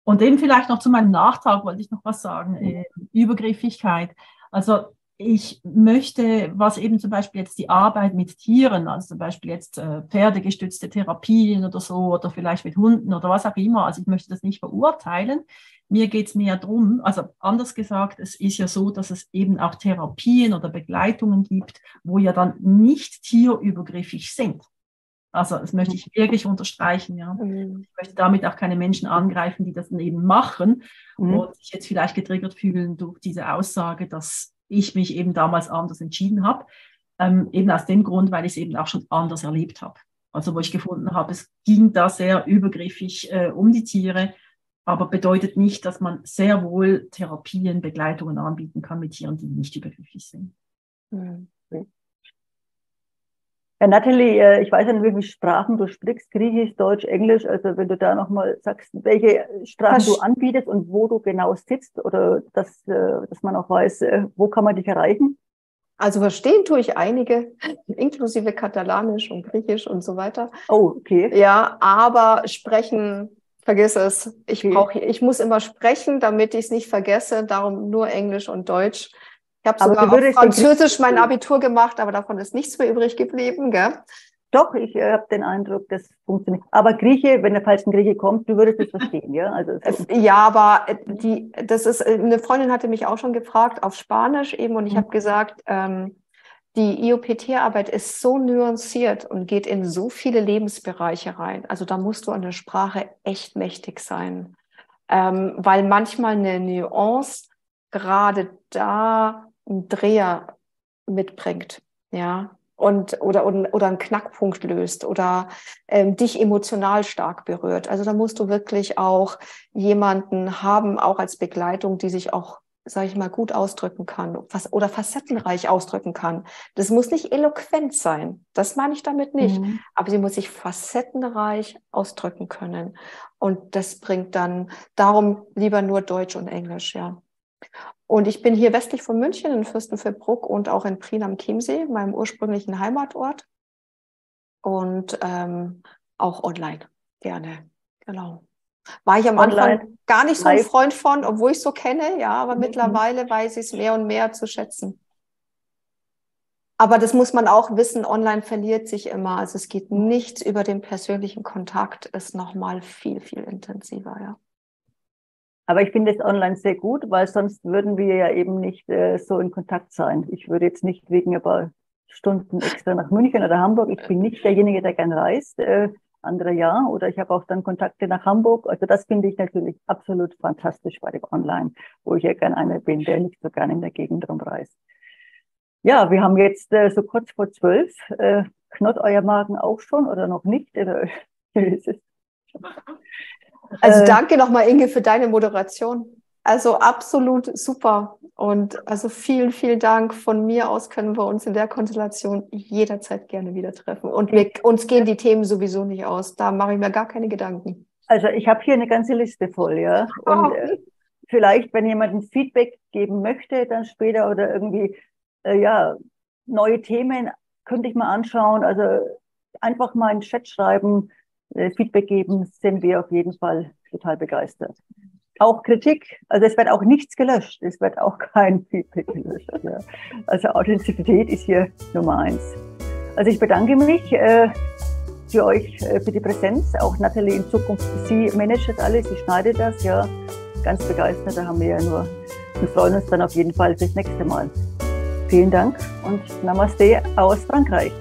Und eben vielleicht noch zu meinem Nachtrag wollte ich noch was sagen. Übergriffigkeit. Also ich möchte, was eben zum Beispiel jetzt die Arbeit mit Tieren, also zum Beispiel jetzt pferdegestützte Therapien oder so, oder vielleicht mit Hunden oder was auch immer, also ich möchte das nicht verurteilen. Mir geht es mehr darum, also anders gesagt, es ist ja so, dass es eben auch Therapien oder Begleitungen gibt, wo ja dann nicht tierübergriffig sind. Also das möchte ich wirklich unterstreichen. Ja. Ich möchte damit auch keine Menschen angreifen, die das dann eben machen und sich jetzt vielleicht getriggert fühlen durch diese Aussage, dass ich mich eben damals anders entschieden habe. Eben aus dem Grund, weil ich es eben auch schon anders erlebt habe. Also wo ich gefunden habe, es ging da sehr übergriffig um die Tiere, aber bedeutet nicht, dass man sehr wohl Therapien, Begleitungen anbieten kann mit Tieren, die nicht übergriffig sind. Mhm. Ja, Nathalie, ich weiß ja nicht, wie viele Sprachen du sprichst, Griechisch, Deutsch, Englisch. Also wenn du da nochmal sagst, welche Sprachen du anbietest und wo du genau sitzt oder dass man auch weiß, wo kann man dich erreichen? Also verstehen tue ich einige, inklusive Katalanisch und Griechisch und so weiter. Oh, okay. Ja, aber sprechen, vergiss es. Ich muss immer sprechen, damit ich es nicht vergesse. Darum nur Englisch und Deutsch. Ich habe sogar auf Französisch mein Abitur gemacht, aber davon ist nichts mehr übrig geblieben, gell? Doch, ich habe den Eindruck, das funktioniert. Aber Grieche, wenn der falsche Grieche kommt, du würdest es verstehen, ja? Also ja, aber eine Freundin hatte mich auch schon gefragt auf Spanisch eben und ich habe gesagt, die IOPT-Arbeit ist so nuanciert und geht in so viele Lebensbereiche rein. Also da musst du an der Sprache echt mächtig sein, weil manchmal eine Nuance gerade da einen Dreher mitbringt, ja, oder einen Knackpunkt löst oder dich emotional stark berührt. Also da musst du wirklich auch jemanden haben, auch als Begleitung, die sich auch, sage ich mal, gut ausdrücken kann oder facettenreich ausdrücken kann. Das muss nicht eloquent sein, das meine ich damit nicht, aber sie muss sich facettenreich ausdrücken können. Und das bringt dann darum lieber nur Deutsch und Englisch, ja. Und ich bin hier westlich von München in Fürstenfeldbruck und auch in Prien am Chiemsee, meinem ursprünglichen Heimatort. Und auch online gerne, genau. War ich am Anfang gar nicht so ein Freund von, obwohl ich es so kenne, ja, aber mittlerweile weiß ich es mehr und mehr zu schätzen. Aber das muss man auch wissen, online verliert sich immer. Also es geht nichts über den persönlichen Kontakt, ist nochmal viel, viel intensiver, ja. Aber ich finde es online sehr gut, weil sonst würden wir ja eben nicht so in Kontakt sein. Ich würde jetzt nicht wegen ein paar Stunden extra nach München oder Hamburg. Ich bin nicht derjenige, der gern reist. Andere ja. Oder ich habe auch dann Kontakte nach Hamburg. Also das finde ich natürlich absolut fantastisch bei dem Online, wo ich ja gern einer bin, der nicht so gern in der Gegend rumreist. Ja, wir haben jetzt so kurz vor 12. Knurrt euer Magen auch schon oder noch nicht? Oder ist es? Also danke nochmal, Inge, für deine Moderation. Also absolut super. Und also vielen, vielen Dank. Von mir aus können wir uns in der Konstellation jederzeit gerne wieder treffen. Und uns gehen die Themen sowieso nicht aus. Da mache ich mir gar keine Gedanken. Also ich habe hier eine ganze Liste voll, ja. Und vielleicht, wenn jemand ein Feedback geben möchte, dann später oder irgendwie, neue Themen könnte ich mal anschauen. Also einfach mal in den Chat schreiben, Feedback geben, sind wir auf jeden Fall total begeistert. Auch Kritik, also es wird auch nichts gelöscht, es wird auch kein Feedback gelöscht. Also Authentizität ist hier Nummer 1. Also ich bedanke mich für euch, für die Präsenz. Auch Nathalie in Zukunft, sie managt das alles, sie schneidet das, ja, ganz begeistert, da haben wir ja nur, wir freuen uns dann auf jeden Fall fürs nächste Mal. Vielen Dank und Namaste aus Frankreich.